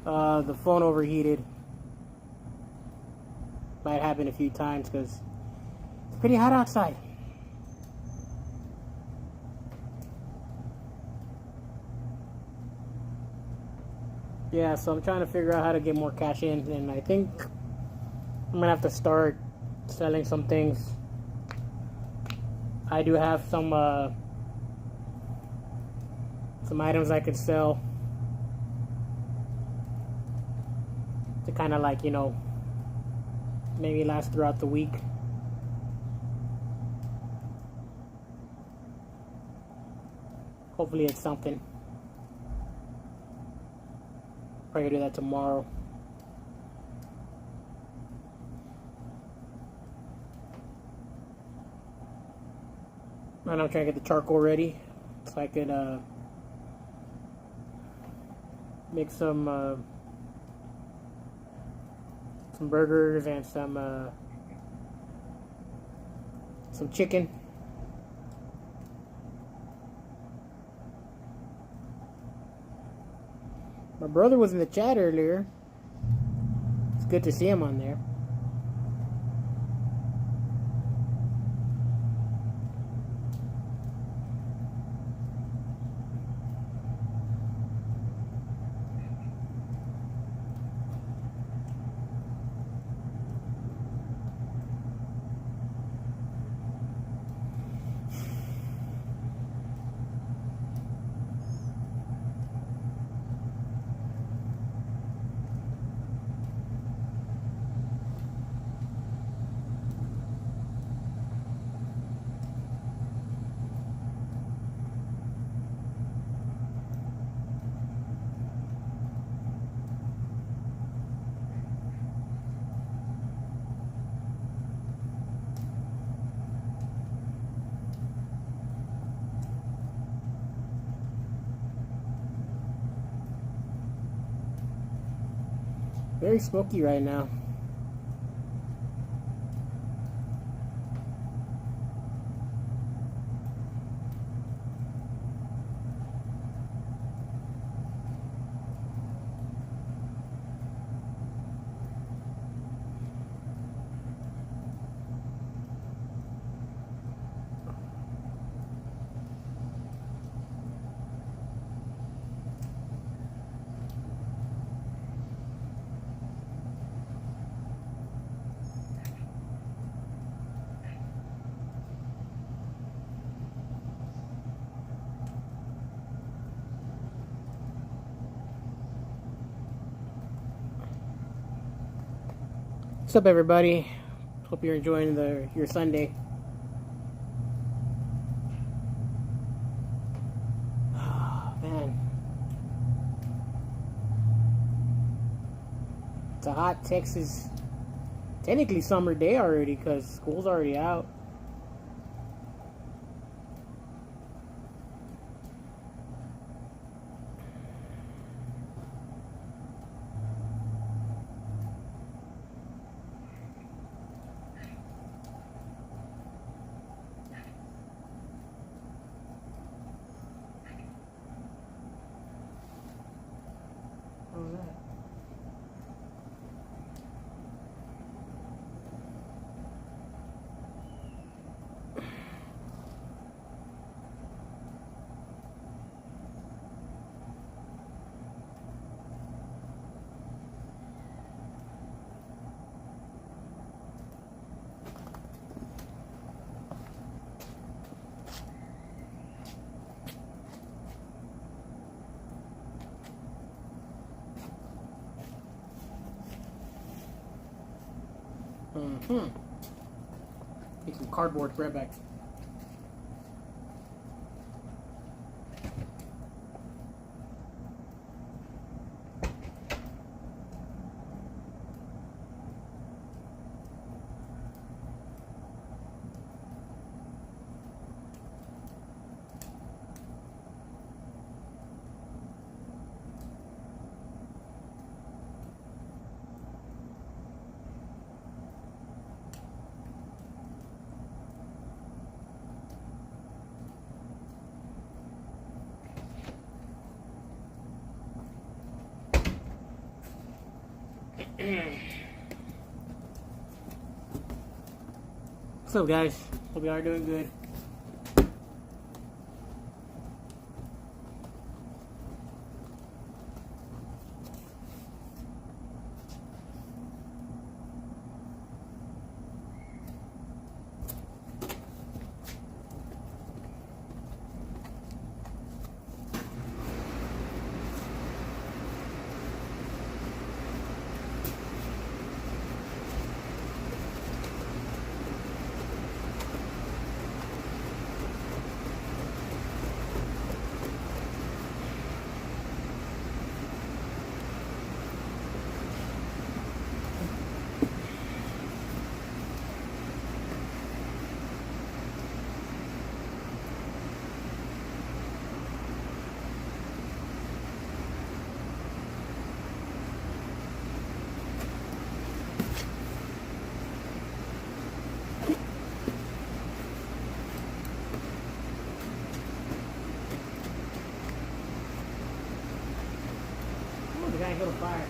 The phone overheated. Might happen a few times because it's pretty hot outside. Yeah, so I'm trying to figure out how to get more cash in, and I think I'm gonna have to start selling some things. I do have some items I could sell to kind of like, maybe last throughout the week. Hopefully it's something. Probably gonna do that tomorrow. And I'm trying to get the charcoal ready so I could make some burgers and some chicken. My brother was in the chat earlier. It's good to see him on there. Very smoky right now. What's up, everybody? Hope you're enjoying your Sunday. Oh, man. It's a hot Texas, technically summer day already because school's already out. Get some cardboard right back. So guys, hope you are doing good. Oh, the guy got a fire.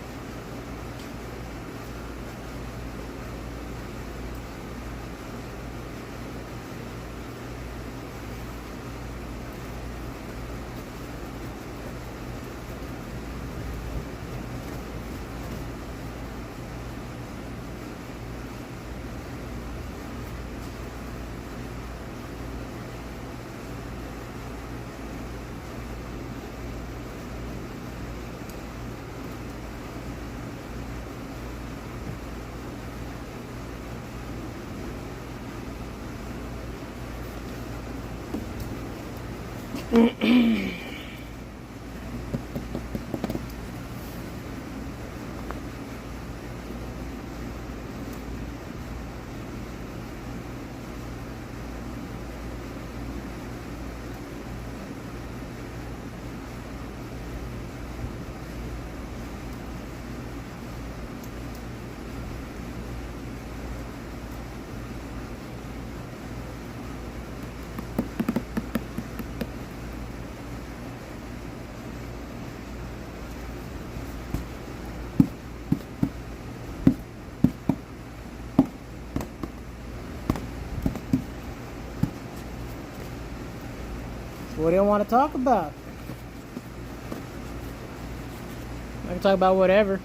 What do you want to talk about? I can talk about whatever.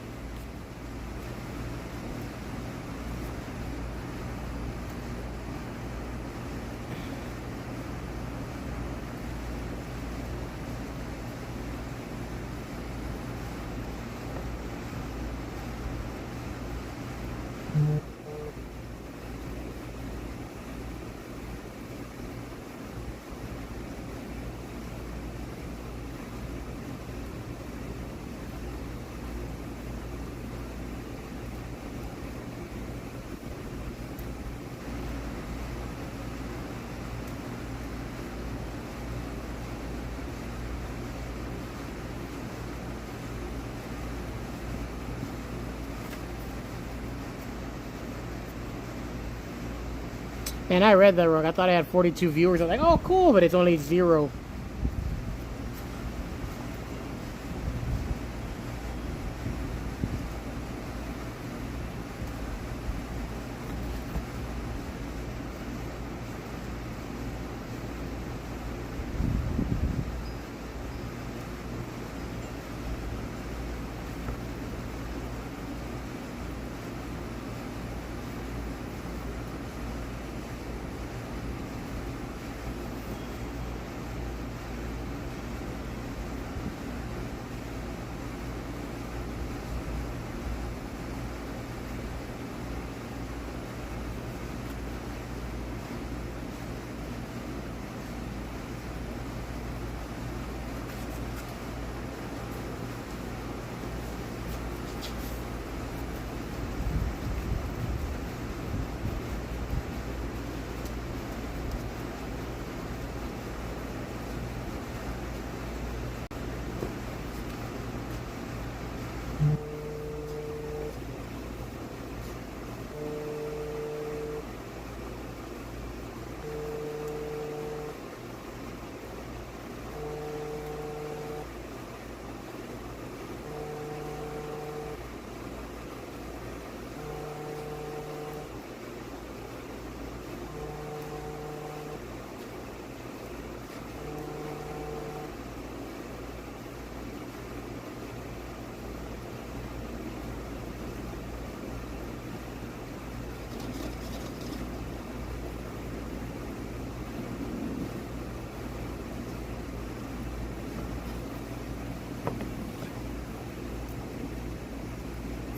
Man, I read that wrong. I thought I had 42 viewers. I was like, oh, cool, but it's only 0.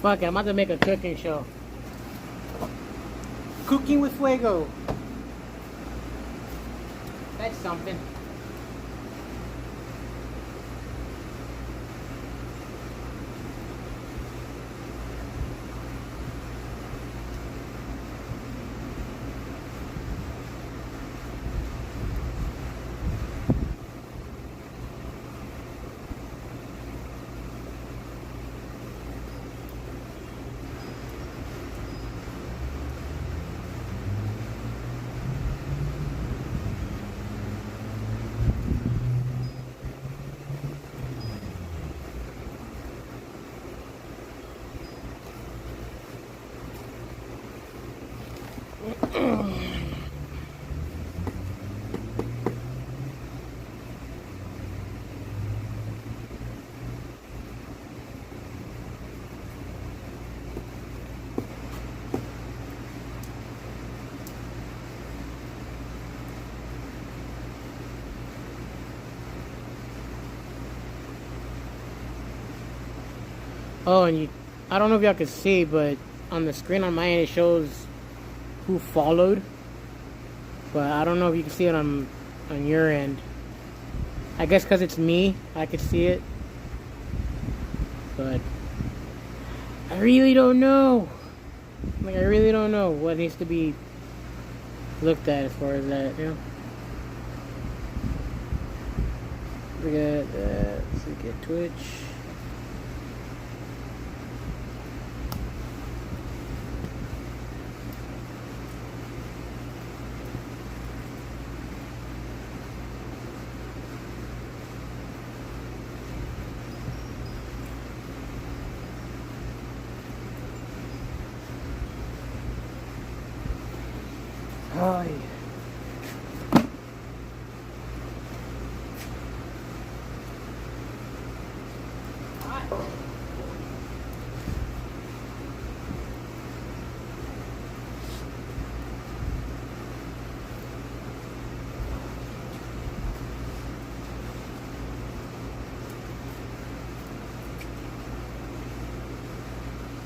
Fuck it, I'm about to make a cooking show. Cooking with Fuego. That's something. Oh, and I don't know if y'all can see, but on the screen on my end it shows who followed. But I don't know if you can see it on your end. I guess because it's me, I could see it. But I really don't know. Like, I really don't know what needs to be looked at as far as that, you know? We got that. Let's get Twitch. Hi.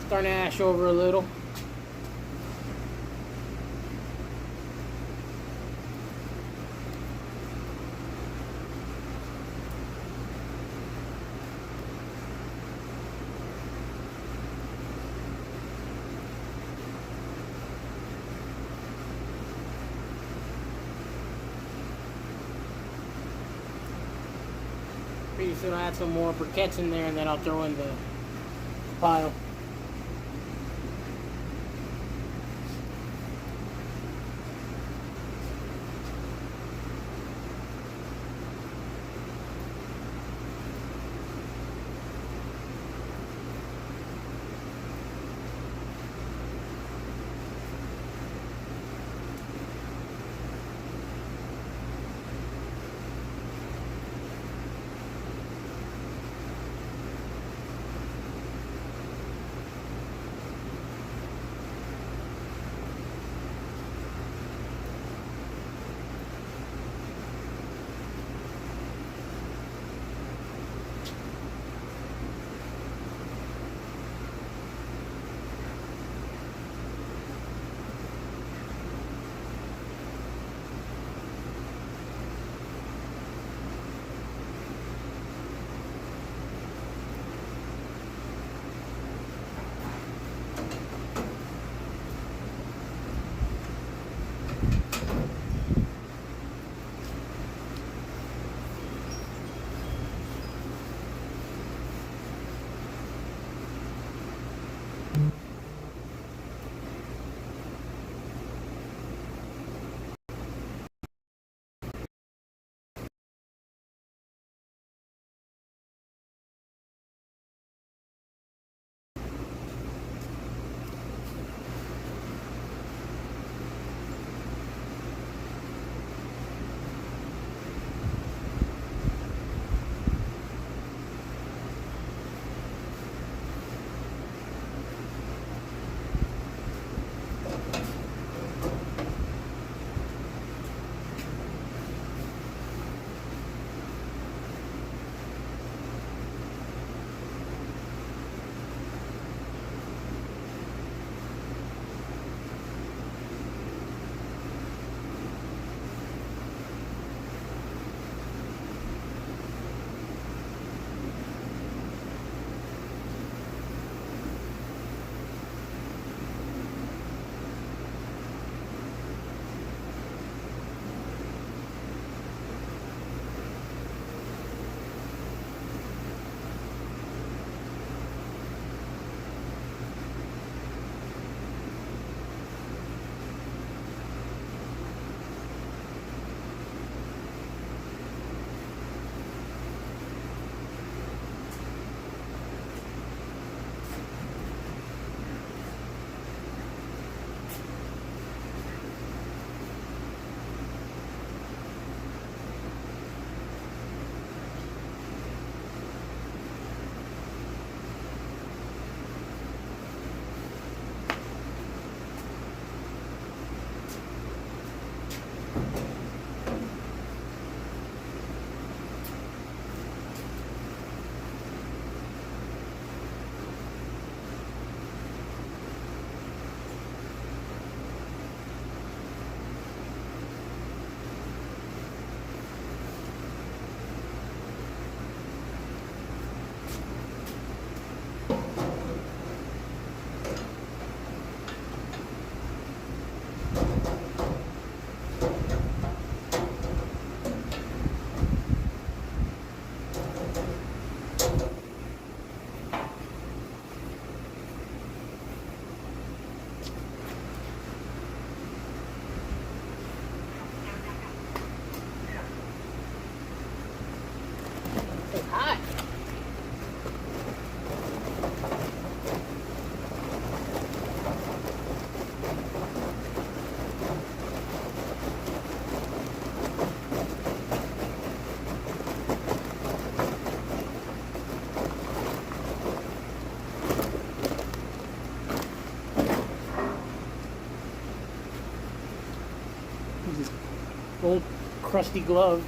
Starting to ash over a little. Pretty soon I'll add some more briquettes in there and then I'll throw in the pile. Old crusty glove.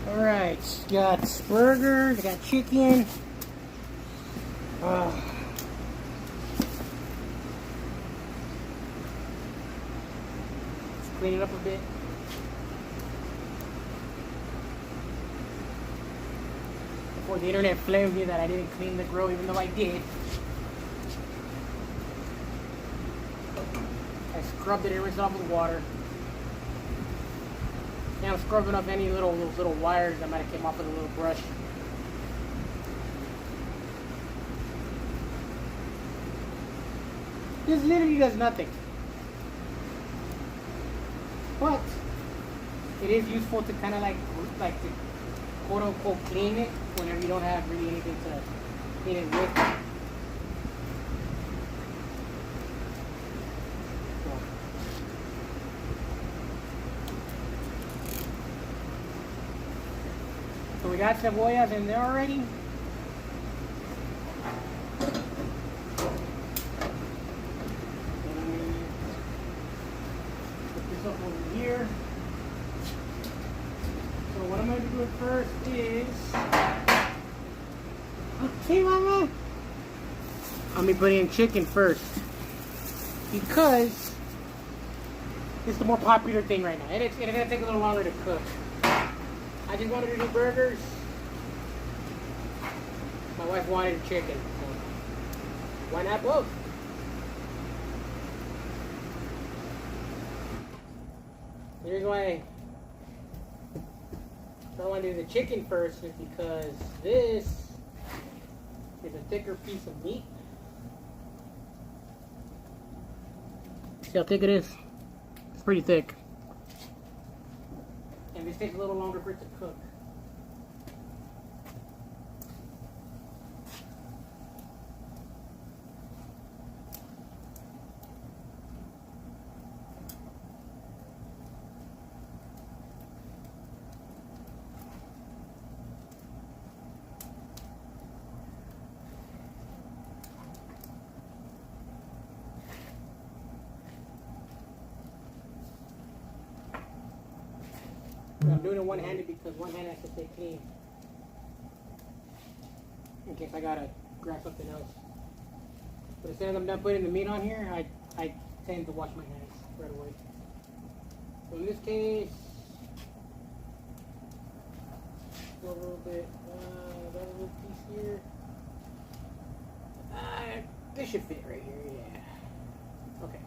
Alright, got burgers, got chicken. Let's clean it up a bit. Before the internet flamed me that I didn't clean the grill, even though I did. I scrubbed it and rinsed it off with water. Now I'm scrubbing up any little wires that might have came off with a little brush. This literally does nothing. But it is useful to kind of like to quote unquote clean it whenever you don't have really anything to clean it with. So we got cebollas in there already. Put this up over here. So what I'm going to do first is, okay, mama, I'm going to put in chicken first because it's the more popular thing right now, and it's going to take a little longer to cook. I just wanted to do burgers. My wife wanted a chicken, so why not both? The reason why I want to do the chicken first is because this is a thicker piece of meat. See how thick it is? It's pretty thick. And this takes a little longer for it to cook. I'm doing it one-handed because one hand has to stay clean in case I gotta grab something else. But as soon as I'm done putting the meat on here, I tend to wash my hands right away. So in this case, go a little bit, that little piece here. This should fit right here, yeah. Okay.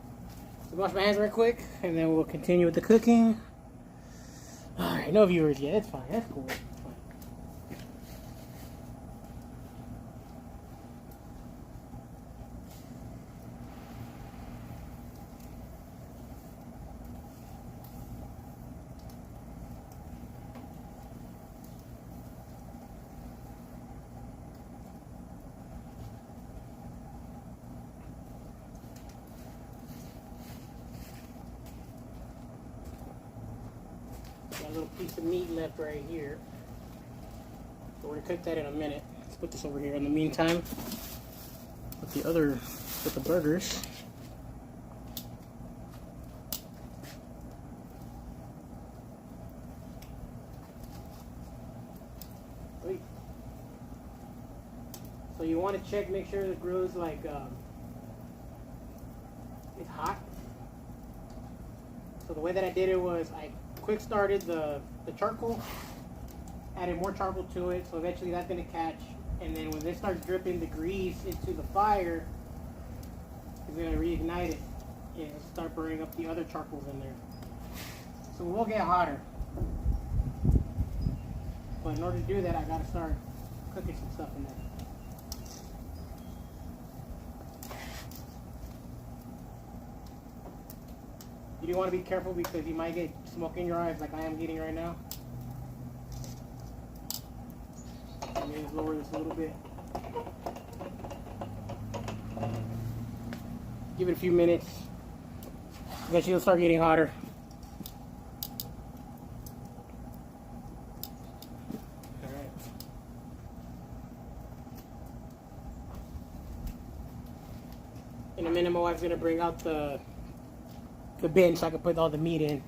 So wash my hands right quick, and then we'll continue with the cooking. Alright, no viewers yet. It's fine. That's cool. It's fine. Got a little piece of meat left right here. So we're gonna cook that in a minute. Let's put this over here. In the meantime, with the burgers. So you want to check, make sure the grill is like it's hot. So the way that I did it was I quick started the charcoal, added more charcoal to it, so eventually that's going to catch, and then when this starts dripping the grease into the fire, it's going to reignite it and start burning up the other charcoals in there. So we'll get hotter. But in order to do that, I got to start cooking some stuff in there. You do want to be careful because you might get smoke in your eyes like I am getting right now. Let me just lower this a little bit. Give it a few minutes. Eventually it'll start getting hotter. Alright. In a minute my wife's going to bring out the bin so I can put all the meat in.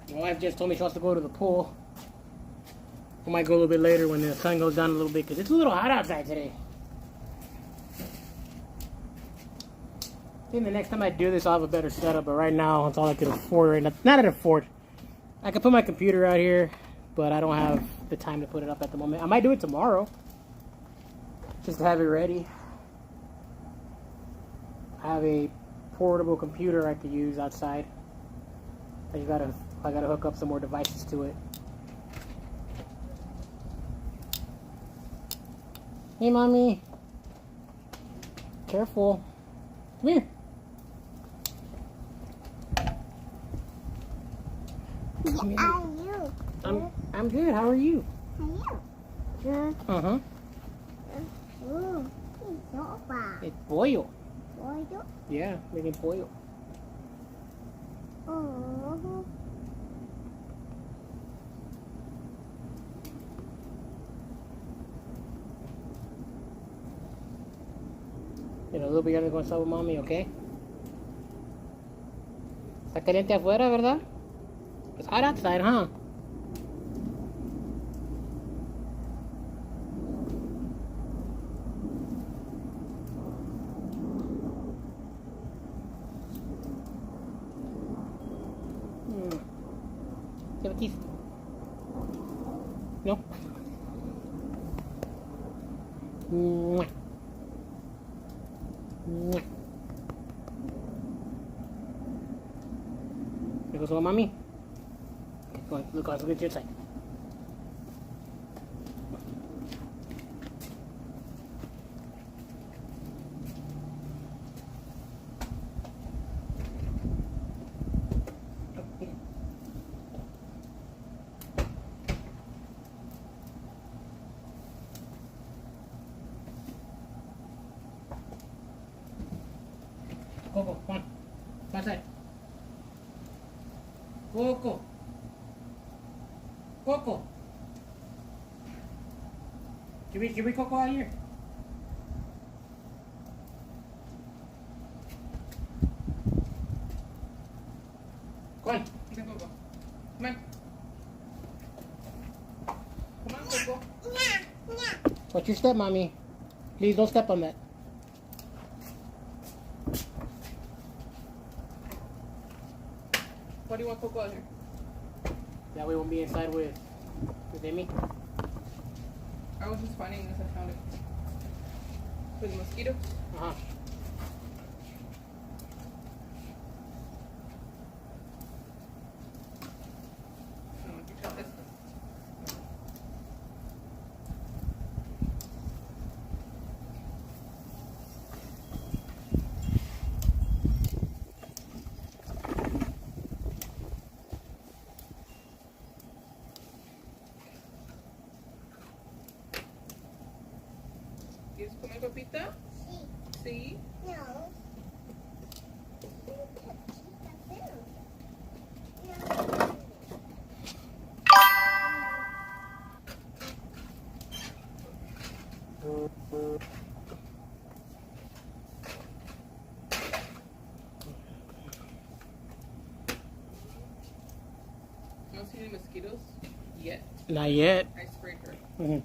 My wife just told me she wants to go to the pool. We might go a little bit later when the sun goes down a little bit because it's a little hot outside today. I think the next time I do this, I'll have a better setup, but right now, it's all I can afford right now. Not an afford. I can put my computer out here, but I don't have the time to put it up at the moment. I might do it tomorrow, just to have it ready. I have a portable computer I could use outside. I gotta hook up some more devices to it. Hey, mommy. Careful. Come here. How are you? I'm good. How are you? How are you? Good. Uh-huh. Ooh, it's sopa. It's pollo. Pollo. Yeah, making pollo. Oh. In a little bit, you're gonna go inside with mommy, okay? Está caliente afuera, ¿verdad? It's hot outside, huh? Give a kiss. No? Mwah. Mwah. You go to mommy? Okay, go on. Look, let's get your side. Coco, come on. Come outside. Coco. Coco. Can we Coco out here? Come on. Come on, Coco. Come on. Come on, Coco. Watch your step, mommy. Please don't step on that. Why do you want Coco out here? That way we won't be inside with Amy. I was just finding this. I found it. For the mosquito. Uh-huh. You try this. ¿Quieres comer papita? Sí. Sí. No. No see any mosquitoes yet. Not yet. I sprayed her. Mm-hmm.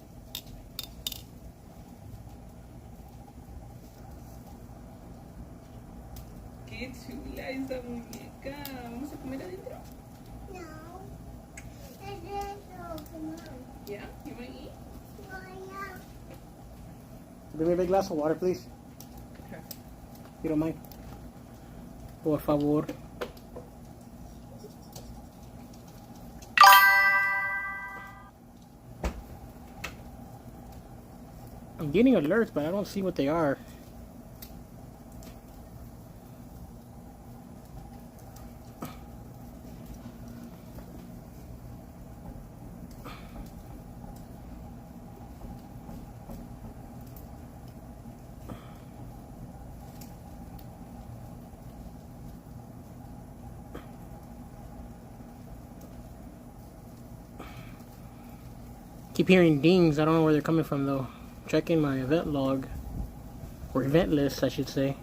Qué chula esa muñeca. ¿Vamos a comer adentro? No. It's just come on. Yeah. You want to eat? Maya. Bring me a big glass of water, please. Okay. You don't mind? Por favor. I'm getting alerts, but I don't see what they are. Keep hearing dings. I don't know where they're coming from though. Checking my event log. Or event list, I should say.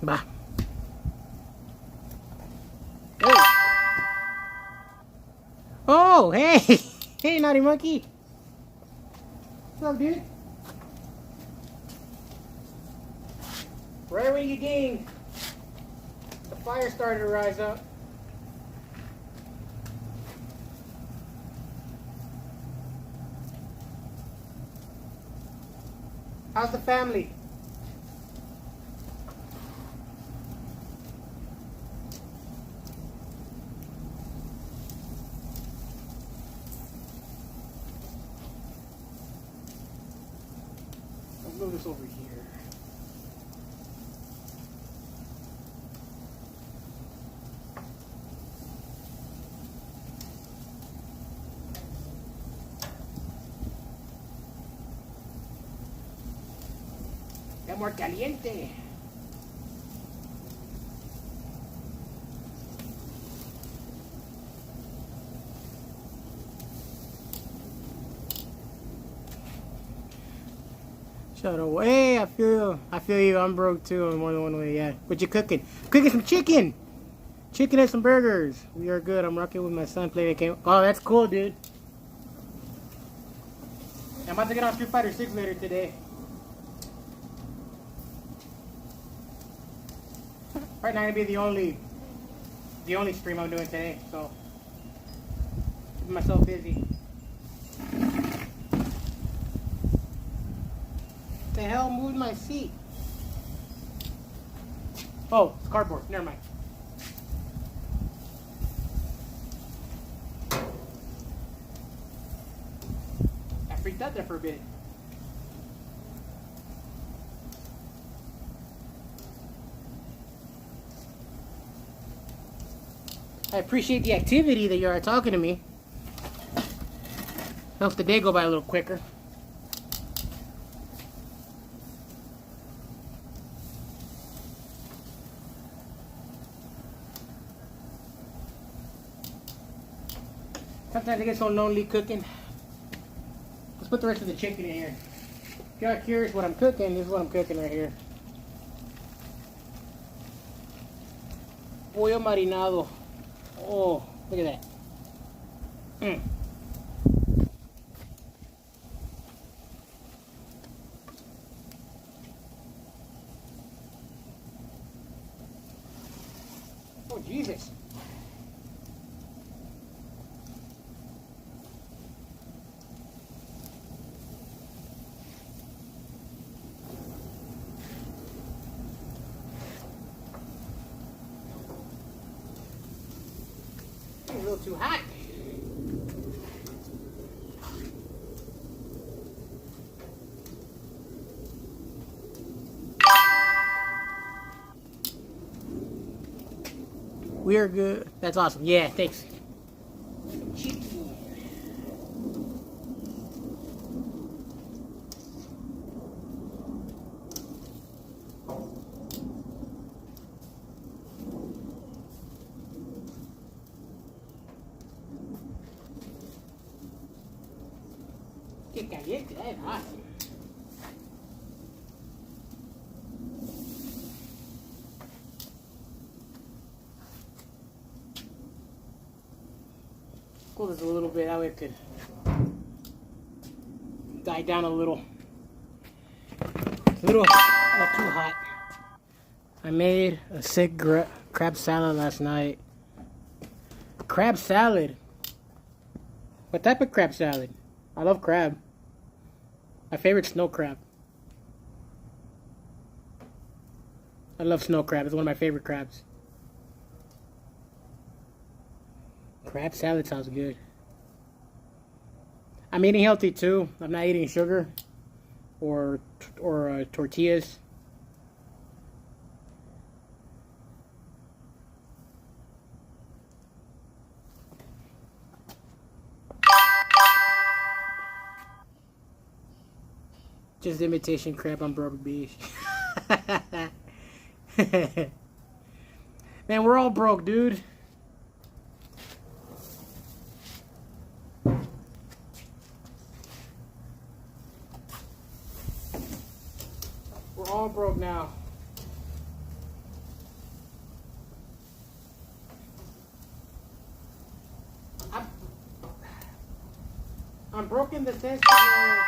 Bah. Hey! Oh, hey! Hey, naughty monkey! What's up, dude? Right when you dinged, the fire started to rise up. How's the family? Let's move this over here. Get more caliente. Shut away. I feel you. I'm broke too in more than one way. Yeah. What you cooking? Cooking some chicken. Chicken and some burgers. We are good. I'm rocking with my son playing a game. Oh, that's cool, dude. I'm about to get on Street Fighter 6 later today. Right now, gonna be the only stream I'm doing today. So, keeping myself busy. What the hell moved my seat? Oh, it's cardboard. Never mind. I freaked out there for a bit. I appreciate the activity that you are talking to me. Helps the day go by a little quicker. Sometimes I get so lonely cooking. Let's put the rest of the chicken in here. If you're curious what I'm cooking, this is what I'm cooking right here. Pollo marinado. Oh, look at that. Oh, Jesus. A little too hot. We are good. That's awesome. Yeah, thanks. Chicken. Qué caliente, hot. Cool this a little bit, that way it could die down a little. It's a little not too hot. I made a sick crab salad last night. Crab salad? What type of crab salad? I love crab. My favorite snow crab. I love snow crab. It's one of my favorite crabs. Crab salad sounds good. I'm eating healthy too. I'm not eating sugar or tortillas. Just imitation crab on Broke Beach. Man, we're all broke, dude. We're all broke now. I'm broke in the sense that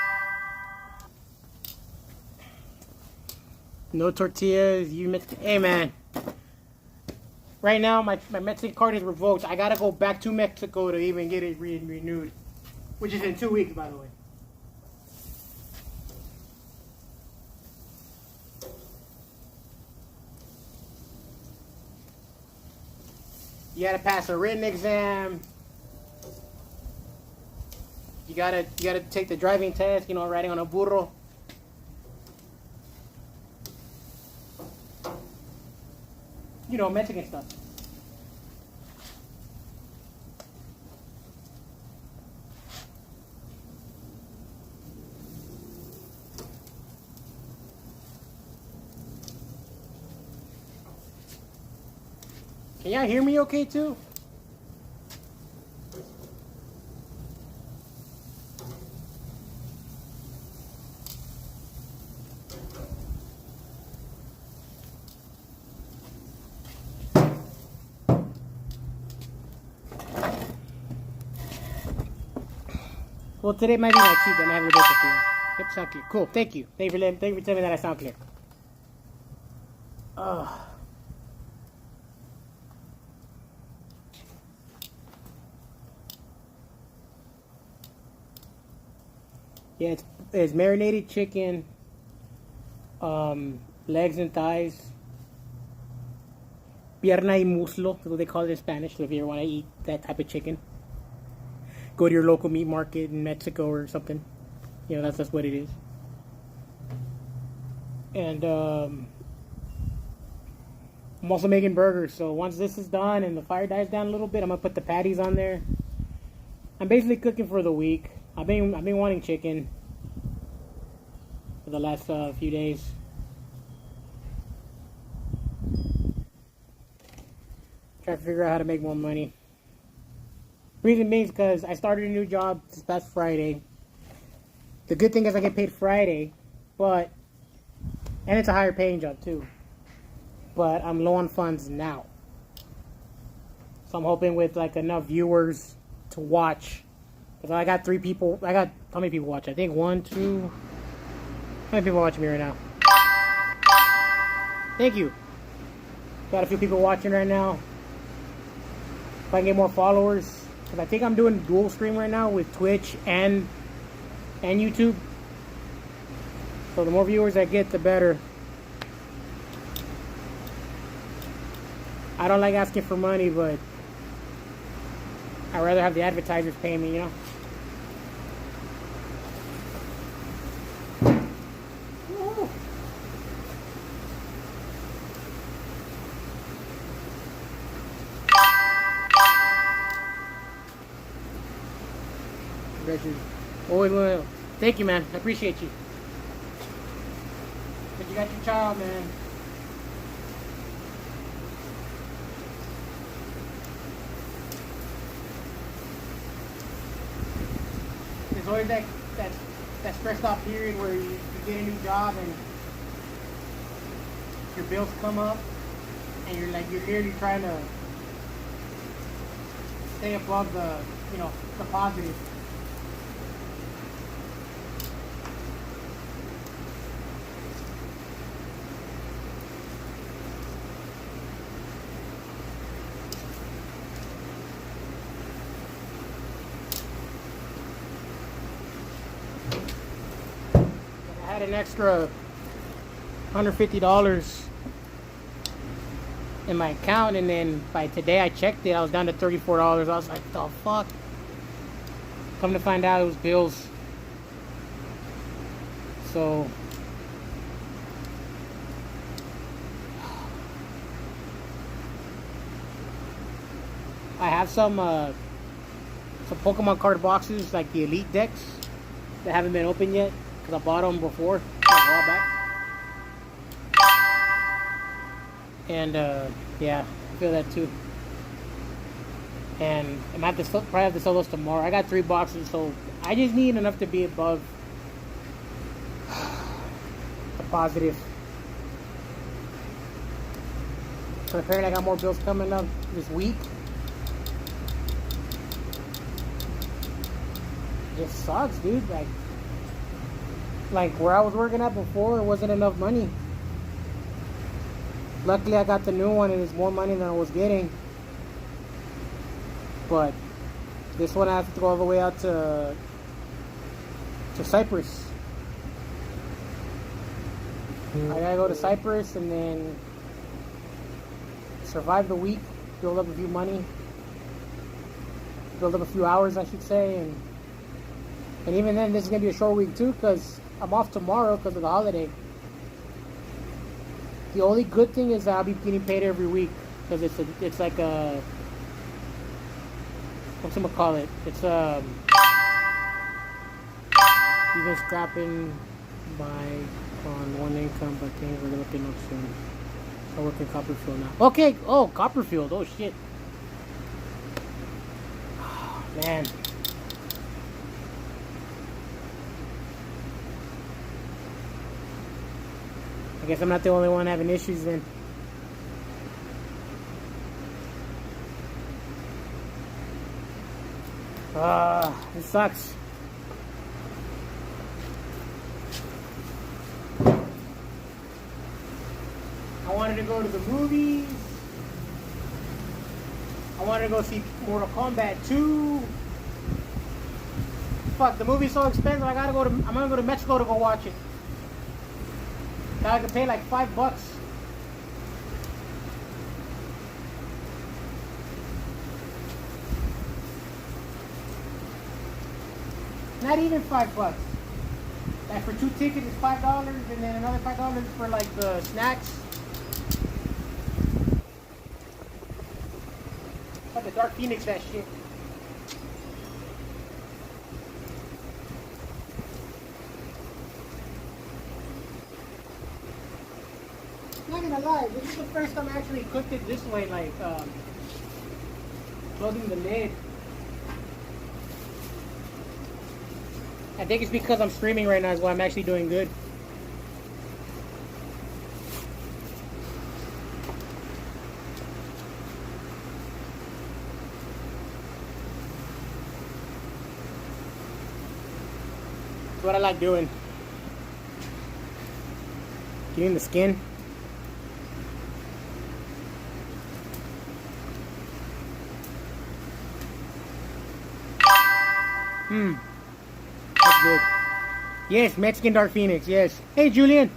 no tortillas. Hey man. Right now my Mexican card is revoked. I gotta go back to Mexico to even get it renewed. Which is in 2 weeks, by the way. You gotta pass a written exam. You gotta take the driving test, you know, riding on a burro. You know, Mexican stuff. Can y'all hear me okay too? Well, today might be my cheat. I might have a little bit of feeling. Yep, sound clear. Cool. Thank you. Thank you for telling me that I sound clear. Yeah, it's marinated chicken, legs and thighs, pierna y muslo, is what they call it in Spanish. So if you ever want to eat that type of chicken, go to your local meat market in Mexico or something. You know, that's what it is. And I'm also making burgers. So once this is done and the fire dies down a little bit, I'm gonna put the patties on there. I'm basically cooking for the week. I've been wanting chicken for the last few days. Trying to figure out how to make more money. Reason being is because I started a new job this past Friday. The good thing is I get paid Friday, and it's a higher paying job too. But I'm low on funds now. So I'm hoping with like enough viewers to watch. Because I got 3 people. How many people watch? I think 1, 2. How many people watching me right now? Thank you. Got a few people watching right now. If I can get more followers. Because I think I'm doing dual stream right now with Twitch and YouTube. So the more viewers I get, the better. I don't like asking for money, but I'd rather have the advertisers pay me, you know? Always loyal. Thank you, man. I appreciate you. But you got your child, man. There's always that stressed out period where you get a new job and your bills come up and you're literally trying to stay above the positive. I had an extra $150 in my account, and then by today I checked it, I was down to $34. I was like, the fuck? Come to find out it was bills. So I have some Pokemon card boxes, like the Elite decks, that haven't been opened yet. Because I bought them before, like a while back. And, yeah, I feel that too. And I might have to probably have to sell those tomorrow. I got 3 boxes, so I just need enough to be above the positive. So apparently I got more bills coming up this week. It just sucks, dude. Like where I was working at before, it wasn't enough money. Luckily I got the new one and it's more money than I was getting. But this one I have to go all the way out to Cyprus. I gotta go to Cyprus and then survive the week, build up a few money, build up a few hours I should say, and even then this is gonna be a short week too, because I'm off tomorrow because of the holiday. The only good thing is that I'll be getting paid every week because it's like a, what's it call it? It's even scrapping by on one income, but things are looking up soon. I work in Copperfield now. Okay. Oh, Copperfield. Oh shit. Oh, man. I guess I'm not the only one having issues then. It sucks. I wanted to go to the movies. I wanted to go see Mortal Kombat 2. Fuck, the movie's so expensive. I'm gonna go to Mexico to go watch it. Now I can pay like $5. Not even $5. Like for 2 tickets it's $5, and then another $5 for like the snacks. But the Dark Phoenix, that shit. Not gonna lie, this is the first time I actually cooked it this way, like closing the lid. I think it's because I'm streaming right now is why I'm actually doing good. That's what I like doing. Getting the skin. That's good. Yes, Mexican Dark Phoenix, yes. Hey, Julian.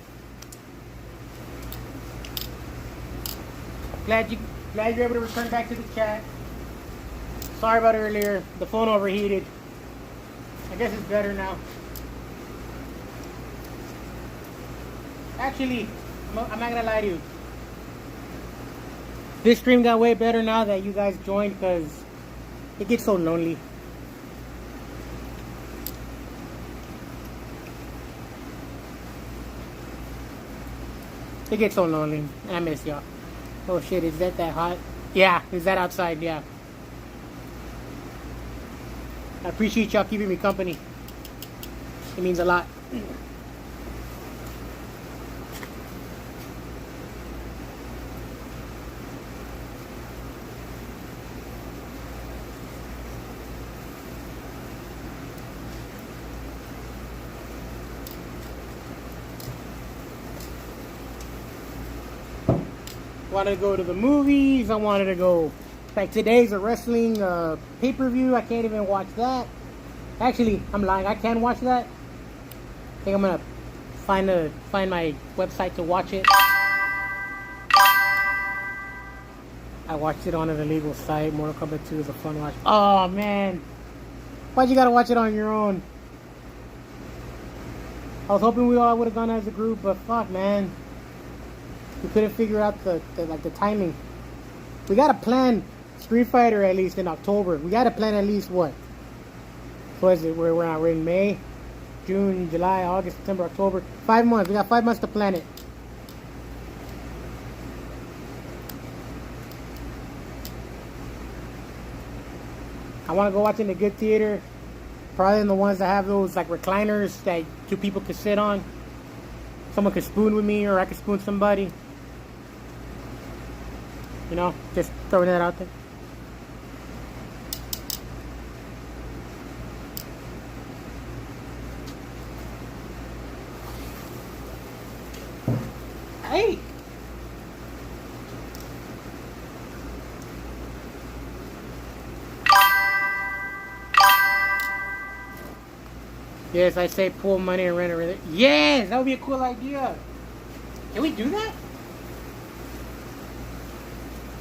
Glad you're able to return back to the chat. Sorry about earlier. The phone overheated. I guess it's better now. Actually, I'm not gonna lie to you. This stream got way better now that you guys joined because it gets so lonely. It gets so lonely. I miss y'all. Oh shit, is that hot? Yeah, is that outside? Yeah. I appreciate y'all keeping me company. It means a lot. Wanted to go to the movies. I wanted to go. Like today's a wrestling pay-per-view. I can't even watch that. Actually, I'm lying. I can watch that. I think I'm gonna find my website to watch it. I watched it on an illegal site. Mortal Kombat 2 is a fun watch. Oh man, why'd you gotta watch it on your own? I was hoping we all would have gone as a group, but fuck, man. We couldn't figure out the timing. We gotta plan Street Fighter at least in October. We gotta plan at least what? So is it? We're in May, June, July, August, September, October. 5 months. We got 5 months to plan it. I want to go watch in a good theater. Probably in the ones that have those like recliners that 2 people could sit on. Someone could spoon with me, or I could spoon somebody. You know, just throwing that out there. Hey! Yes, I say pool money and rent it. Yes, that would be a cool idea. Can we do that?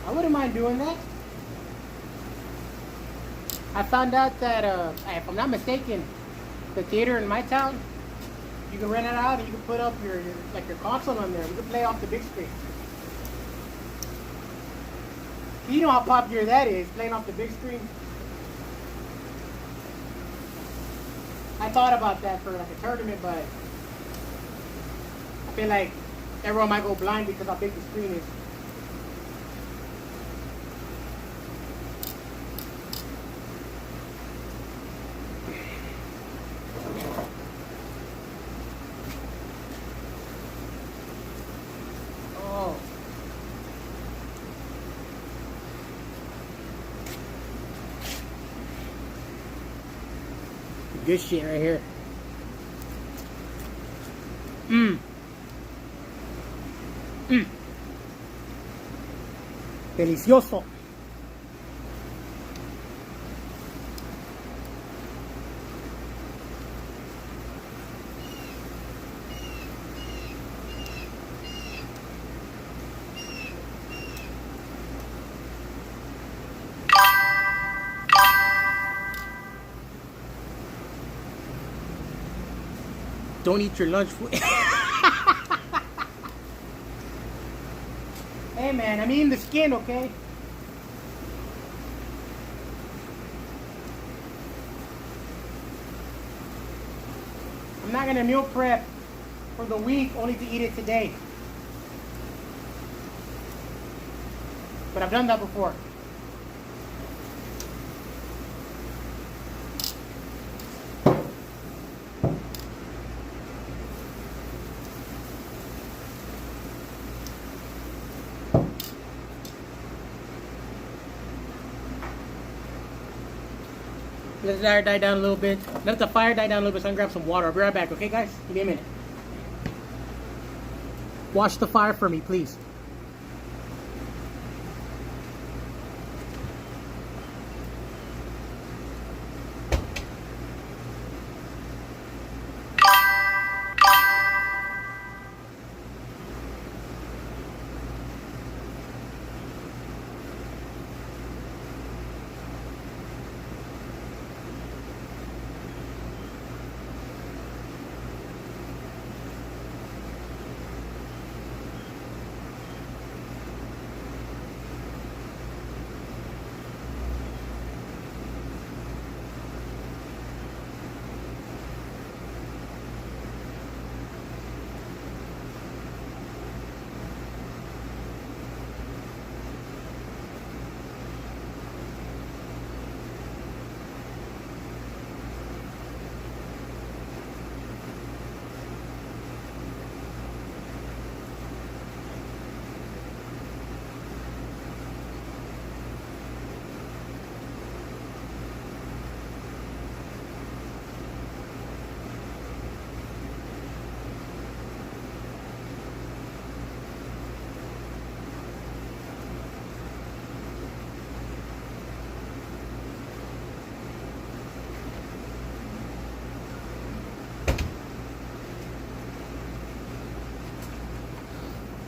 I wouldn't mind doing that. I found out that, if I'm not mistaken, the theater in my town, you can rent it out and you can put up your console on there. We can play off the big screen. You know how popular that is, playing off the big screen. I thought about that for like a tournament, but I feel like everyone might go blind because how big the screen is. good shit right here. Mmm. Mmm. Delicioso. Don't eat your lunch food. Hey man, I'm eating the skin, okay? I'm not gonna meal prep for the week only to eat it today. But I've done that before. Let the fire die down a little bit. Let the fire die down a little bit so I can grab some water. I'll be right back, okay guys? Give me a minute. Watch the fire for me, please.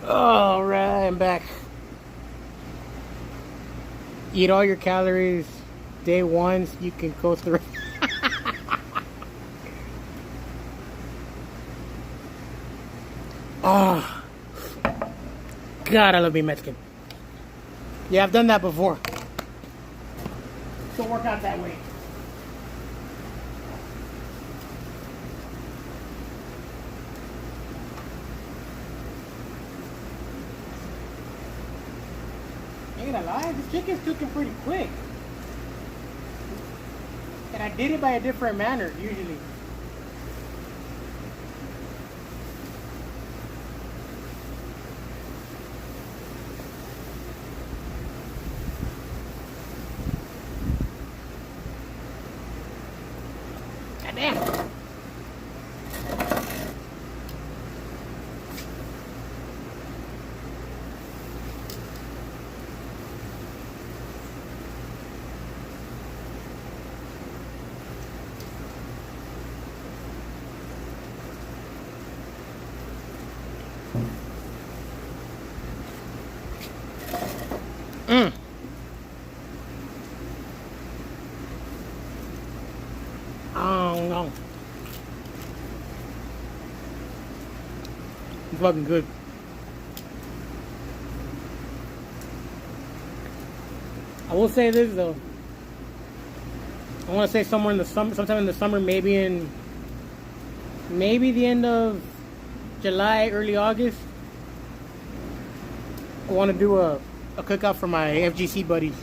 All right, I'm back. Eat all your calories day one so you can go through. Oh, God, I love being Mexican. Yeah, I've done that before. Don't work out that way. Ain't gonna lie, this chicken's cooking pretty quick. And I did it by a different manner, usually. God damn. Oh no. It's fucking good. I will say this though. I want to say somewhere in the summer, sometime in the summer, maybe the end of July, early August. I want to do a cookout for my FGC buddies.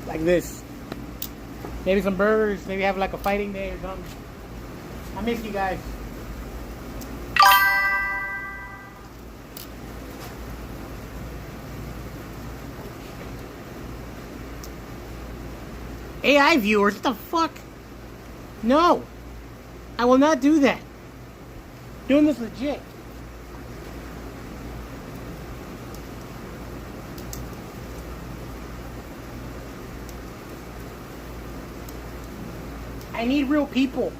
Like this. Maybe some burgers, maybe have like a fighting day or something. I miss you guys. AI viewers, what the fuck? No. I will not do that. Doing this legit. I need real people.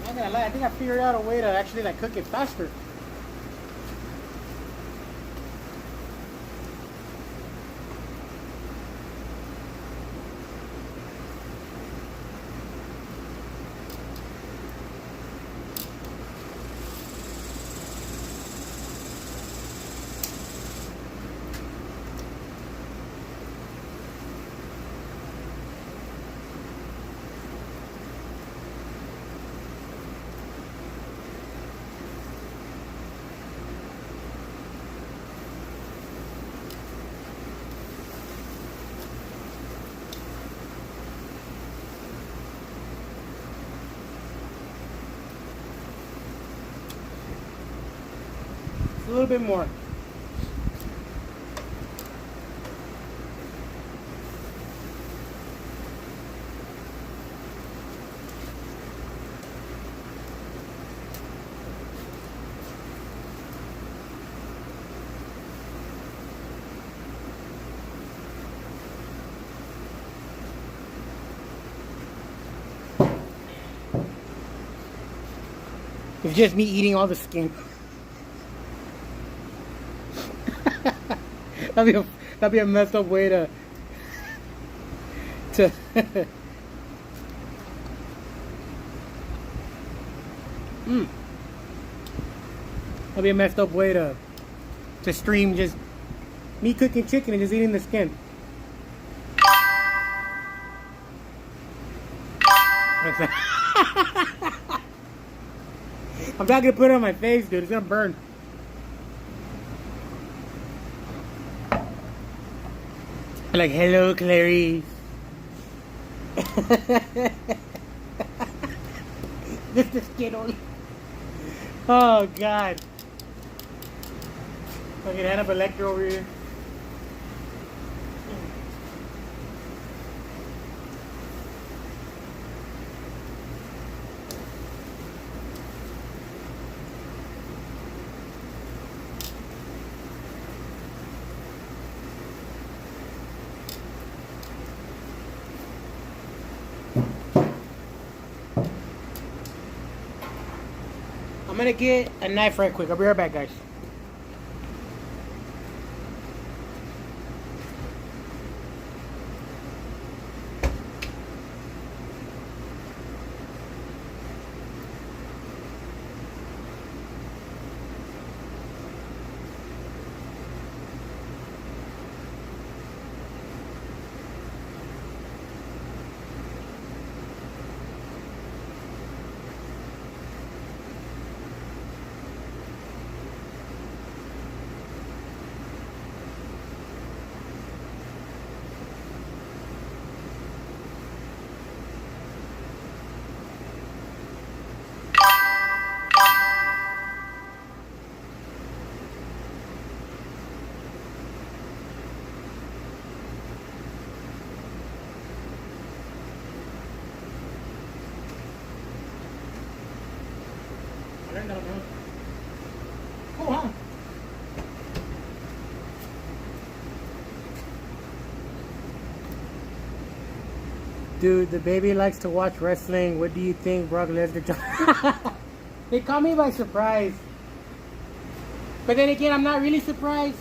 I'm not gonna lie, I think I figured out a way to actually like cook it faster. A little bit more. It's just me eating all the skin. That'd be a messed up way to That'd be a messed up way to stream just me cooking chicken and just eating the skin. I'm not gonna put it on my face, dude. It's gonna burn. Like, hello, Clarice. This is skin only. Oh, God. Fucking Hannibal Lecter over here. I'm gonna get a knife right quick. I'll be right back, guys. Oh, huh? Dude, the baby likes to watch wrestling. What do you think, Brock Lesnar? They caught me by surprise. But then again, I'm not really surprised.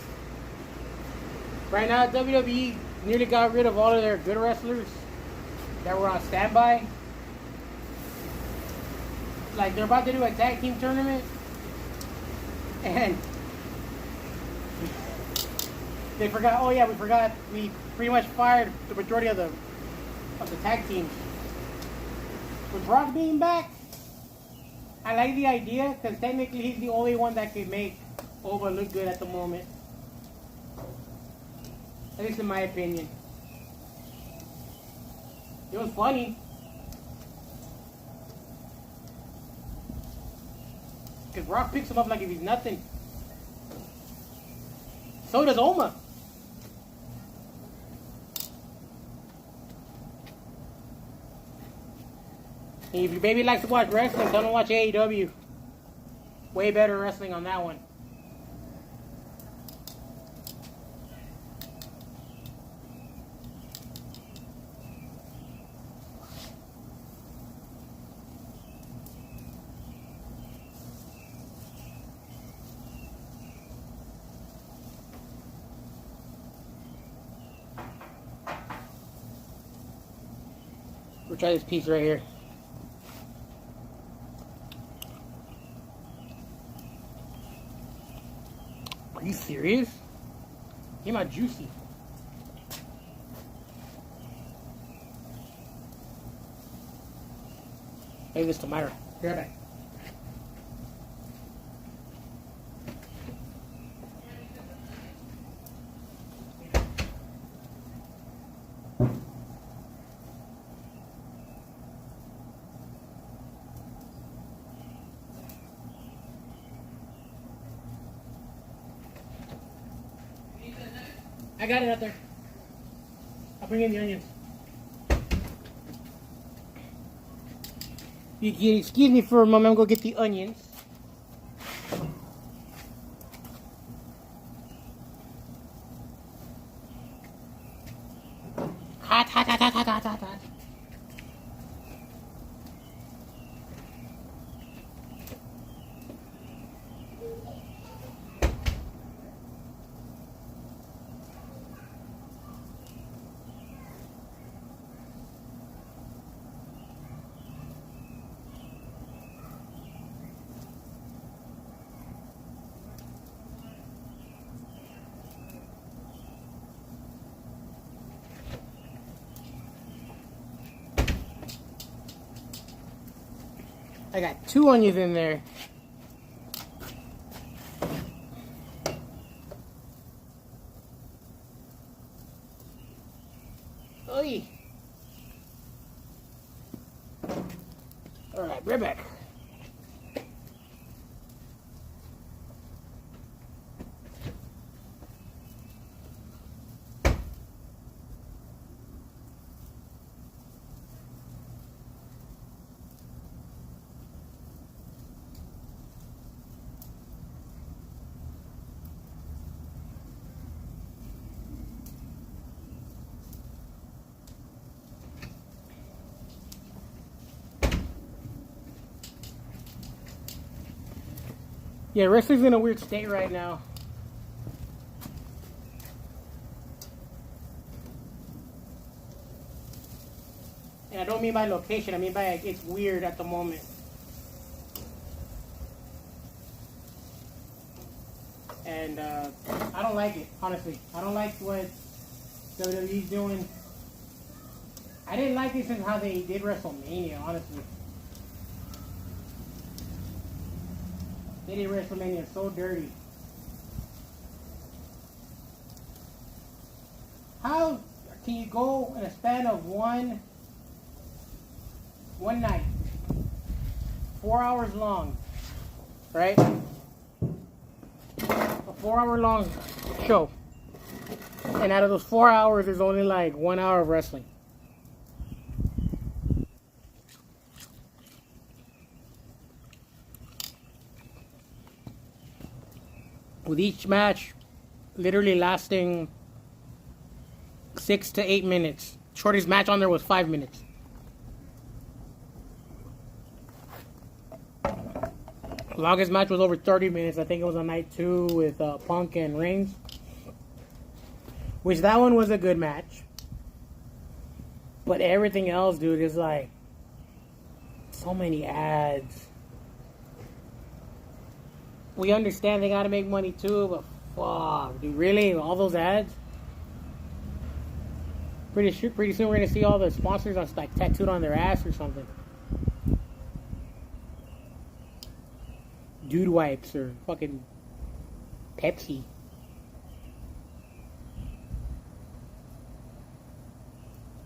Right now, WWE nearly got rid of all of their good wrestlers that were on standby. Like, they're about to do a tag team tournament. And they forgot, oh yeah, we pretty much fired the majority of the tag teams. With Brock being back, I like the idea because technically he's the only one that can make Ova look good at the moment. At least in my opinion. It was funny. Because Brock picks him up like if he's nothing. So does Oma. And if your baby likes to watch wrestling, tell him to watch AEW. Way better wrestling on that one. We'll try this piece right here. Are you serious? Came out juicy. Maybe this to Myra. Be right back. I got it out there. I'll bring in the onions. You can excuse me for a moment. I'm going to go get the onions. Hot, hot, hot, hot, hot, hot, hot, hot. I got 2 onions in there. Oy. All right, we're back. Yeah, wrestling's in a weird state right now. And I don't mean by location, I mean by like, it's weird at the moment. And I don't like it, honestly. I don't like what WWE's doing. I didn't like it since how they did WrestleMania, honestly. They did WrestleMania so dirty. How can you go in a span of one night, 4 hours long, right? A 4-hour long show. And out of those 4 hours, there's only like 1 hour of wrestling. With each match literally lasting 6 to 8 minutes. Shortest match on there was 5 minutes. Longest match was over 30 minutes. I think it was on night 2 with Punk and Reigns. Which that one was a good match. But everything else, dude, is like so many ads. We understand they gotta make money too, but fuck, dude, really? All those ads? Pretty soon we're gonna see all the sponsors on like tattooed on their ass or something. Dude wipes or fucking Pepsi.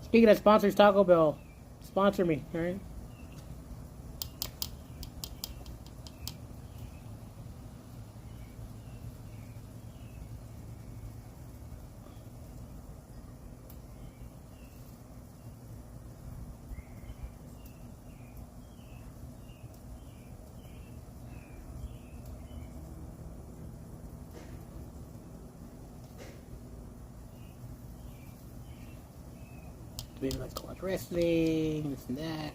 Speaking of sponsors, Taco Bell, sponsor me, alright? Maybe let's go watch wrestling, this and that.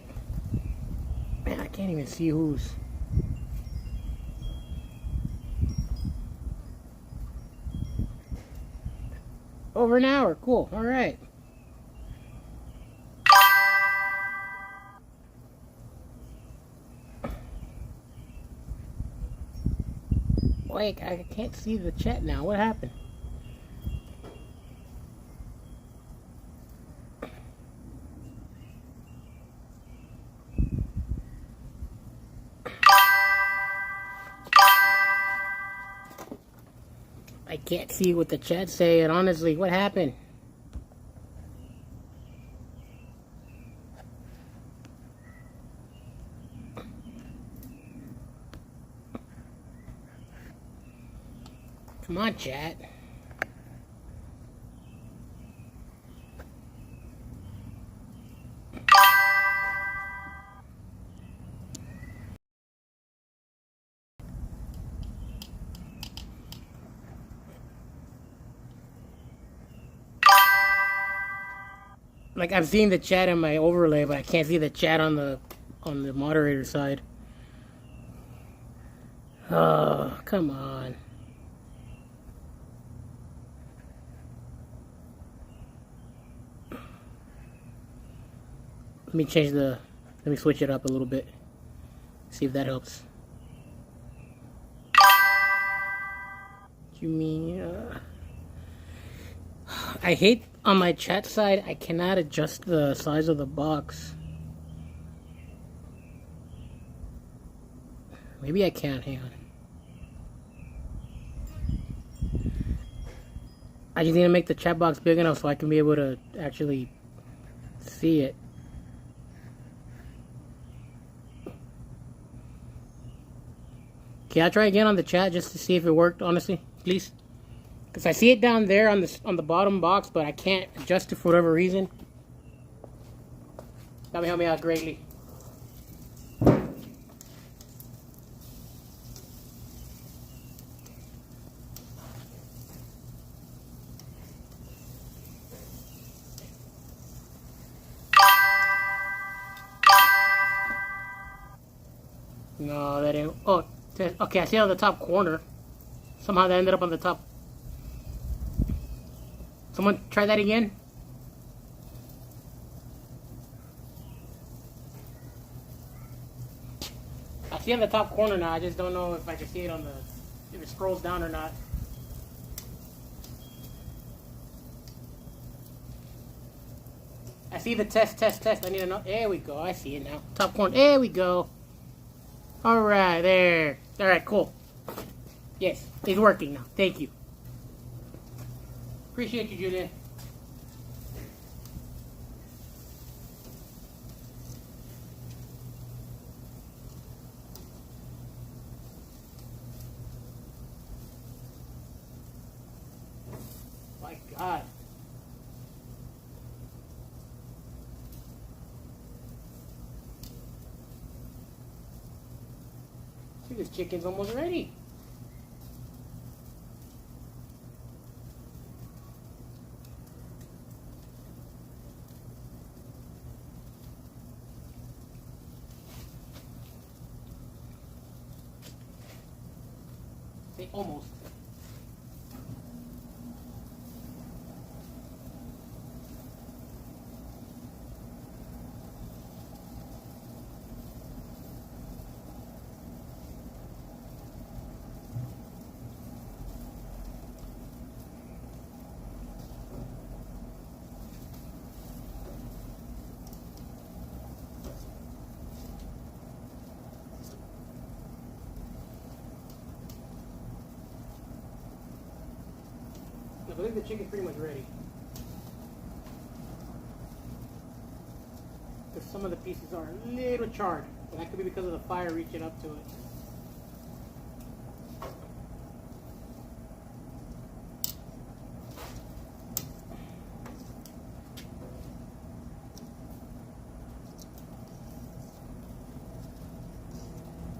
Man, I can't even see who's. Over an hour, cool, alright. Wait, I can't see the chat now. What happened? I can't see what the chat's saying, honestly. What happened? Come on, chat. Like, I'm seeing the chat in my overlay, but I can't see the chat on the moderator side. Oh, come on. Let me switch it up a little bit. See if that helps. You mean, I hate on my chat side, I cannot adjust the size of the box. Maybe I can, hang on. I just need to make the chat box big enough so I can be able to actually see it. Okay, I'll try again on the chat just to see if it worked, honestly, please. Because I see it down there on the bottom box, but I can't adjust it for whatever reason. That would help me out greatly. No, that ain't. Oh, okay, I see it on the top corner. Somehow that ended up on the top. Someone try that again. I see it on the top corner now. I just don't know if I can see it if it scrolls down or not. I see the test. I need to know. There we go. I see it now. Top corner. There we go. Alright, there. Alright, cool. Yes, it's working now. Thank you. Appreciate you, Julian. My God. See, this chicken's almost ready. See, almost. I believe the chicken's pretty much ready. Because some of the pieces are a little charred. But that could be because of the fire reaching up to it.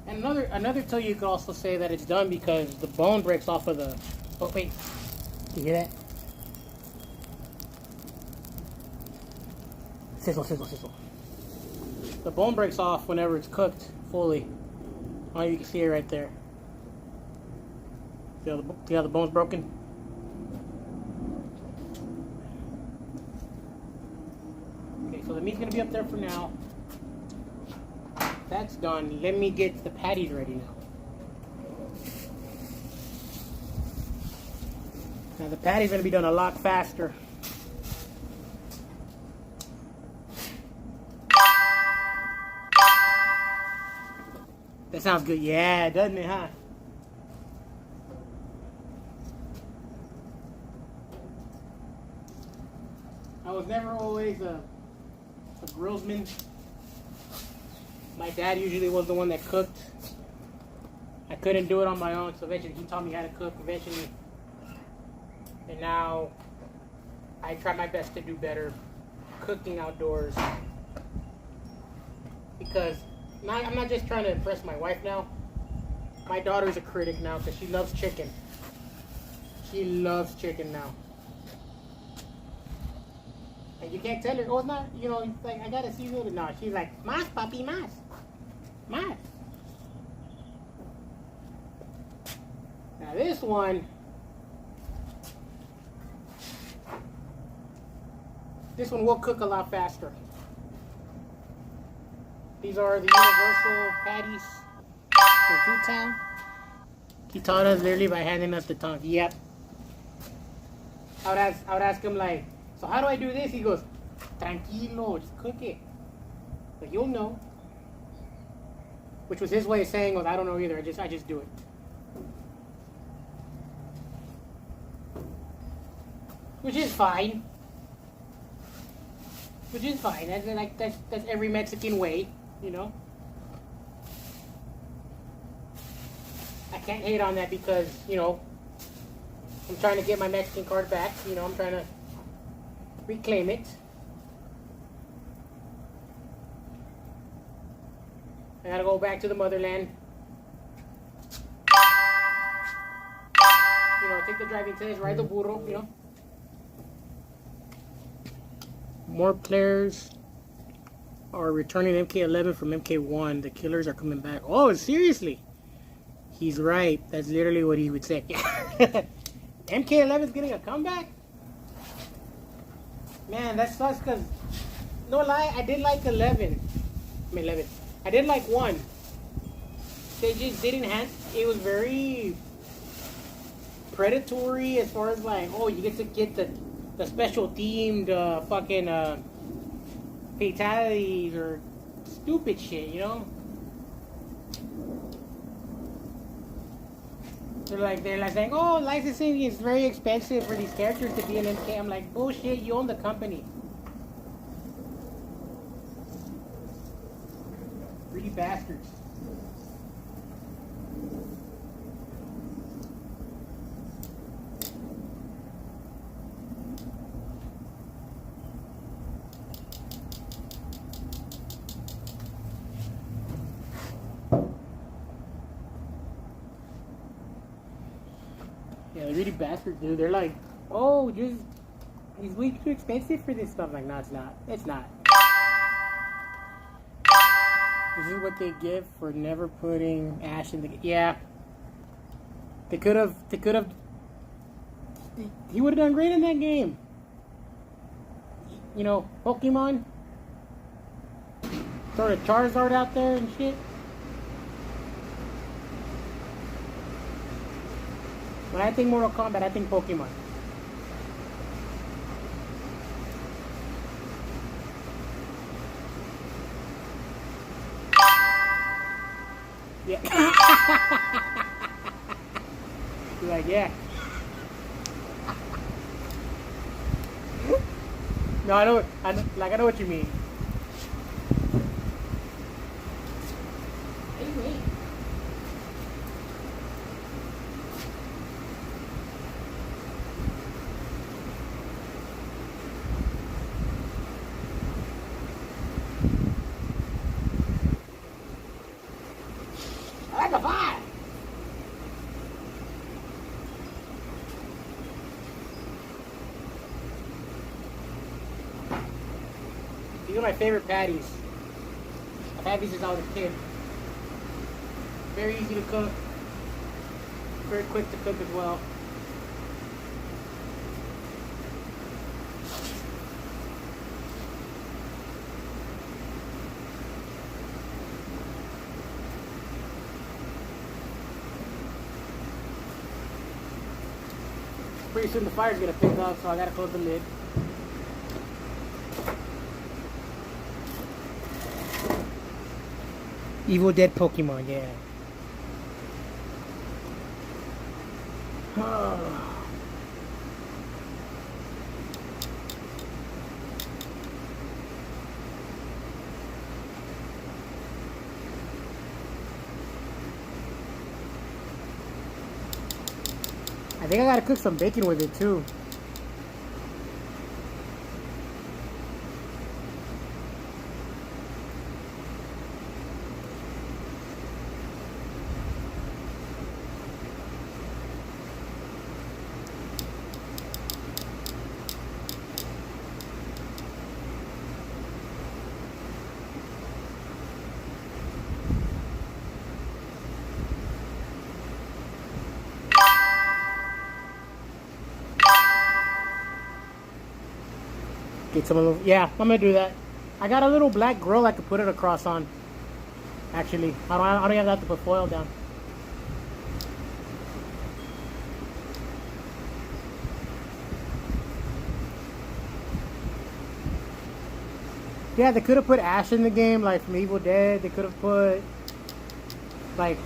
And another tell you could also say that it's done because the bone breaks off of the... Oh, wait. You hear that? Sizzle, sizzle, sizzle. The bone breaks off whenever it's cooked fully. Oh, you can see it right there. See how the bone's broken? Okay, so the meat's gonna be up there for now. That's done. Let me get the patties ready now. Now the patty's gonna be done a lot faster. That sounds good. Yeah, doesn't it, huh? I was never always a grillsman. My dad usually was the one that cooked. I couldn't do it on my own, so eventually he taught me how to cook eventually. And now I try my best to do better cooking outdoors. Because I'm not just trying to impress my wife now. My daughter's a critic now because she loves chicken. She loves chicken now. And you can't tell her, oh, it's not, you know, like, I gotta season it. No, she's like, mas, papi, mas. Mas. Now this one, will cook a lot faster. These are the universal patties from Food Town. He taught us literally by handing us the tongue. Yep. I would ask him like, so how do I do this? He goes, tranquilo, just cook it. But you'll know. Which was his way of saying, well, I don't know either. I just do it. Which is fine. That's every Mexican way, you know. I can't hate on that because, you know, I'm trying to get my Mexican card back. You know, I'm trying to reclaim it. I gotta go back to the motherland. You know, take the driving test, ride the burro, you know. More players are returning MK11 from MK1. The killers are coming back. Oh, seriously? He's right. That's literally what he would say. MK11 is getting a comeback? Man, that sucks because, no lie, I did like 11. I did like 1. They just didn't have, it was very predatory as far as like, oh, you get to get the special themed fucking fatalities or stupid shit, you know? They're like saying, oh, licensing is very expensive for these characters to be an MK. I'm like, bullshit, you own the company. Greedy bastards. Yeah, they're really bastards, dude. They're like, oh, he's way too expensive for this stuff. Like, no, it's not. It's not. This is what they give for never putting Ash in the... Yeah. They could have. He would have done great in that game. You know, Pokemon. Throw the Charizard out there and shit. When I think Mortal Kombat, I think Pokemon. Yeah. You're like, yeah. No, I know what you mean. What do you mean? I like a vibe. These are my favorite patties. I've had these since I was a kid. Very easy to cook. Very quick to cook as well. Pretty soon the fire's gonna pick up, so I gotta close the lid. Evil Dead Pokemon, yeah. I think I gotta cook some bacon with it too. Get some of those. Yeah, I'm gonna do that. I got a little black grill I could put it across on. Actually, I don't have to put foil down. Yeah, they could have put Ash in the game, like from Evil Dead. They could have put, like,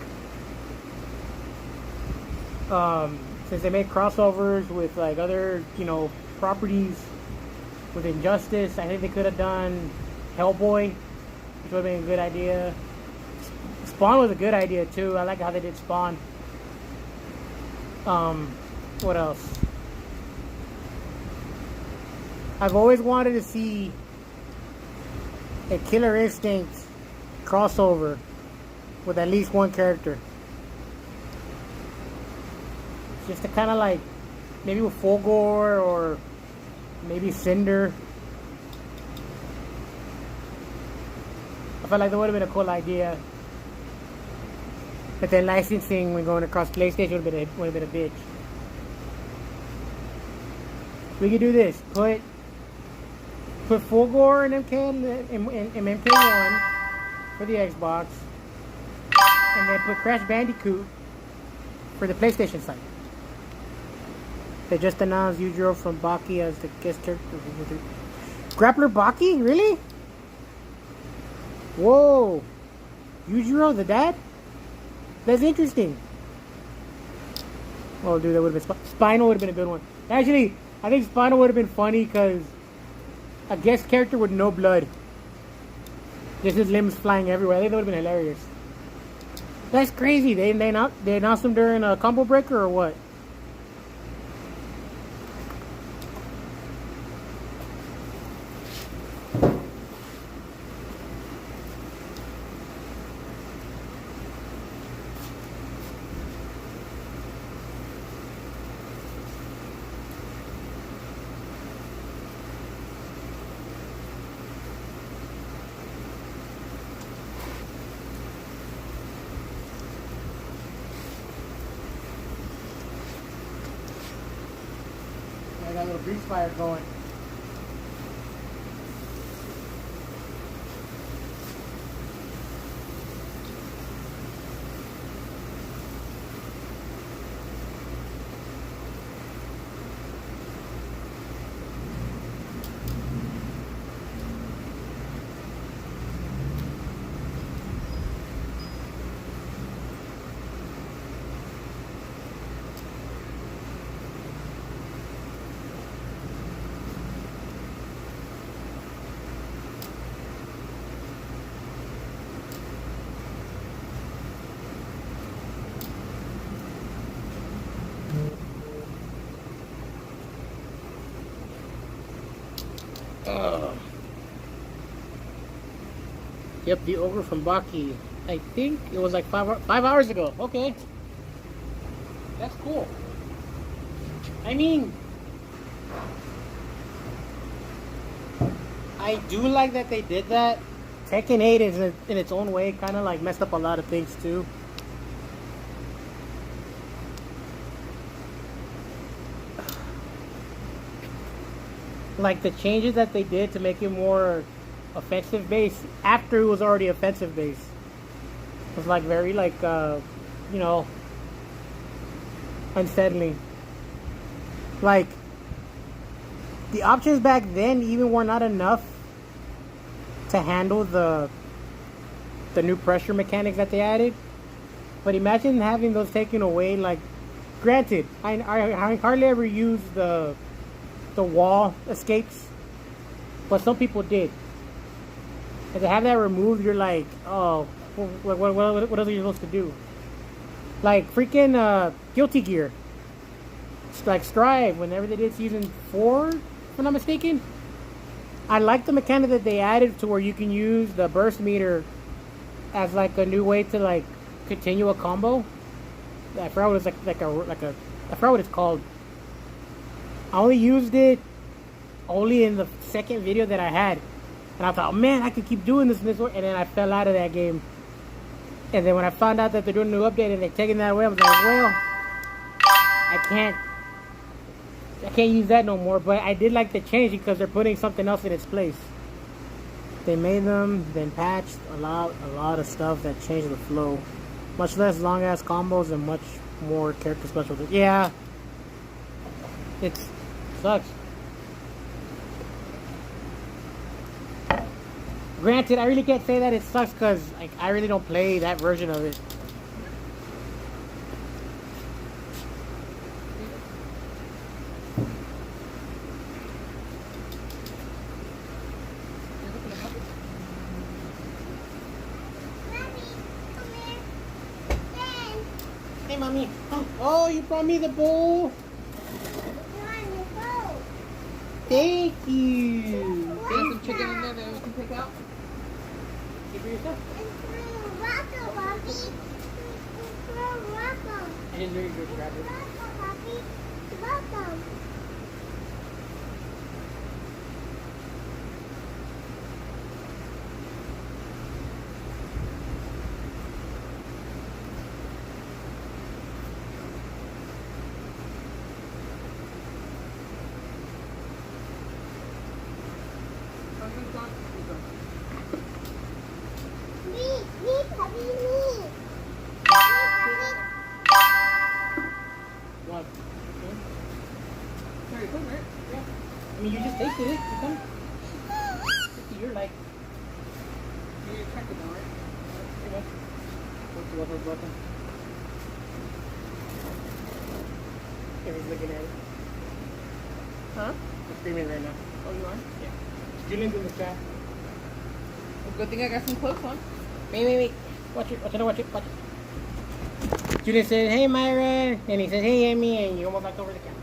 since they make crossovers with like other, you know, properties. With Injustice, I think they could have done Hellboy, which would have been a good idea. Spawn was a good idea too. I like how they did Spawn. What else? I've always wanted to see a Killer Instinct crossover with at least one character. Just to kind of like, maybe with Fulgore or maybe Cinder. I felt like that would have been a cool idea. But then licensing when going across PlayStation would have been a bitch. We could do this. Put Fulgore in MK1 for the Xbox. And then put Crash Bandicoot for the PlayStation side. They just announced Yujiro from Baki as the guest character. Grappler Baki? Really? Whoa. Yujiro, the dad? That's interesting. Oh, dude, that would have been... Spinal would have been a good one. Actually, I think Spinal would have been funny because a guest character with no blood. Just his limbs flying everywhere. I think that would have been hilarious. That's crazy. They announced him during a combo breaker or what? got a little grease fire going. Yep, the ogre from Baki. I think it was like 5 hours ago. Okay. That's cool. I mean, I do like that they did that. Tekken 8 is in its own way kind of like messed up a lot of things too. Like the changes that they did to make it more offensive base after it was already offensive base was like very like you know, unsettling. Like the options back then even were not enough to handle the new pressure mechanics that they added. But imagine having those taken away. Like, granted, I hardly ever use the wall escapes, but some people did. And to have that removed, you're like, oh, what else are you supposed to do? Like freaking Guilty Gear, like Strive, whenever they did season 4, if I'm not mistaken. I like the mechanic that they added to where you can use the burst meter as like a new way to like continue a combo. I forgot what it's like a I forgot what it's called. I only used it only in the second video that I had, and I thought, oh, man, I could keep doing this and this, and then I fell out of that game. And then when I found out that they're doing a new update and they're taking that away, I was like, well, I can't use that no more. But I did like the change because they're putting something else in its place. They made them, then patched a lot of stuff that changed the flow. Much less long ass combos and much more character special. Yeah, it sucks. Granted, I really can't say that it sucks because like I really don't play that version of it. Hey, mommy. Oh, you brought me the bowl. Thank you. There's some chicken in there that we can pick out. Keep for yourself. I didn't know you were grab it. What? Sorry, put it. Yeah. I mean, you just tasted it. You come. You're like. You check it now, right? What's the other button? He's looking at it. Huh? I'm screaming right now. Oh, you are? Yeah. Julian's in the chat. Well, good thing I got some clothes on. Wait. Watch it. Julian said, hey, Myra. And he said, hey, Amy. And you almost knocked over the camera.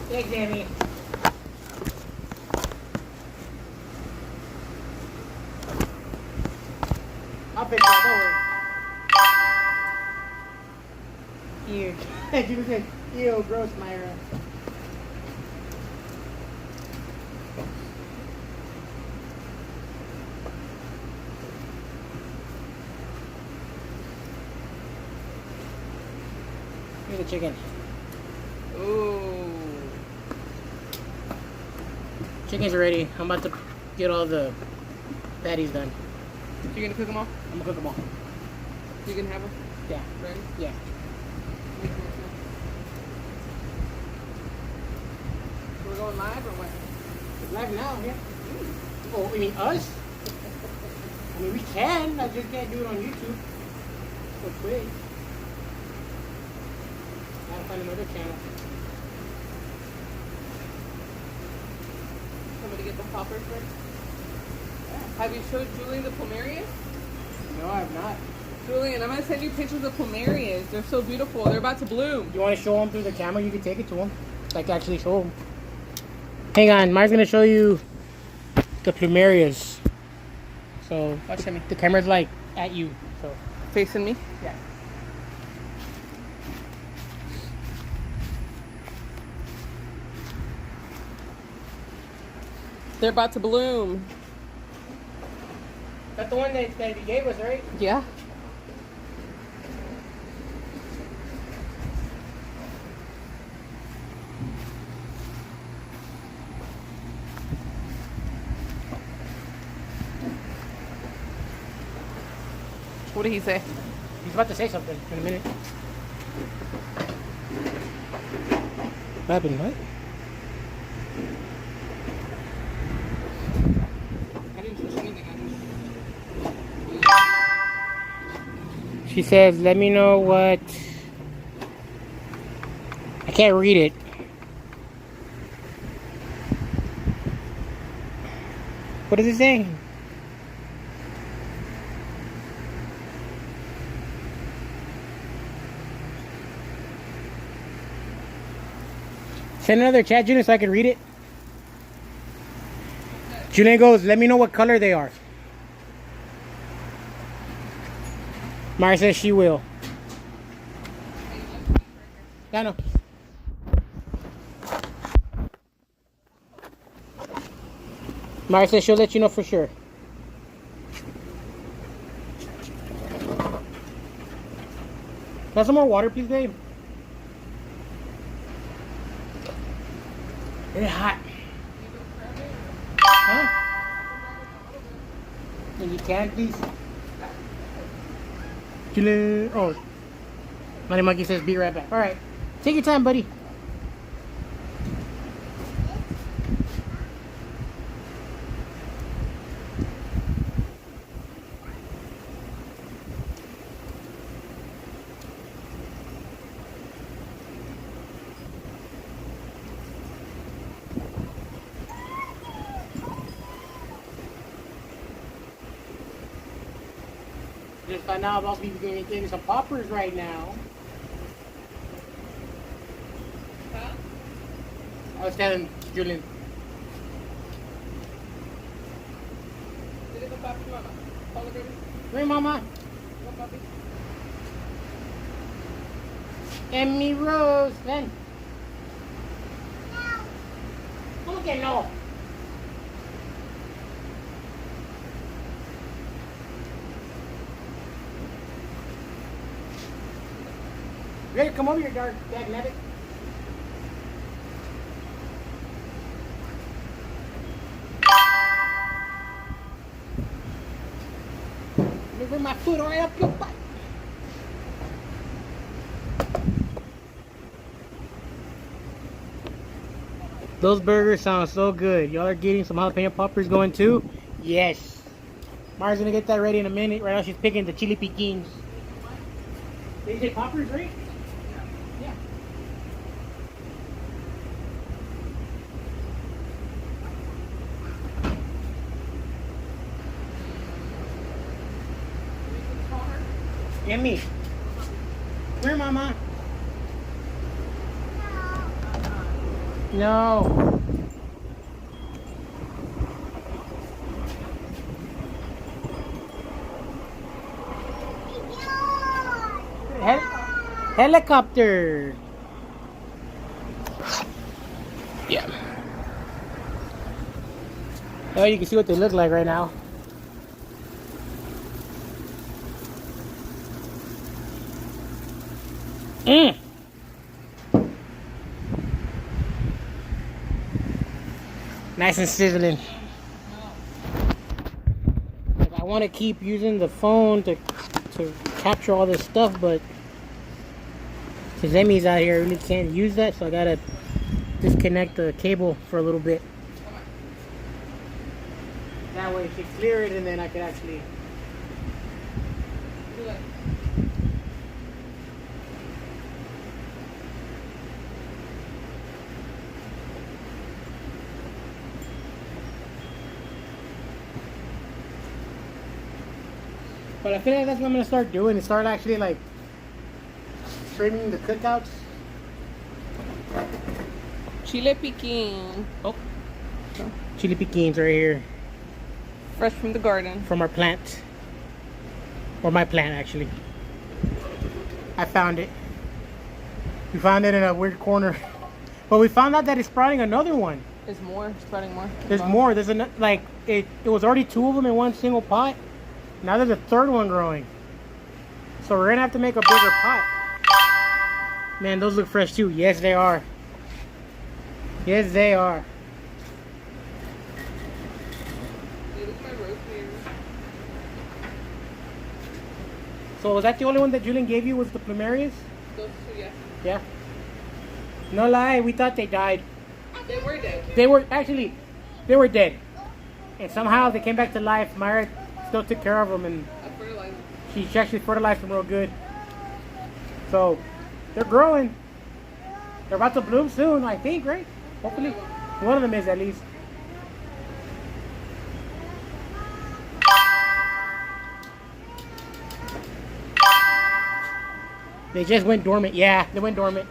Thanks, Amy. I'll fix that, don't worry. Ew. Julian said, ew, gross, Myra. Give me the chicken. Ooh. Chicken's ready. I'm about to get all the patties done. You gonna cook them all? I'm gonna cook them all. You can have them? Yeah. Ready? Yeah. We're going live or what? It's live now, yeah. Oh, I mean us? I mean, we can. I just can't do it on YouTube. So quick. Gotta find another channel. Somebody get the poppers first? Have you showed Julian the plumerias? No, I have not. Julian, I'm gonna send you pictures of plumerias. They're so beautiful. They're about to bloom. You want to show them through the camera? You can take it to them. Like, actually show them. Hang on. Mark's going to show you the plumerias. So, Watch me. the camera's, like, at you. So, Facing me? yeah. They're about to bloom. That's the one that you gave us, right? Yeah. What did he say? He's about to say something in a minute. What happened? What? I didn't touch anything. She says, let me know what... I can't read it. What is it saying? Send another chat, Julian, so I can read it. Julian goes, let me know what color they are. Mara says she will. Yeah, I know. Mara says she'll let you know for sure. Have some more water, please, babe. It's hot. Huh? And you can, please. Julian. Oh. Money Monkey says be right back. Alright. Take your time, buddy. Just by now, I'm also getting some poppers right now. Huh? I was telling Julian. Did it go back to mama? Call the baby. Come here, Mama. Go, puppy. Emmy Rose. Ven. No. ¿Cómo que no? You ready to come over here, Dag Nabbit? Let me bring my foot right up your butt. Those burgers sound so good. Y'all are getting some jalapeno poppers going too? Yes. Mara's gonna get that ready in a minute. Right now she's picking the chili piquins. Did you say poppers, right? Yeah. Yeah, me. Come here, Mama. No. Helicopter. Yeah. Oh, you can see what they look like right now. Nice and sizzling. Like, I want to keep using the phone to capture all this stuff, but since Emmy's out here, I really can't use that, so I gotta disconnect the cable for a little bit. That way she clear it, and then I could actually. Do it. But I feel like that's what I'm gonna start doing. Is start actually like streaming the cookouts. Chile piquin. Oh, chili piquins right here Fresh from the garden. from our plant, or my plant actually. I found it. We found it in a weird corner, but we found out that it's sprouting another one. There's more. Sprouting more. There's more. There's a like it was already 2 of them in one single pot. Now there's a 3rd one growing. So we're gonna have to make a bigger pot. Man, those look fresh too. Yes, they are. Yes, they are. Hey, look at my rosemary. So was that the only one that Julian gave you? Was the plumerias? Those two, yeah. Yeah. No lie, we thought they died. They were dead. They were dead. And somehow they came back to life. Myra still took care of them, and I fertilized. she actually fertilized them real good. So they're growing. They're about to bloom soon, I think, right? Hopefully. One of them is at least. They just went dormant. Yeah, they went dormant.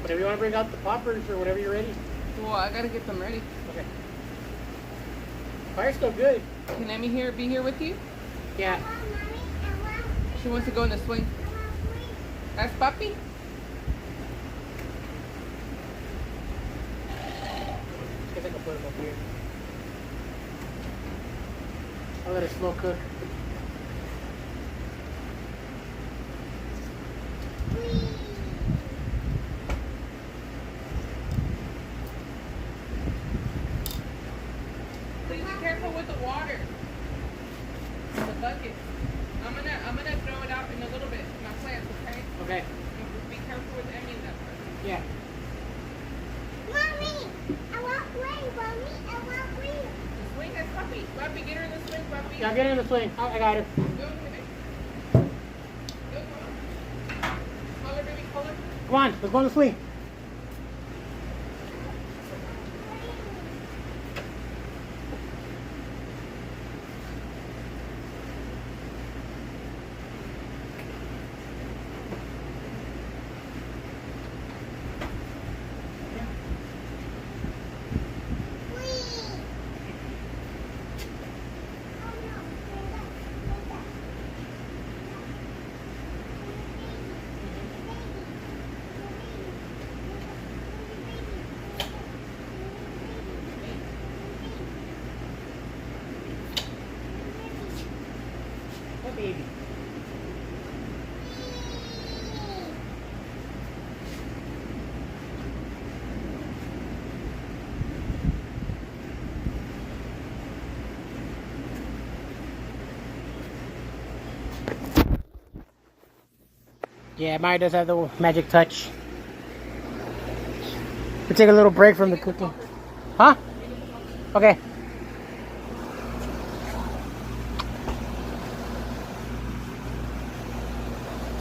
Whatever you want to bring out the poppers or whatever you're ready. Well, I gotta get them ready. Okay. Fire's still good. Can Emmy be here with you? Yeah. She wants to go in the swing. That's Papi. I guess I can put them up here. I'll let it slow cook. Please be careful with the water. The bucket. I'm gonna throw it out in a little bit. My plants, okay? Okay. Be careful with Emmy in that part. Yeah. Mommy, I want green. Mommy, I want green. The swing, that's Papi. Papi, get her in the swing, Papi. Yeah, get in the swing. I got her. Go, baby. Go, come on. Color, baby, color. Come on, let's go in the swing. Oh, baby. Yeah, Maya does have the magic touch. We take a little break from the cooking. Huh? Okay.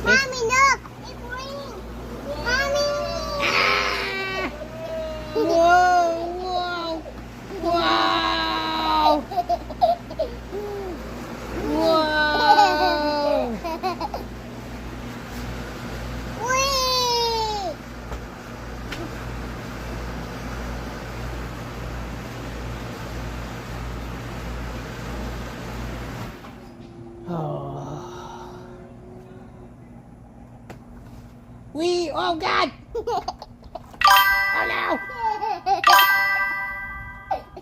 Mommy, look. It's green. Mommy. Whoa! Whoa! Wow! Whoa! Wee. Oh. Oh God! Oh no!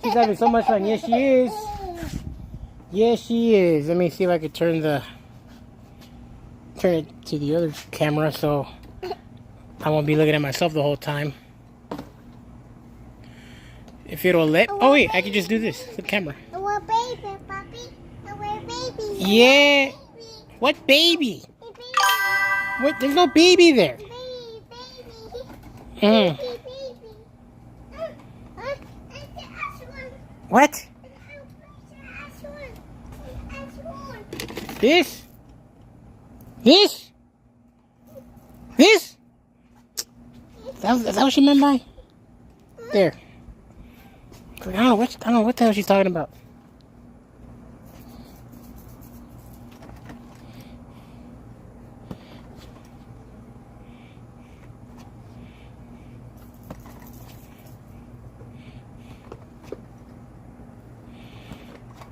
She's having so much fun. Yes, she is. Yes, she is. Let me see if I could turn it to the other camera so I won't be looking at myself the whole time. If it'll let... Oh, wait. I can just do this. The camera. I want baby, puppy. I want baby. Yeah. What baby? Baby. What? There's no baby there. Baby. Mm. Baby. What? This? This? This? Is that what she meant by? There. I don't know what the hell she's talking about.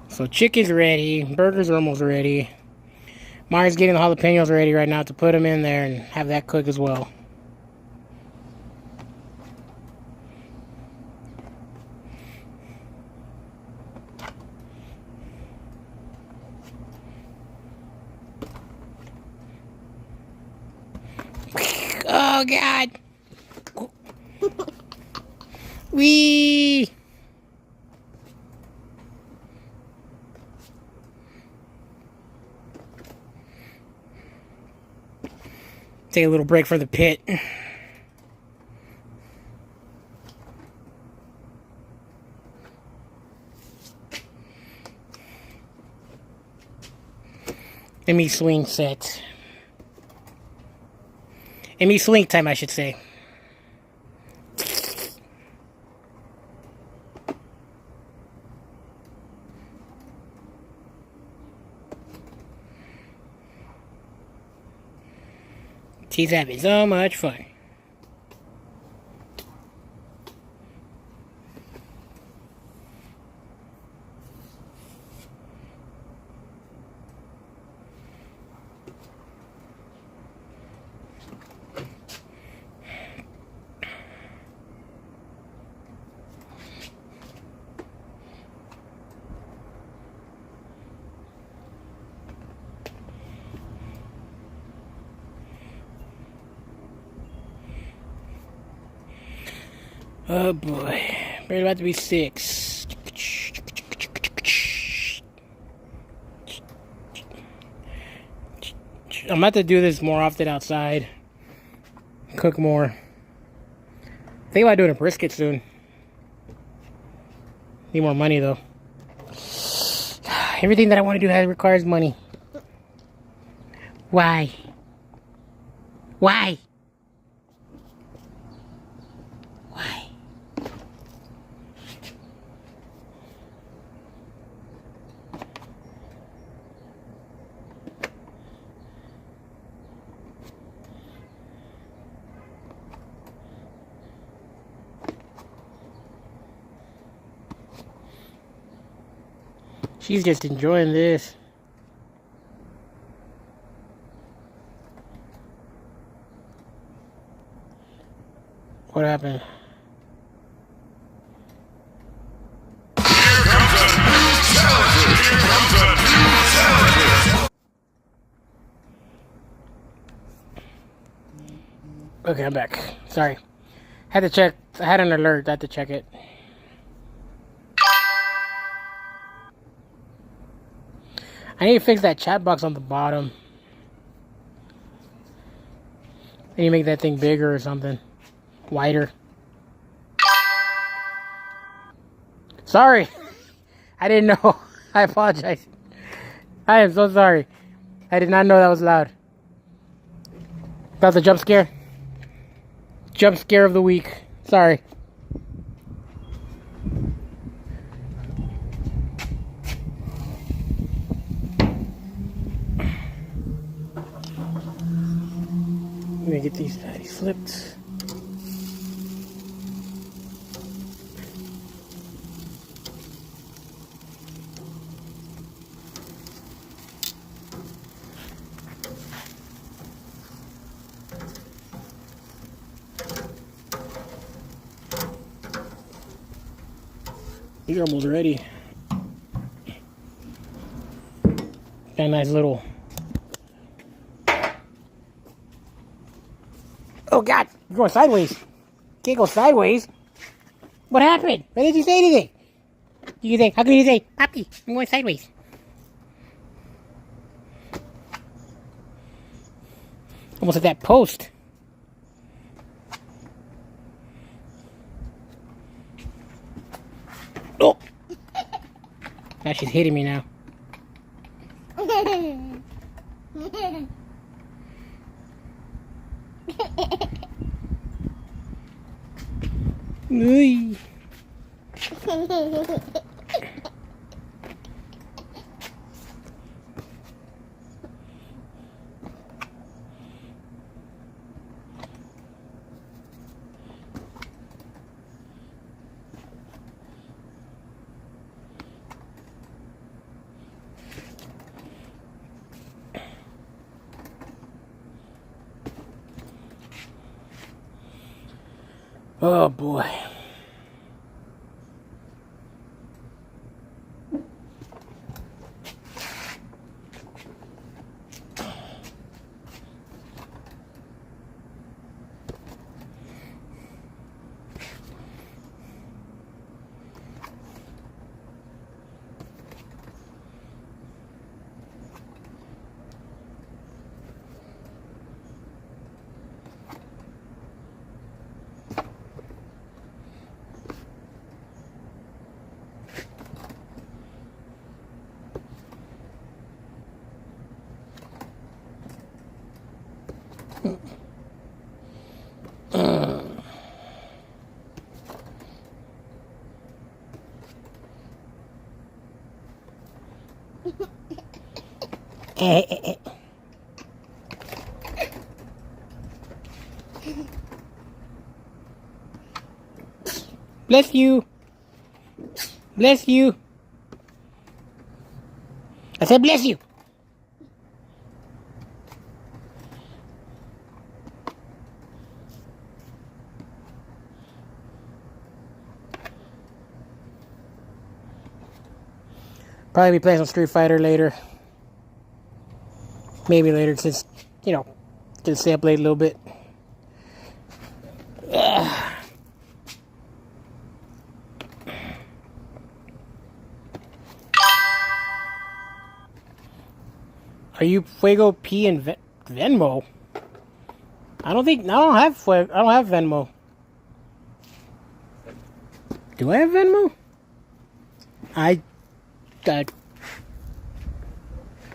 So chicken's ready, burgers are almost ready. Mari's getting the jalapenos ready right now to put them in there and have that cook as well. Oh God! Wee! Take a little break for the pit. Emmy swing set. Emmy swing time, I should say. She's having so much fun. Oh boy, we're about to be 6. I'm about to do this more often outside. Cook more. Think about doing a brisket soon. Need more money though. Everything that I want to do requires money. Why? Why? Why? She's just enjoying this. What happened? Okay, I'm back. Sorry. Had to check. I had an alert. I had to check it. I need to fix that chat box on the bottom. I need to make that thing bigger or something. Wider. Sorry. I didn't know. I apologize. I am so sorry. I did not know that was loud. That was a jump scare. Jump scare of the week. Sorry. Let me get these patties flipped. These are almost ready. Got a nice little. Oh God, you're going sideways. Can't go sideways. What happened? Why did you say anything? You say, how can you say, Papi, I'm going sideways? Almost at that post. Oh! Now she's hitting me now. Ooh. Oh boy. Bless you. Bless you. I said bless you. Probably be playing some Street Fighter later. Maybe later since, you know, gonna stay up late a little bit. Ugh. Are you Fuego P and Venmo? I don't have Fuego. I don't have Venmo. Do I have Venmo?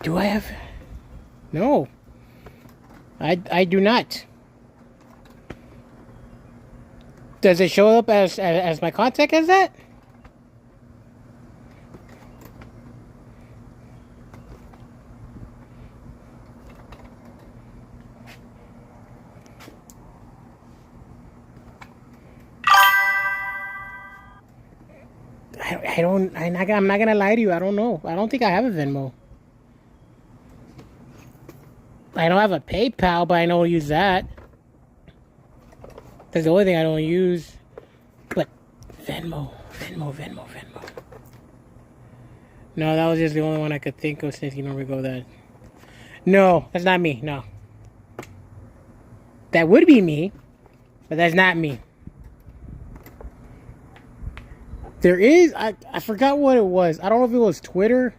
Do I have? No. I do not. Does it show up as my contact as that? I'm not gonna lie to you. I don't know. I don't think I have a Venmo. I don't have a PayPal, but I know to use that. That's the only thing I don't use. But Venmo. No, that was just the only one I could think of since you normally go that. No, that's not me. No. That would be me, but that's not me. There is, I forgot what it was. I don't know if it was Twitter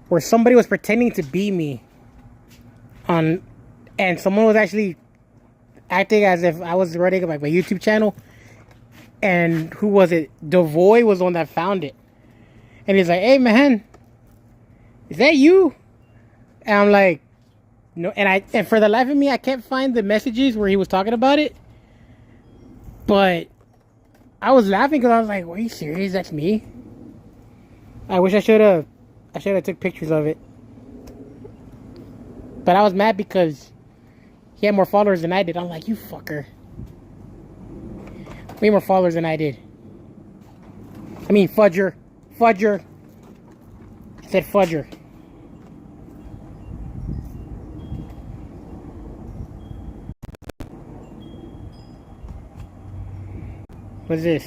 where somebody was pretending to be me and someone was actually acting as if I was running like my YouTube channel. And who was it? Devoy was the one that found it. And he's like, "Hey man, is that you?" And I'm like, no. And for the life of me, I can't find the messages where he was talking about it. But I was laughing because I was like, "Are you serious? That's me?" I wish I should have took pictures of it. But I was mad because he had more followers than I did. I'm like, you fucker. Way more followers than I did. I mean, fudger. Fudger. I said fudger. What's this?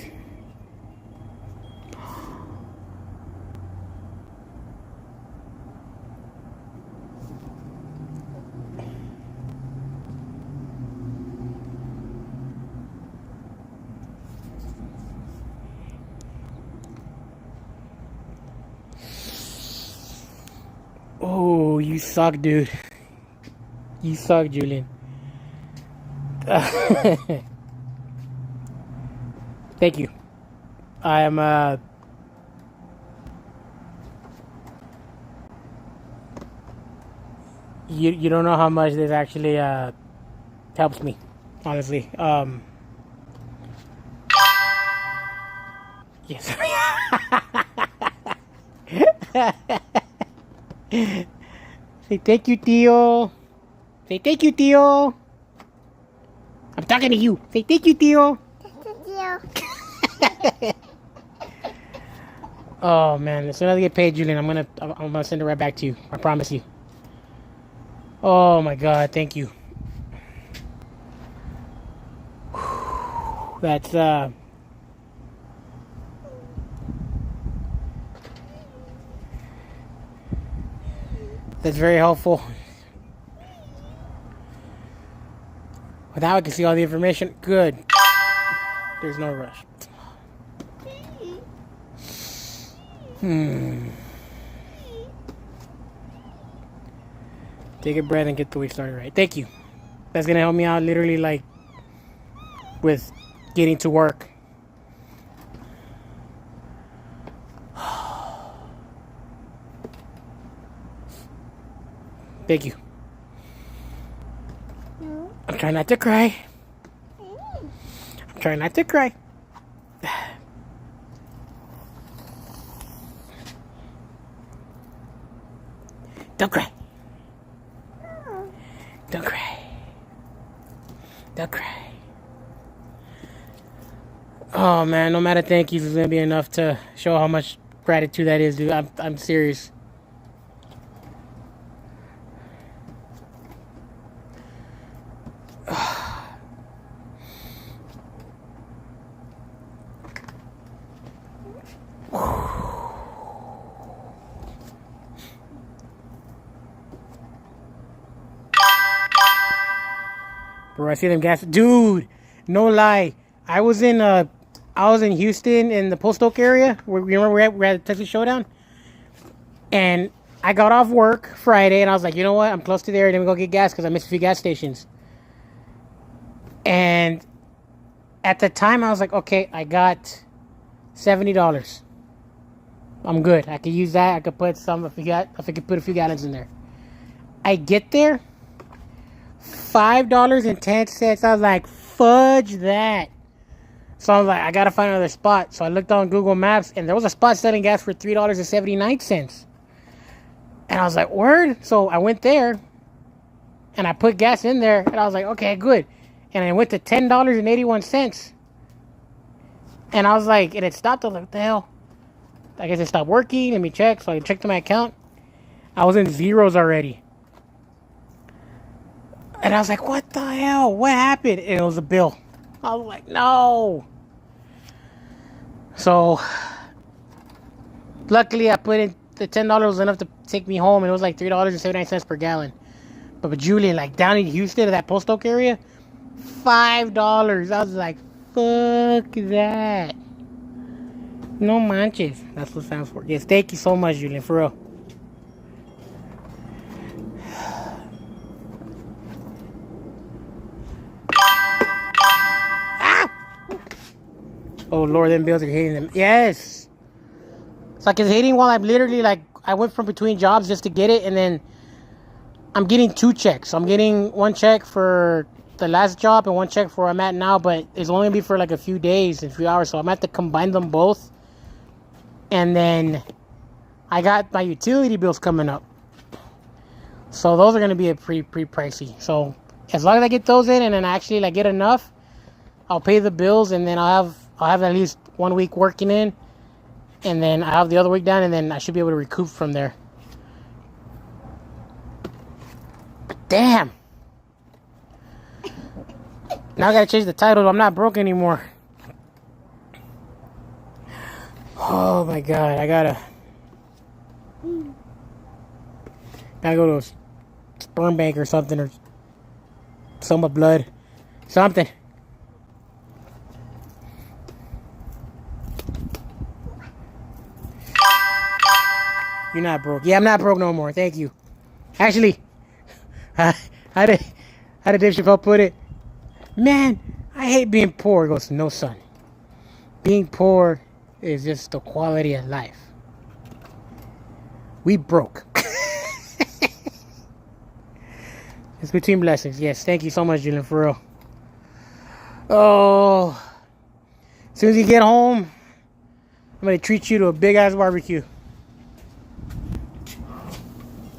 Oh, you suck, dude. You suck, Julian. Thank you. I am, you don't know how much this actually, helps me, honestly. Yes. Say thank you, Tio. Say thank you, Tio. I'm talking to you. Say thank you, Tio. Oh man, as soon as I get paid, Julian, I'm gonna send it right back to you. I promise you. Oh my God, thank you. That's that's very helpful. Well, now I can see all the information. Good. There's no rush. Take a breath and get the week started right. Thank you. That's gonna help me out literally like with getting to work. Thank you. I'm trying not to cry. I'm trying not to cry. Don't cry. Don't cry. Don't cry. Oh man, no matter thank yous is gonna be enough to show how much gratitude that is, dude. I'm serious. Bro, I see them gas. Dude, no lie. I was in Houston in the Post Oak area. Where you remember we had the Texas Showdown, and I got off work Friday, and I was like, you know what? I'm close to there. Let me go get gas because I missed a few gas stations. And at the time, I was like, okay, I got $70. I'm good. I could use that. I could put some. If I could put a few gallons in there. I get there. $5.10. I was like, fudge that. So I was like, I gotta find another spot. So I looked on Google Maps, and there was a spot selling gas for $3.79. And I was like, word? So I went there, and I put gas in there, and I was like, okay, good. And I went to $10.81. And I was like, and it stopped. I was like, what the hell? I guess it stopped working. Let me check. So I checked my account. I was in zeros already. And I was like, what the hell? What happened? And it was a bill. I was like, no. So, luckily I put in the $10 was enough to take me home. And it was like $3.79 per gallon. But Julian, like down in Houston, that Post Oak area, $5. I was like, fuck that. No manches. That's what it stands for. Yes, thank you so much, Julian, for real. Oh Lord, them bills are hitting them. Yes. It's like it's hitting while I'm literally like, I went from between jobs just to get it, and then I'm getting 2 checks. I'm getting 1 check for the last job and 1 check for where I'm at now, but it's only gonna be for like a few days and a few hours, so I'm gonna have to combine them both. And then I got my utility bills coming up. So those are gonna be a pretty pricey. So as long as I get those in and then I actually like get enough, I'll pay the bills, and then I'll have at least 1 week working in, and then I have the other week done, and then I should be able to recoup from there. But damn. Now I gotta change the title. I'm not broke anymore. Oh my God, I gotta go to a sperm bank or something, or some of blood, something. You you're not broke. Yeah, I'm not broke no more. Thank you. Actually, how did Dave Chappelle put it? Man, I hate being poor. He goes, no, son. Being poor is just the quality of life. We broke. It's between blessings. Yes, thank you so much, Julian, for real. Oh, as soon as you get home, I'm going to treat you to a big-ass barbecue.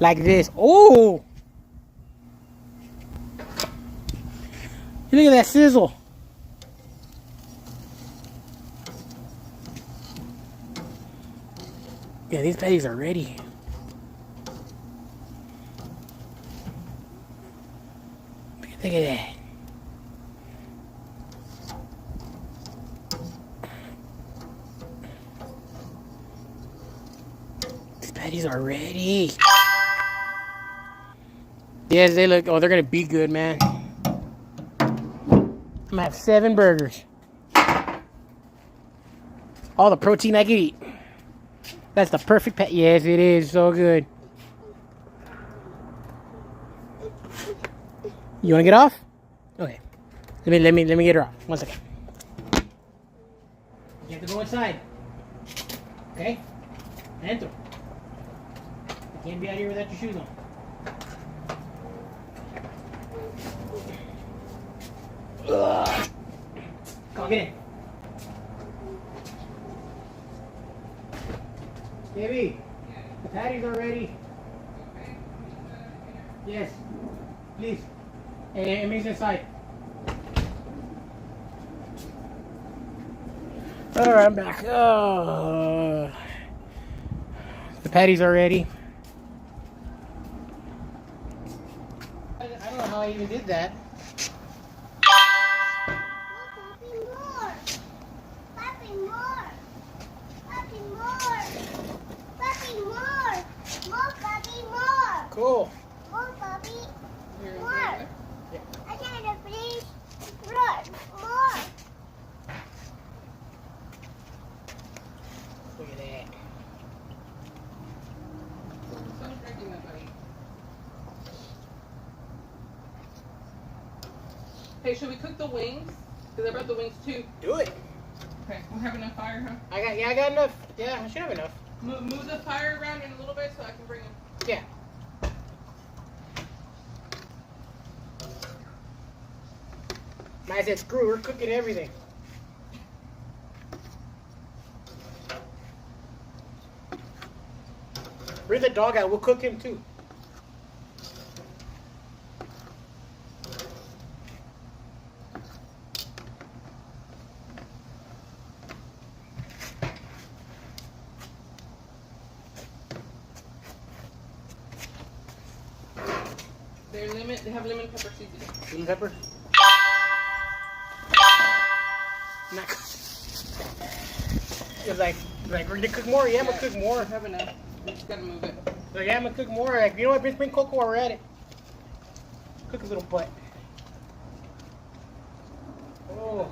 Like this. Oh! Look at that sizzle. Yeah, these patties are ready. Look at that. These patties are ready. Yes, they look. Oh, they're gonna be good, man. I'm gonna have 7 burgers. All the protein I can eat. That's the perfect pat. Yes, it is so good. You wanna get off? Okay. Let me get her off. 1 second. You have to go inside. Okay? Enter. You can't be out here without your shoes on. Ugh. Come on, get in. Baby, the patties are ready. Yes, please. Hey, Emmy's inside. Alright, I'm back. The patties are ready. I don't know how I even did that. Cool. More, Bobby. Here, More. here. I gotta please run. More. Look at that. Stop drinking that, buddy. Hey, should we cook the wings? Because I brought the wings too. Do it. Okay, we have enough fire, huh? I got enough. Yeah, I should have enough. Move the fire around in a little bit so I can bring them. Yeah. I said, screw, we're cooking everything. Bring the dog out, we'll cook him too. They have lemon pepper seasoning. Lemon pepper? Not. It's like we're gonna cook more. Yeah, I'm gonna cook more. I have enough. We just gotta move it. Like, yeah, I'm gonna cook more. Like, you know what? Bring Coco while we're at it. Cook a little butt. Oh.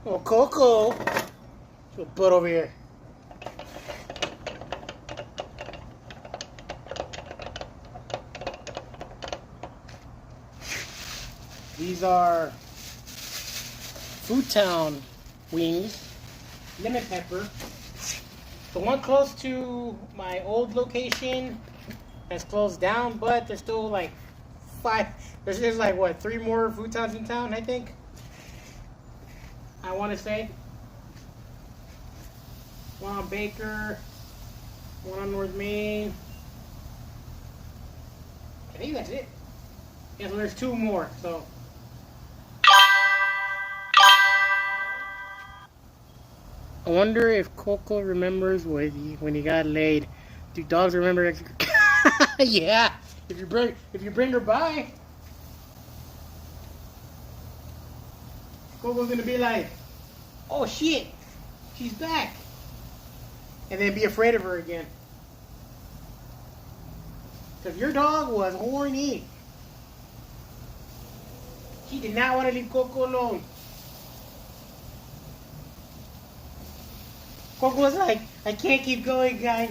Oh, Coco. Little butt over here. These are Food Town wings, lemon pepper. The one close to my old location has closed down, but there's still like 5. There's like what, 3 more Food Towns in town, I think. I want to say. One on Baker, one on North Main. I think that's it. Yeah, so there's 2 more. So. I wonder if Coco remembers when he got laid. Do dogs remember? Yeah. If you bring her by, Coco's gonna be like, "Oh shit, she's back," and then be afraid of her again. Cause your dog was horny. He did not want to leave Coco alone. Coco was like, I can't keep going, guys.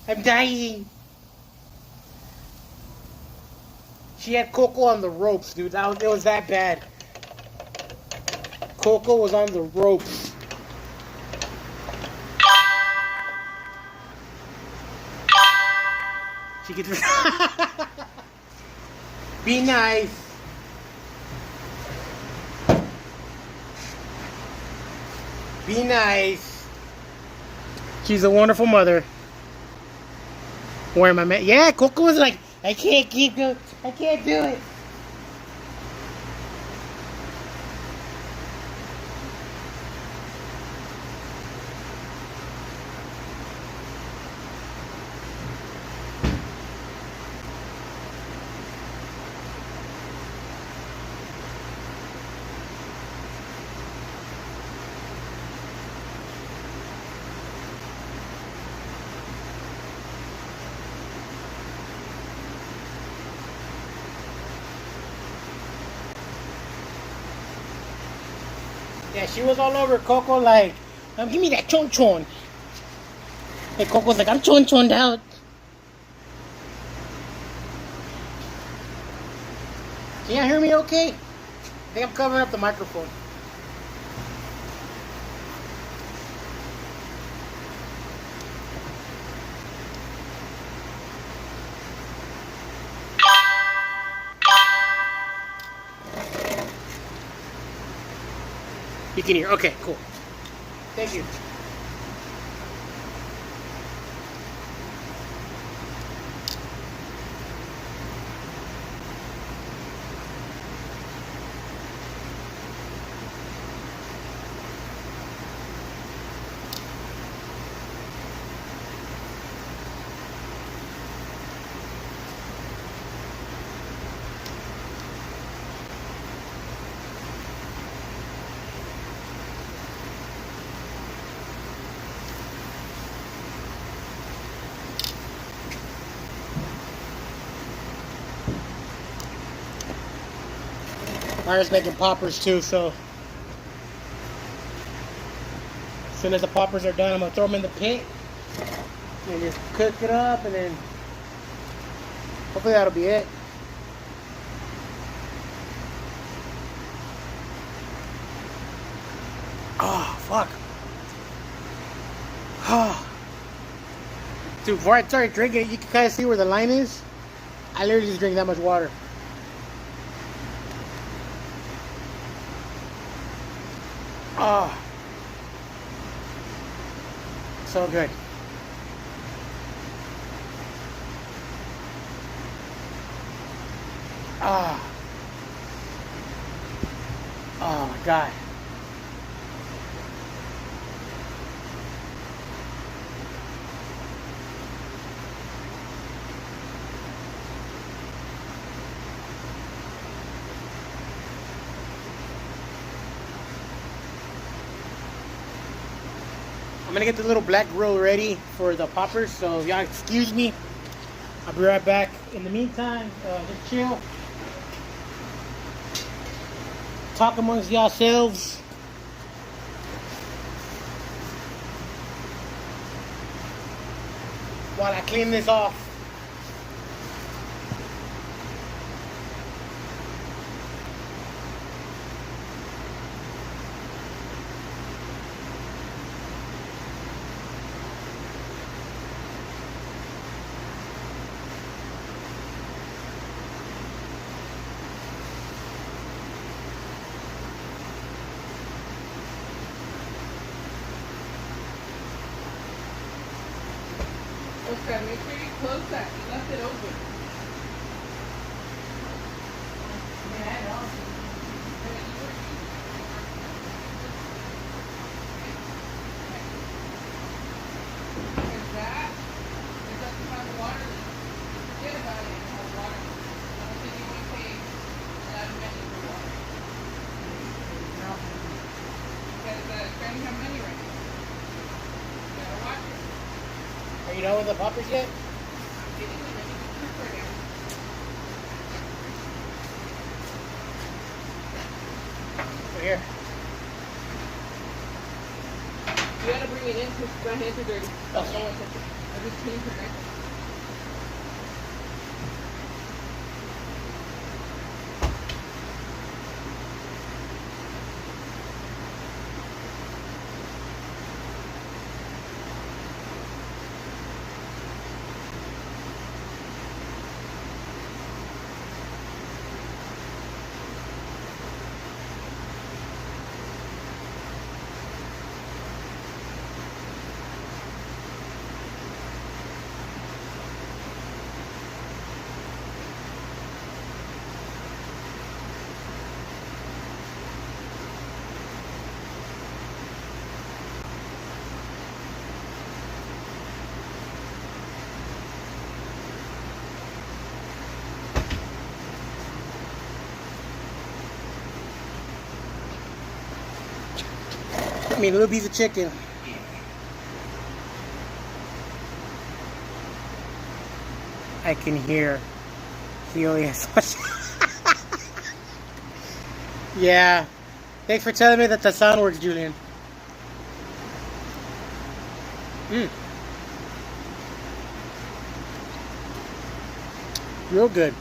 I'm dying. She had Coco on the ropes, dude. It was that bad. Coco was on the ropes. She gets. Be nice. Be nice. She's a wonderful mother. Where am I at? Yeah, Coco was like, I can't keep going. I can't do it. Yeah, she was all over Coco like, give me that chon chon. And Coco's like, I'm chon choned out. Can you hear me okay? I think I'm covering up the microphone. You can hear. Okay, cool. Thank you. Myra's making poppers too, so as soon as the poppers are done, I'm gonna throw them in the pit and just cook it up, and then hopefully that'll be it. Oh, fuck. Oh. Dude, before I started drinking it, you can kind of see where the line is. I literally just drink that much water. Oh, so good. Ah. Oh my God. I'm gonna get the little black grill ready for the poppers, so y'all excuse me. I'll be right back. In the meantime, just chill. Talk amongst yourselves. While I clean this off. Okay, make sure you close that. You left it open. Because that doesn't have water. Forget about it. It has water. I don't think you want to pay a lot of money for water. Because it's going to have money right now. You gotta watch it. Are you done with the poppers yet? I'm getting them ready to cook right now. Over here. You gotta bring bring it in because my hands are dirty. Oh. I don't want to touch it. I just cleaned her neck. I mean, a little piece of chicken. I can hear. He only has so much. Yeah. Thanks for telling me that the sound works, Julian. Real good.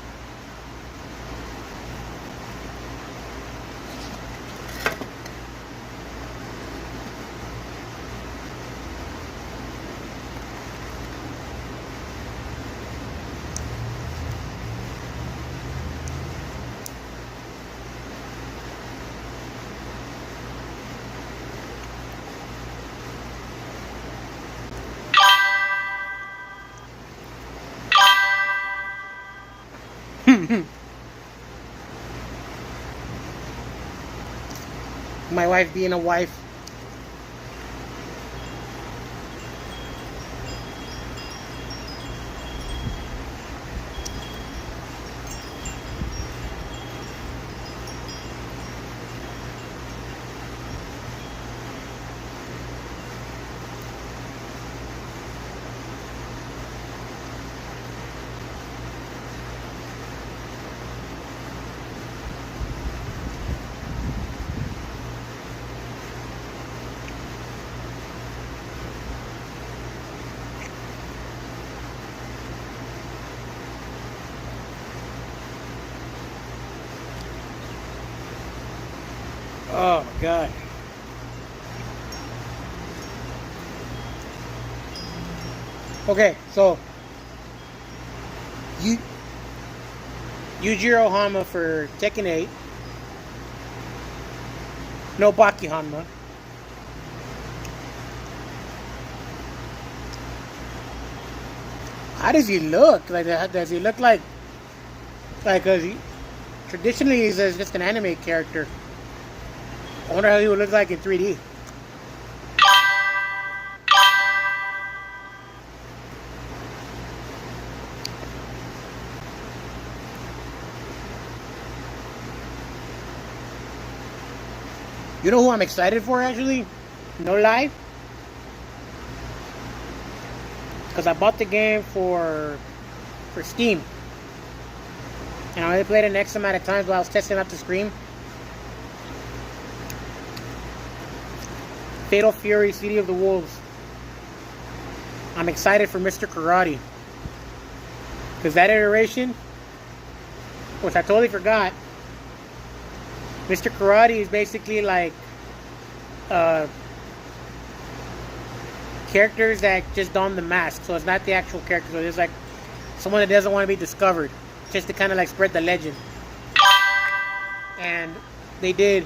My wife being a wife. Oh my God. Okay, so Yujiro Hanma for Tekken 8. Nobaki Hanma. How does he look? Like, does he look like traditionally he's just an anime character. I wonder how he would look like in 3D. You know who I'm excited for, actually? No lie. Because I bought the game for Steam. And I only played it an X amount of times while I was testing out the screen. Fatal Fury, City of the Wolves. I'm excited for Mr. Karate. Because that iteration, which I totally forgot, Mr. Karate is basically like characters that just don the mask. So it's not the actual character. So it's like someone that doesn't want to be discovered. Just to kind of like spread the legend. And they did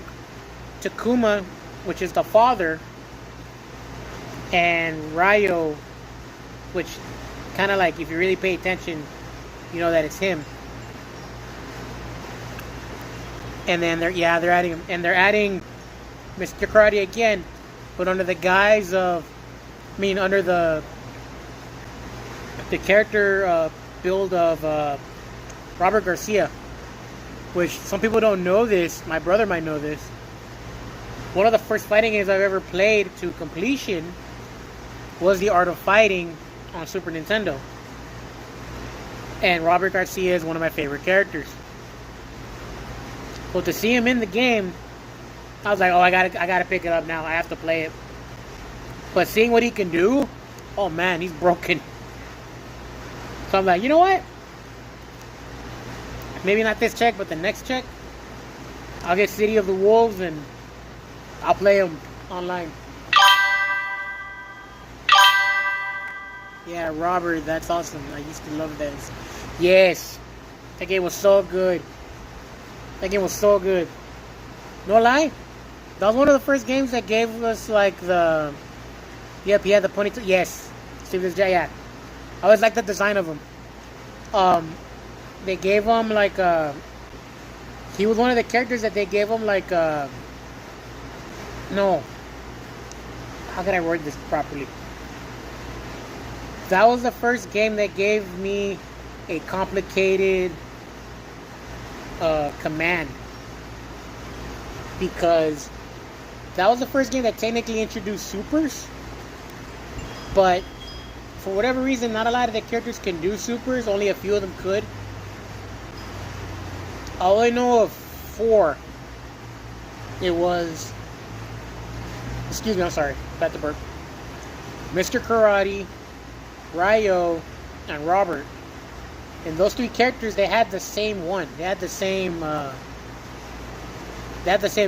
Takuma, which is the father, and Ryo, which kind of like, if you really pay attention, you know that it's him. And then they're adding Mr. Karate again, but under the guise of, under the character build of Robert Garcia, which some people don't know this. My brother might know this. One of the first fighting games I've ever played to completion was The Art of Fighting on Super Nintendo. And Robert Garcia is one of my favorite characters. Well, to see him in the game, I was like, oh, I gotta pick it up now. I have to play it. But seeing what he can do, oh man, he's broken. So I'm like, you know what? Maybe not this check, but the next check, I'll get City of the Wolves and I'll play him online. Yeah, Robert, that's awesome. I used to love this. Yes, that game was so good. That game was so good. No lie, that was one of the first games that gave us like the. Yep, he had the ponytail. Yes, Steven's J. Yeah, I always liked the design of him. They gave him like he was one of the characters that they gave him like no. How can I word this properly? That was the first game that gave me a complicated command, because that was the first game that technically introduced supers, but for whatever reason not a lot of the characters can do supers, only a few of them could. I only know of 4. It was, excuse me, I'm sorry, about to burp. Mr. Karate, Ryo, and Robert. And those 3 characters, they had the same one. They had the same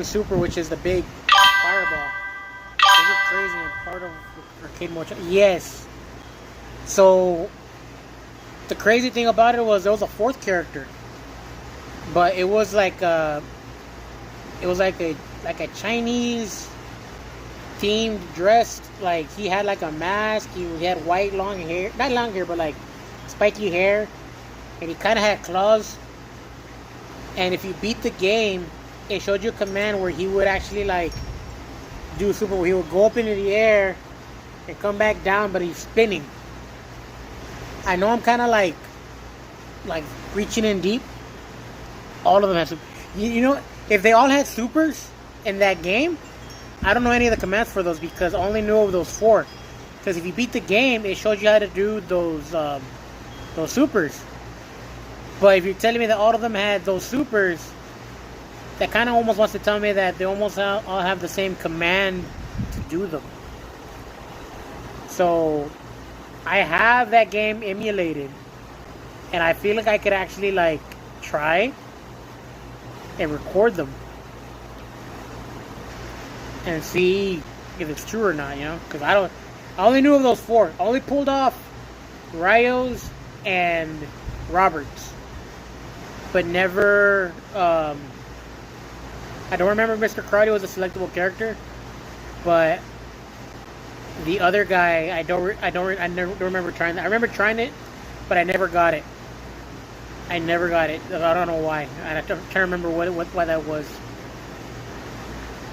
super, which is the big fireball. They look crazy and part of arcade mode. Yes. So the crazy thing about it was there was a 4th character, but it was like a Chinese themed dressed, like he had like a mask, he had white long hair, not long hair, but like spiky hair, and he kind of had claws. And if you beat the game, it showed you a command where he would actually like do super, where he would go up into the air and come back down, but he's spinning. I know I'm kind of like reaching in deep. All of them have super. You know, if they all had supers in that game, I don't know any of the commands for those, because I only knew of those 4. Because if you beat the game, it shows you how to do those supers. But if you're telling me that all of them had those supers, that kind of almost wants to tell me that they almost all have the same command to do them. So I have that game emulated, and I feel like I could actually like try and record them and see if it's true or not, you know? Because I only knew of those 4. I only pulled off Ryo's and Robert's, but never. I don't remember if Mr. Karate was a selectable character, but the other guy, I never remember trying that. I remember trying it, but I never got it. I never got it. I don't know why. I'm trying to remember why that was.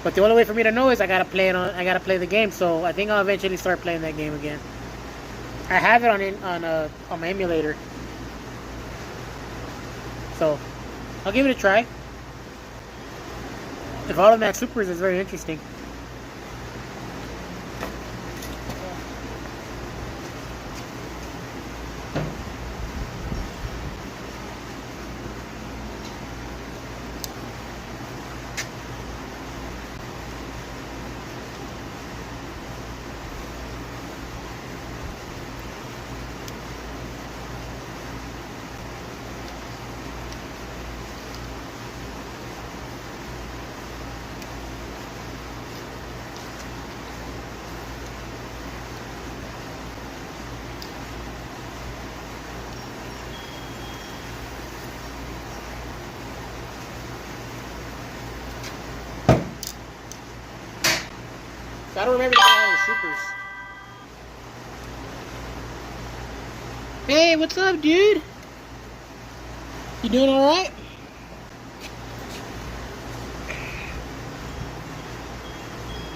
But the only way for me to know is I gotta play the game. So I think I'll eventually start playing that game again. I have it on my emulator, so I'll give it a try. If all of them have supers, it's very interesting. I don't remember having supers. Hey, what's up, dude? You doing alright?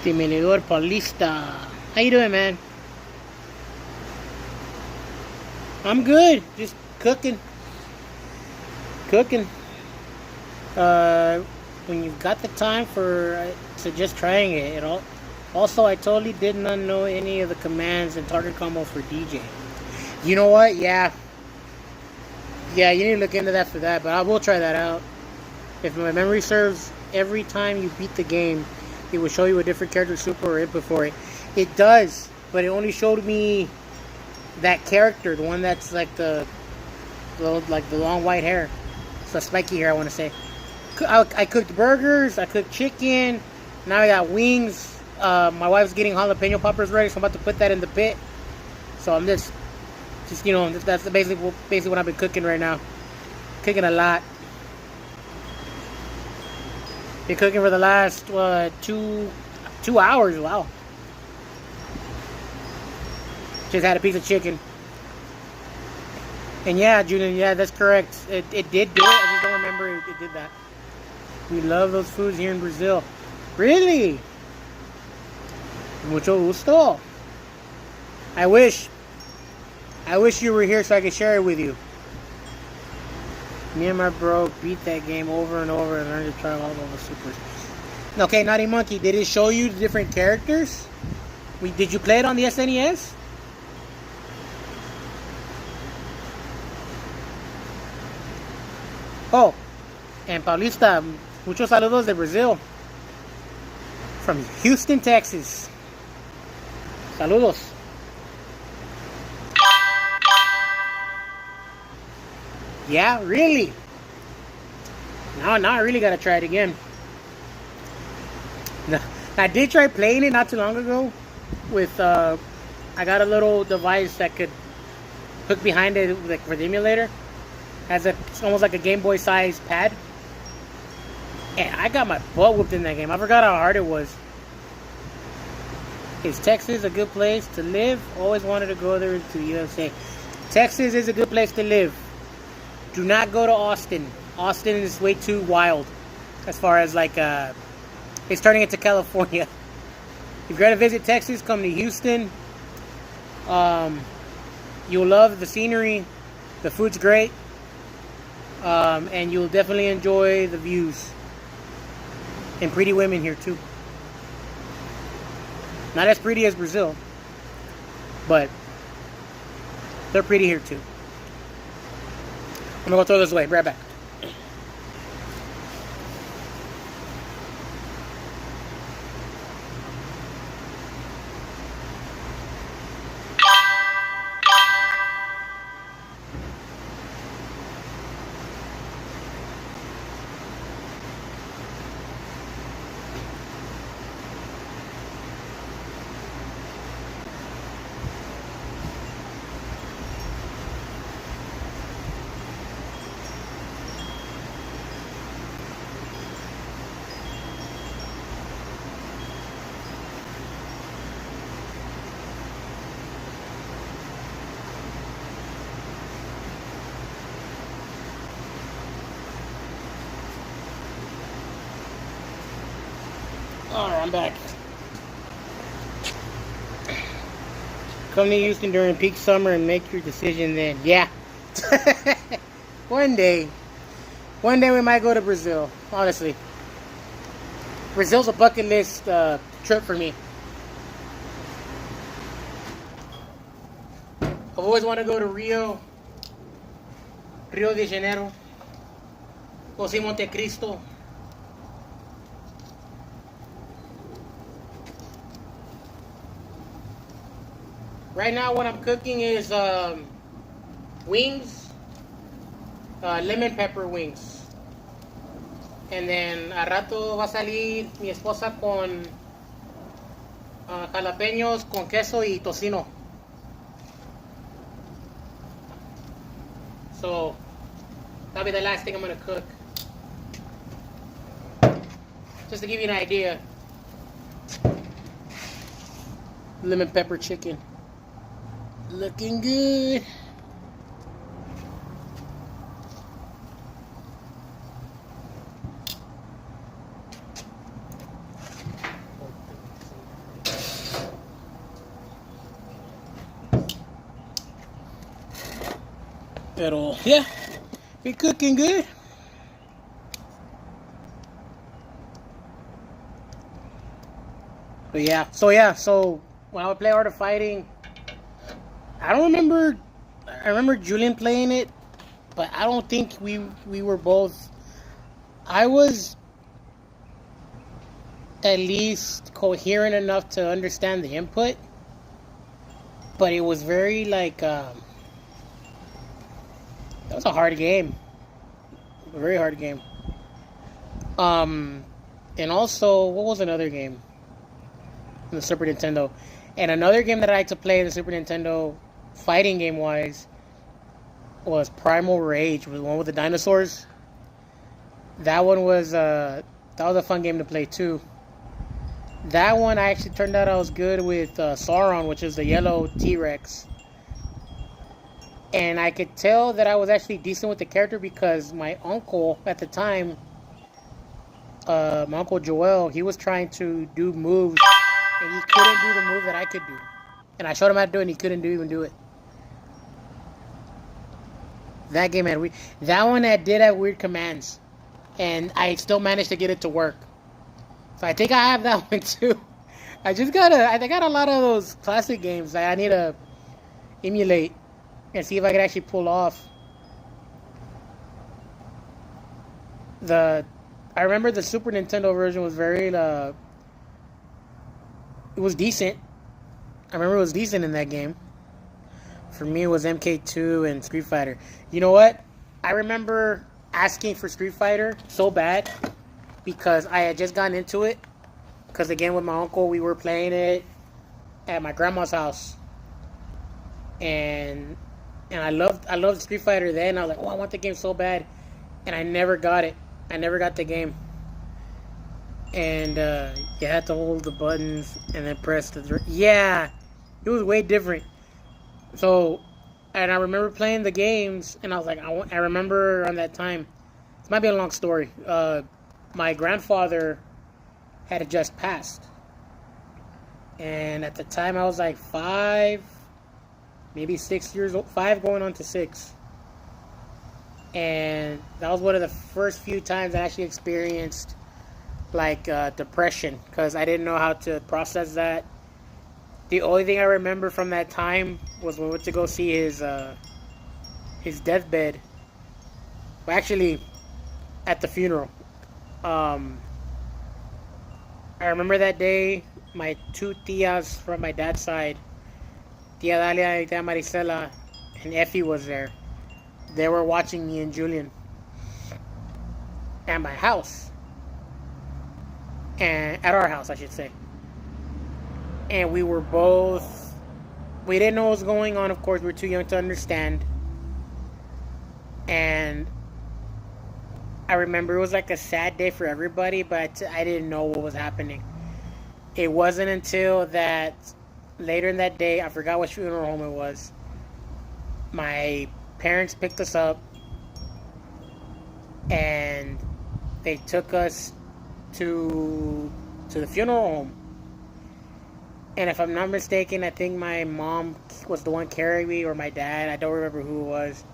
Timenedor Paulista. How you doing, man? I'm good. Just cooking. When you've got the time to just trying it, you know. Also, I totally did not know any of the commands and target combo for DJ. You know what? Yeah, you need to look into that for that, but I will try that out. If my memory serves, every time you beat the game, it will show you a different character super or input for it. It does, but it only showed me that character, the one that's like the long white hair. It's the spiky hair, I want to say. I cooked burgers, I cooked chicken, now I got wings. My wife's getting jalapeno poppers ready, so I'm about to put that in the pit. So I'm just you know, that's basically what I've been cooking right now. Cooking a lot. Been cooking for the last 2 hours. Wow. Just had a piece of chicken. And yeah, Julian, yeah, that's correct. It did do it. I just don't remember it did that. We love those foods here in Brazil. Really? Mucho gusto. I wish you were here so I could share it with you. Me and my bro beat that game over and over and learned to try all the supers. Okay, Naughty Monkey, did it show you the different characters? Did you play it on the SNES? Oh, and Paulista, muchos saludos de Brazil. From Houston, Texas. Saludos. Yeah, really? Now I really gotta try it again. No, I did try playing it not too long ago with, I got a little device that could hook behind it like for the emulator. It's almost like a Game Boy size pad. And I got my butt whooped in that game. I forgot how hard it was. Is Texas a good place to live? Always wanted to go there to the USA. Texas is a good place to live. Do not go to Austin. Austin is way too wild. As far as like, it's turning into California. If you're going to visit Texas, come to Houston. You'll love the scenery. The food's great. And you'll definitely enjoy the views. And pretty women here too. Not as pretty as Brazil, but they're pretty here too. I'm gonna go throw this away. Be right back. Alright, I'm back. Come to Houston during peak summer and make your decision then. Yeah. One day we might go to Brazil, honestly. Brazil's a bucket list trip for me. I've always wanted to go to Rio de Janeiro, go see Monte Cristo. Right now what I'm cooking is wings, lemon pepper wings. And then a rato va a salir mi esposa con jalapeños con queso y tocino. So that'll be the last thing I'm gonna cook. Just to give you an idea. Lemon pepper chicken. Looking good. Pero yeah, be cooking good. But yeah, so when I would play Art of Fighting, I don't remember. I remember Julian playing it, but I don't think we were both. I was at least coherent enough to understand the input, but it was very like it was a hard game, a very hard game. And also, what was another game on the Super Nintendo? And another game that I like to play in the Super Nintendo, fighting game wise, was Primal Rage, the one with the dinosaurs. That one was that was a fun game to play too. That one I actually turned out I was good with Sauron, which is the yellow T-Rex. And I could tell that I was actually decent with the character because my uncle at the time, my uncle Joel, he was trying to do moves and he couldn't do the move that I could do. And I showed him how to do it and he couldn't even do it. That game had that one did have weird commands. And I still managed to get it to work. So I think I have that one too. I got a lot of those classic games that I need to emulate and see if I can actually pull off. I remember the Super Nintendo version was very it was decent. I remember it was decent in that game. For me, it was MK2 and Street Fighter. You know what? I remember asking for Street Fighter so bad because I had just gotten into it. Because again, with my uncle, we were playing it at my grandma's house, and I loved Street Fighter then. I was like, oh, I want the game so bad, and I never got it. I never got the game. And you had to hold the buttons and then press the... Yeah, it was way different. So, and I remember playing the games, and I was like, I remember on that time, this might be a long story, my grandfather had just passed. And at the time, I was like 5, maybe 6 years old, 5 going on to 6. And that was one of the first few times I actually experienced like depression, because I didn't know how to process that. The only thing I remember from that time was when we went to go see his deathbed. Well, actually, at the funeral. I remember that day, my 2 tias from my dad's side, Tia Dalia and Tia Maricela, and Effie was there. They were watching me and Julian at my house. And at our house, I should say. And we didn't know what was going on, of course, we were too young to understand. And I remember it was like a sad day for everybody, but I didn't know what was happening. It wasn't until that later in that day, I forgot which funeral home it was, my parents picked us up and they took us to the funeral home. And if I'm not mistaken, I think my mom was the one carrying me, or my dad. I don't remember who it was.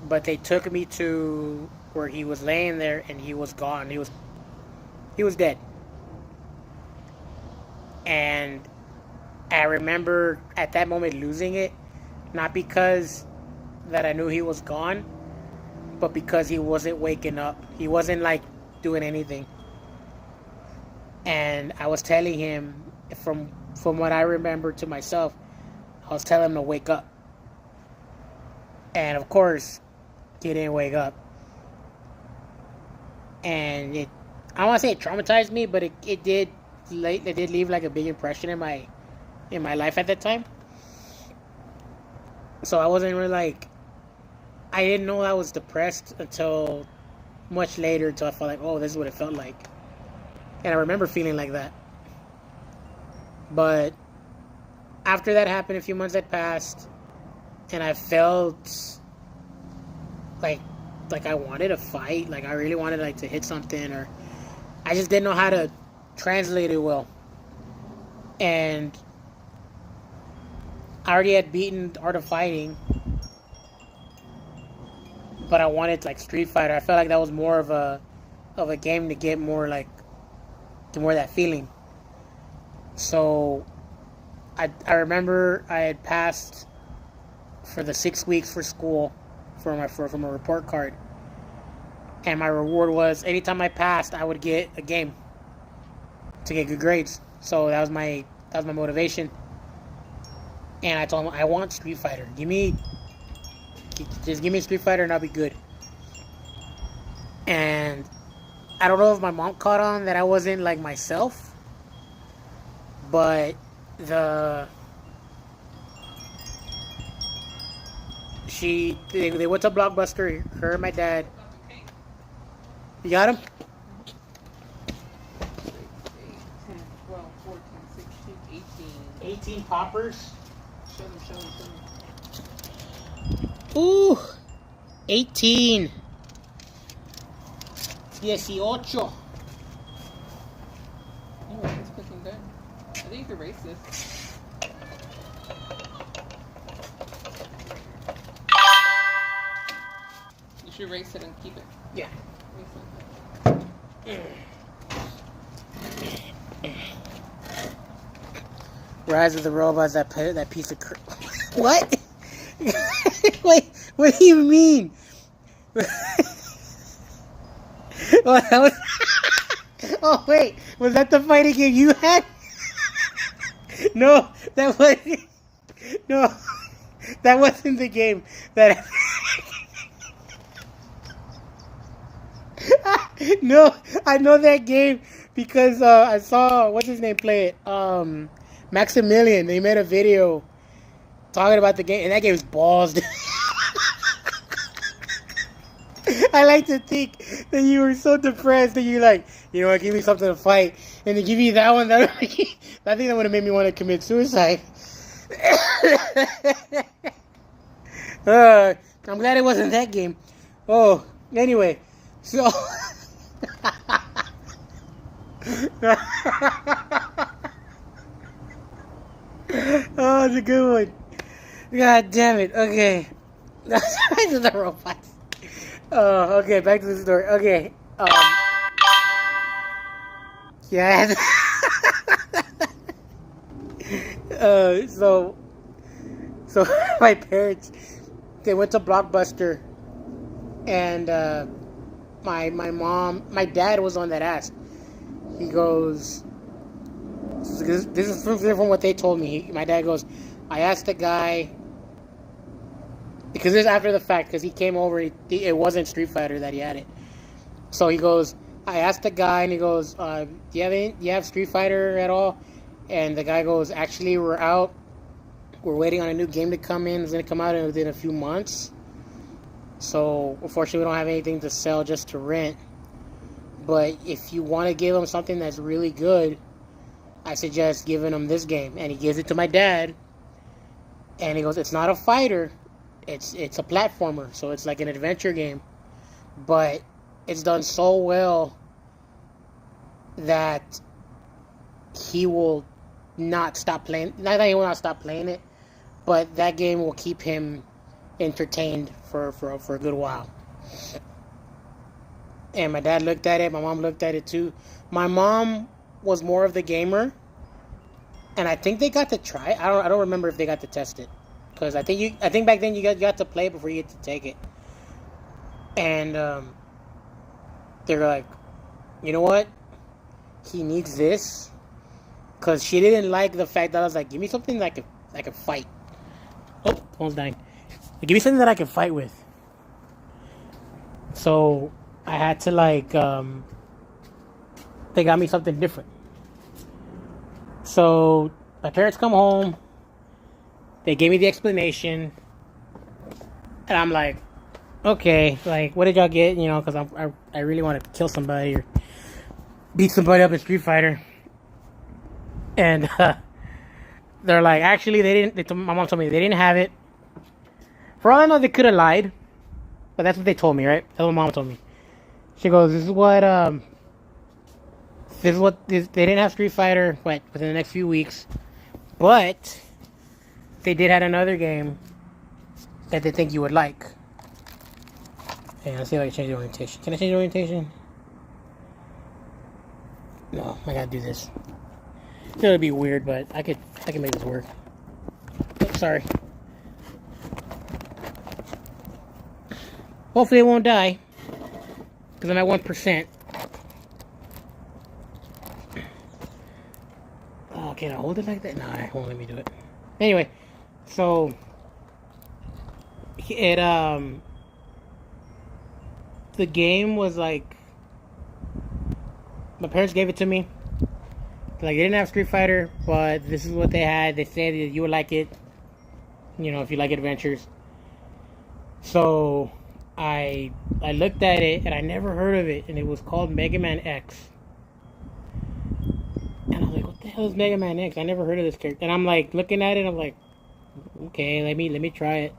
But they took me to where he was laying there, and he was gone. He was dead. And I remember at that moment losing it, not because that I knew he was gone, but because he wasn't waking up. He wasn't like doing anything. And I was telling him, from what I remember to myself, I was telling him to wake up. And of course, he didn't wake up. And I don't want to say it traumatized me, but it did leave like a big impression in my life at that time. So I wasn't really like, I didn't know I was depressed until much later, until I felt like, oh, this is what it felt like. And I remember feeling like that. But after that happened, a few months had passed, and I felt like I wanted to fight, like I really wanted like to hit something, or I just didn't know how to translate it well. And I already had beaten Art of Fighting, but I wanted like Street Fighter. I felt like that was more of a game to get more like to more of that feeling. So I remember I had passed for the 6 weeks for school from a report card, and my reward was anytime I passed, I would get a game. to get good grades. So that was my motivation. And I told him I want Street Fighter. Just give me Street Fighter and I'll be good. And I don't know if my mom caught on that I wasn't like myself, but they went to Blockbuster. Her and my dad. You got him? 12, 14, 16, 18. 18 poppers. Show them. Ooh, 18. 18. Oh, it's cooking good. I think you could erase this. You should erase it and keep it. Yeah. Erase it. Rise of the Robots, that piece of What? Wait, what do you mean? Oh, that was... Oh, wait, was that the fighting game you had? No, that wasn't... No, that wasn't the game that... No, I know that game because I saw, what's his name play it? Maximilian. They made a video talking about the game, and that game is balls. I like to think that you were so depressed that you're like, you know what, give me something to fight, and to give you that one, I think that would have made me want to commit suicide. I'm glad it wasn't that game. Oh, anyway, so. Oh, it's a good one. God damn it. Okay. Back to the robots. Okay, back to the story. Okay. Yeah. So my parents, they went to Blockbuster, and my dad was on that ass. He goes, this is from what they told me. My dad goes, I asked the guy, because this is after the fact, because he came over, it wasn't Street Fighter that he had it. So he goes, I asked the guy, and he goes, do you have Street Fighter at all? And the guy goes, actually, we're out. We're waiting on a new game to come in. It's going to come out within a few months. So, unfortunately, we don't have anything to sell, just to rent. But if you want to give him something that's really good, I suggest giving him this game. And he gives it to my dad. And he goes, it's not a fighter. It's a platformer. So it's like an adventure game. But it's done so well that he will not stop playing. Not that he will not stop playing it, but that game will keep him entertained for a good while. And my dad looked at it. My mom looked at it too. My mom was more of the gamer, and I think they got to try it. I don't remember if they got to test it, because I think back then you got to play it before you get to take it. And they were like, you know what? He needs this, because she didn't like the fact that I was like, give me something that I can fight. Oh, phone's dying. Give me something that I can fight with. So I had to they got me something different. So my parents come home. They gave me the explanation, and I'm like, okay, like, what did y'all get? You know, because I really want to kill somebody or beat somebody up in Street Fighter. And they're like, actually, my mom told me they didn't have it. For all I know, they could have lied, but that's what they told me, right? That's what mom told me. She goes, this is what they didn't have Street Fighter within the next few weeks, but they did have another game that they think you would like. Hey, let's see if I can change the orientation. Can I change the orientation? No, I gotta do this. It's gonna be weird, but I can make this work. Oh, sorry. Hopefully it won't die, because I'm at 1%. hold it like that? Nah, it won't let me do it. Anyway, so it the game was like, my parents gave it to me. Like, they didn't have Street Fighter, but this is what they had. They said that you would like it, you know, if you like adventures. So I looked at it and I never heard of it, and it was called Mega Man X. And I was like, what the hell is Mega Man X? I never heard of this character. And I'm like looking at it, I'm like, okay, let me try it.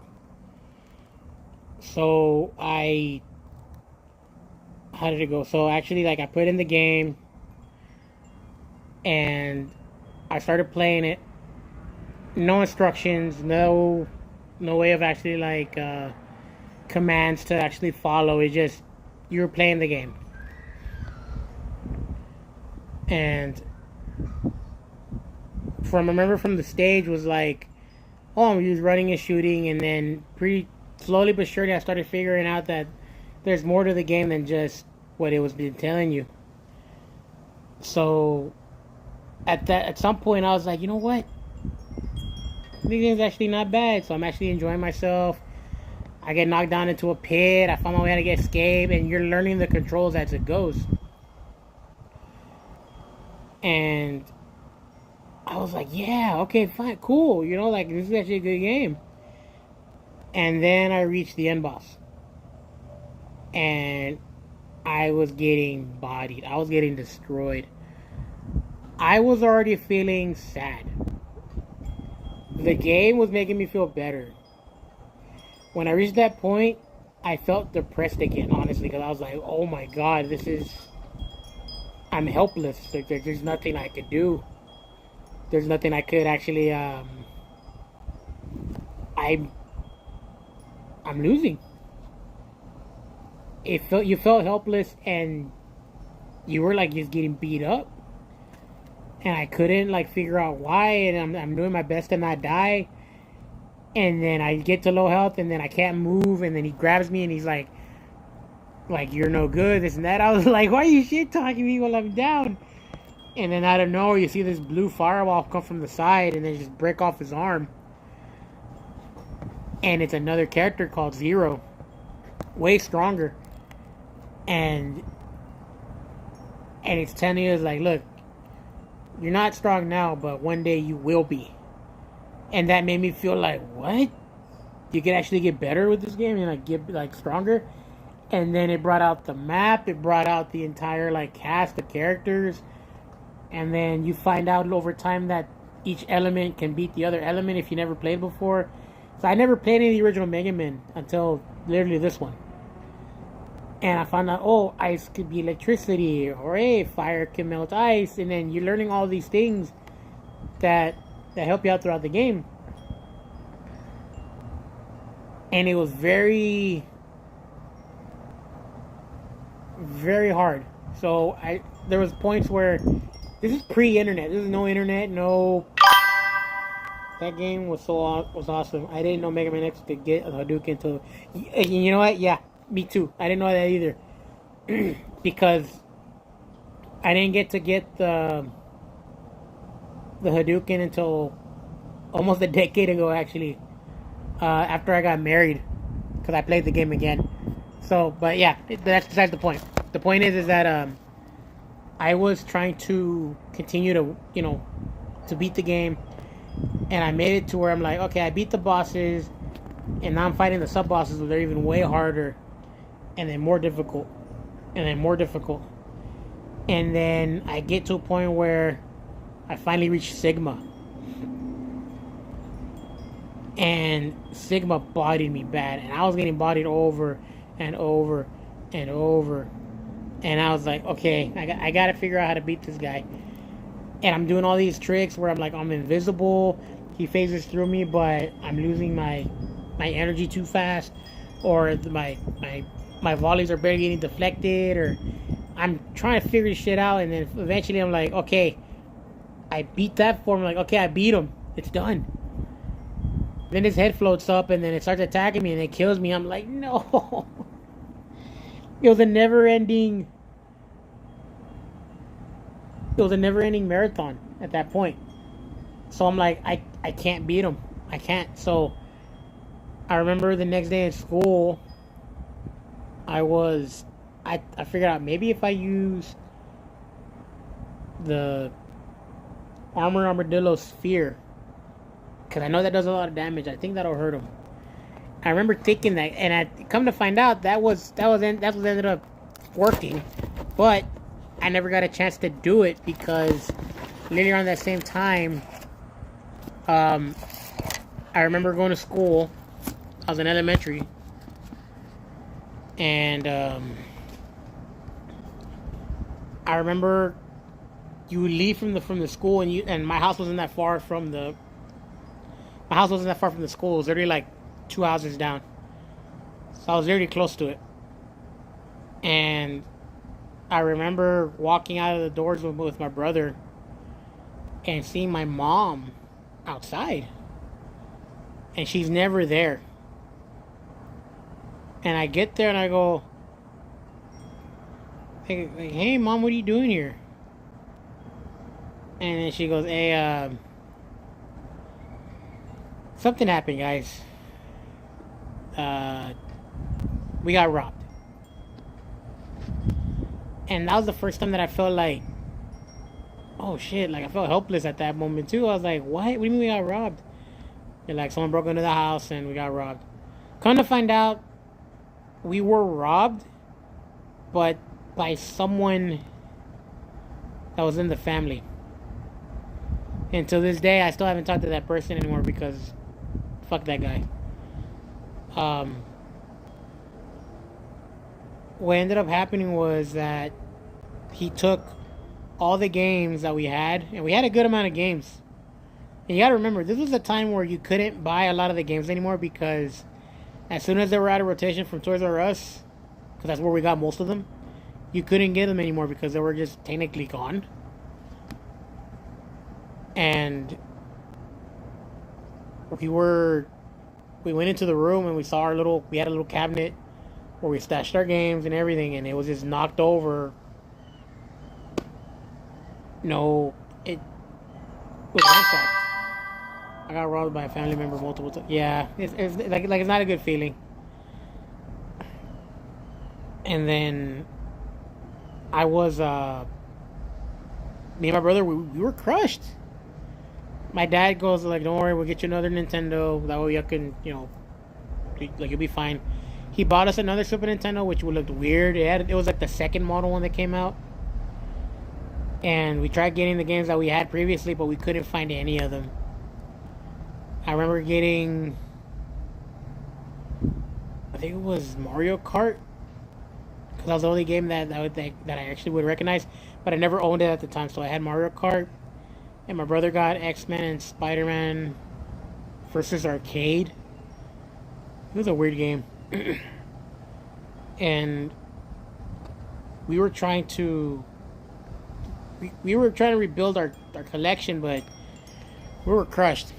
So how did it go? So actually, like, I put in the game and I started playing it. No instructions, no way of actually like commands to actually follow. It's just you're playing the game. And I remember from the stage was like, oh, he was running and shooting, and then pretty slowly but surely I started figuring out that there's more to the game than just what it was been telling you. So at some point I was like, you know what? This game's actually not bad, so I'm actually enjoying myself. I get knocked down into a pit, I find my way how to escape, and you're learning the controls as it goes. And I was like, yeah, okay, fine, cool, you know, like, this is actually a good game. And then I reached the end boss. And I was getting bodied. I was getting destroyed. I was already feeling sad. The game was making me feel better. When I reached that point, I felt depressed again, honestly, because I was like, oh my god, I'm helpless. Like, there's nothing I could do. There's nothing I could actually, I'm losing. You felt helpless, and you were like just getting beat up, and I couldn't like figure out why, and I'm doing my best to not die, and then I get to low health, and then I can't move, and then he grabs me and he's like you're no good, this and that. I was like, why are you shit talking me while I'm down? And then out of nowhere you see this blue fireball come from the side and then just break off his arm, and it's another character called Zero, way stronger. And it's telling you, like, look, you're not strong now, but one day you will be. And that made me feel like, what? You can actually get better with this game and like get like stronger. And then it brought out the map, it brought out the entire like cast of characters, and then you find out over time that each element can beat the other element if you never played before. So I never played any of the original Mega Man until literally this one. And I found out, oh, ice could be electricity, or hey, fire can melt ice, and then you're learning all these things that help you out throughout the game. And it was very, very hard. So there was points where this is pre-internet. This is no internet, no. That game was awesome. I didn't know Mega Man X could get a Hadouken until, you know what? Yeah. Me too. I didn't know that either. Because I didn't get the Hadouken until almost a decade ago, actually. After I got married. Because I played the game again. So, but yeah, that's besides the point. The point is that I was trying to continue to, you know, to beat the game. And I made it to where I'm like, okay, I beat the bosses. And now I'm fighting the sub-bosses, where they're even way harder. And then more difficult, and then more difficult, and then I get to a point where I finally reach Sigma, and Sigma bodied me bad, and I was getting bodied over and over and over, and I was like, okay, I gotta figure out how to beat this guy. And I'm doing all these tricks where I'm like, I'm invisible, he phases through me, but I'm losing my energy too fast, or my volleys are barely getting deflected, or I'm trying to figure this shit out, and then eventually I'm like, okay, I beat that form. I'm like, okay, I beat him. It's done. Then his head floats up, and then it starts attacking me, and it kills me. I'm like, no. It was a never-ending marathon at that point. So I'm like, I can't beat him. I can't. So I remember the next day at school, I figured out maybe if I use the Armadillo Sphere, because I know that does a lot of damage. I think that'll hurt him. I remember thinking that, and I come to find out that's what ended up working, but I never got a chance to do it because later on that same time, I remember going to school. I was in elementary, and I remember you would leave from the school, and my house wasn't that far from the school. It was literally like 2 houses down, so I was really close to it. And I remember walking out of the doors with my brother and seeing my mom outside, and she's never there. And I get there and I go, "Hey, Mom, what are you doing here?" And then she goes, "Hey, something happened, guys. We got robbed." And that was the first time that I felt like, oh shit, like I felt helpless at that moment too. I was like, what do you mean we got robbed? And like someone broke into the house and we got robbed. Come to find out, we were robbed, but by someone that was in the family. And to this day, I still haven't talked to that person anymore because fuck that guy. What ended up happening was that he took all the games that we had, and we had a good amount of games. And you gotta remember, this was a time where you couldn't buy a lot of the games anymore because as soon as they were out of rotation from Toys R Us, because that's where we got most of them, you couldn't get them anymore because they were just technically gone. And we went into the room and we had a little cabinet where we stashed our games and everything, and it was just knocked over. No, it was ransacked. I got robbed by a family member multiple times. Yeah, it's it's not a good feeling. And then I was me and my brother, we were crushed. My dad goes like, "Don't worry, we'll get you another Nintendo. That way you can, you'll be fine." He bought us another Super Nintendo, which looked weird. It was like the second model one that came out. And we tried getting the games that we had previously, but we couldn't find any of them. I remember getting, I think it was Mario Kart, because that was the only game that I actually would recognize, but I never owned it at the time. So I had Mario Kart, and my brother got X-Men and Spider-Man versus Arcade. It was a weird game. And we were trying to rebuild our collection, but we were crushed.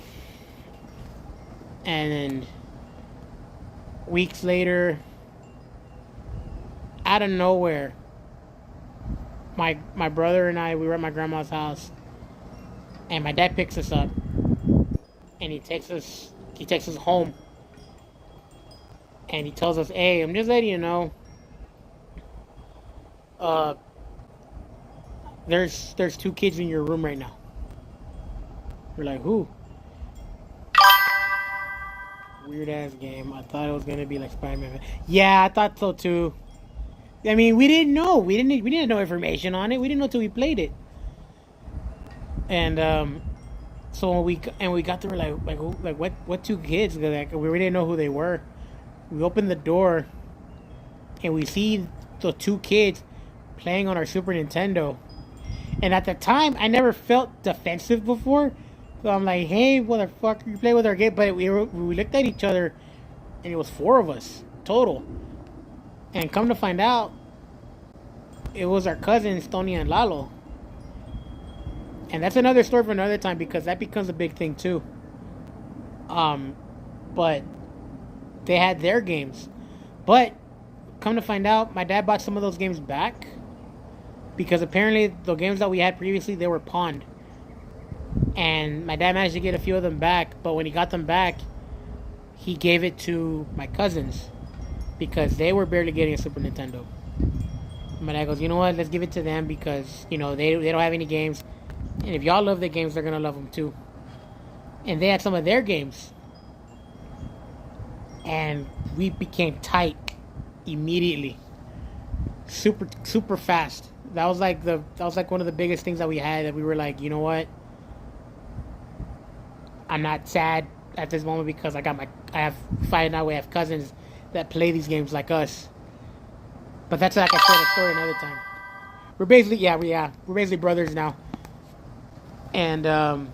And then weeks later, out of nowhere, my brother and we were at my grandma's house, and my dad picks us up and he takes us home. And he tells us, "Hey, I'm just letting you know, there's 2 kids in your room right now." We're like, "Who?" Weird ass game. I thought it was gonna be like Spider-Man. Yeah, I thought so too. I mean, we didn't know. We didn't know information on it. We didn't know till we played it. And so when we got there, like what 2 kids? Like we didn't know who they were. We open the door, and we see the 2 kids playing on our Super Nintendo. And at the time, I never felt defensive before. So I'm like, "Hey, motherfucker, you play with our game?" But we looked at each other, and it was 4 of us total. And come to find out, it was our cousins, Tony and Lalo. And that's another story for another time because that becomes a big thing too. But they had their games. But come to find out, my dad bought some of those games back because apparently the games that we had previously, they were pawned. And my dad managed to get a few of them back, but when he got them back, he gave it to my cousins because they were barely getting a Super Nintendo. And my dad goes, you know what? Let's give it to them because they don't have any games, and if y'all love the games, they're gonna love them too. And they had some of their games, and we became tight immediately, super fast. That was like one of the biggest things that we had, that we were like, you know what? I'm not sad at this moment because I have cousins that play these games like us. But that's, like I said, a story another time. We're basically brothers now. And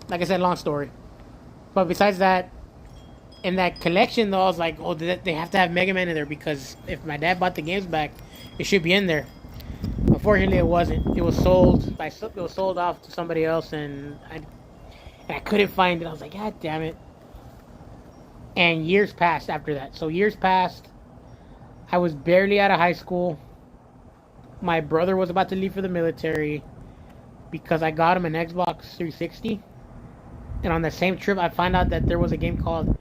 like I said, long story. But besides that, in that collection though, I was like, oh, they have to have Mega Man in there because if my dad bought the games back, it should be in there. Unfortunately, it wasn't. It was sold. It was sold off to somebody else, and I couldn't find it. I was like, God damn it. And years passed after that. So years passed. I was barely out of high school. My brother was about to leave for the military because I got him an Xbox 360. And on the same trip, I found out that there was a game called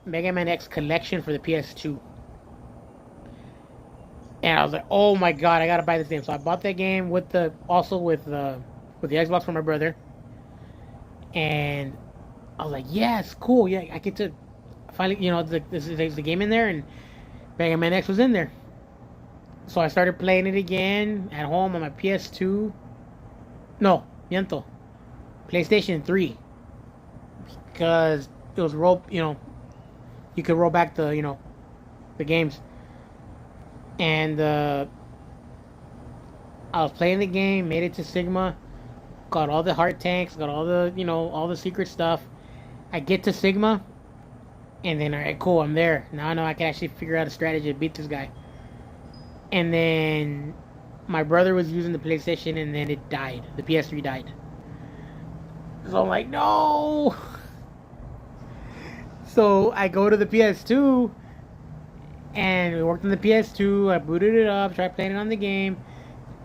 Mega Man X Collection for the PS2. And I was like, oh my god, I gotta buy this game. So I bought that game with the Xbox for my brother. And I was like, yeah, it's cool. Yeah, I get to finally, there's the game in there, and Mega Man X was in there. So I started playing it again at home on my PS2. No, miento. PlayStation 3. Because it was you could roll back the games. And I was playing the game, made it to Sigma, got all the heart tanks, got all the secret stuff. I get to Sigma, and then, alright, cool, I'm there. Now I know I can actually figure out a strategy to beat this guy. And then my brother was using the PlayStation, and then it died. The PS3 died. So I'm like, no! So I go to the PS2, and we worked on the PS2. I booted it up, tried playing it on the game,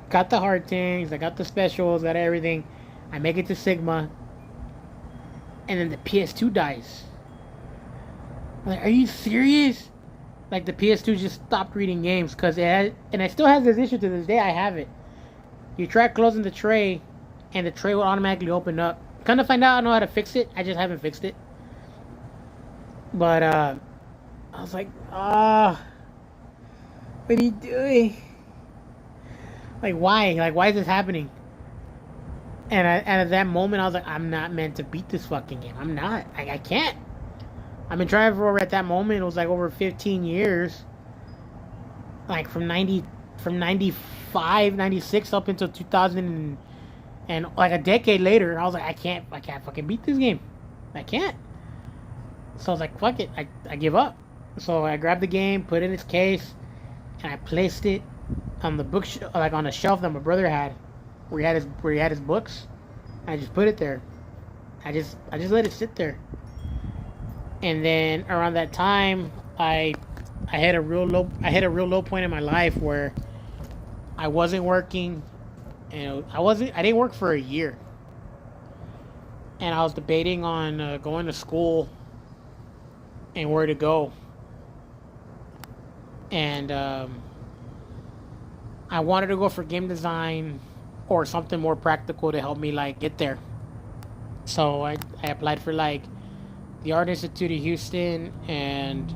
got the heart tanks, I got the specials, got everything. I make it to Sigma, and then the PS2 dies. I'm like, are you serious? Like, the PS2 just stopped reading games because and it still has this issue to this day. I have it. You try closing the tray, and the tray will automatically open up. Come to find out, I know how to fix it. I just haven't fixed it. But I was like, what are you doing? Like, why? Like, why is this happening? And at that moment, I was like, I'm not meant to beat this fucking game. I'm not. I can't. I've been trying for at that moment, it was like over 15 years. Like from 95, 96 up until 2000 and like a decade later, I was like, I can't fucking beat this game. I can't. So I was like, fuck it. I give up. So I grabbed the game, put it in its case, and I placed it on the bookshelf, like on a shelf that my brother had, where he had his books. I just put it there. I just let it sit there. And then around that time, I hit a real low point in my life where I wasn't working, and I didn't work for a year. And I was debating on going to school and where to go. And I wanted to go for game design or something more practical to help me like get there. So I applied for like the Art Institute of Houston and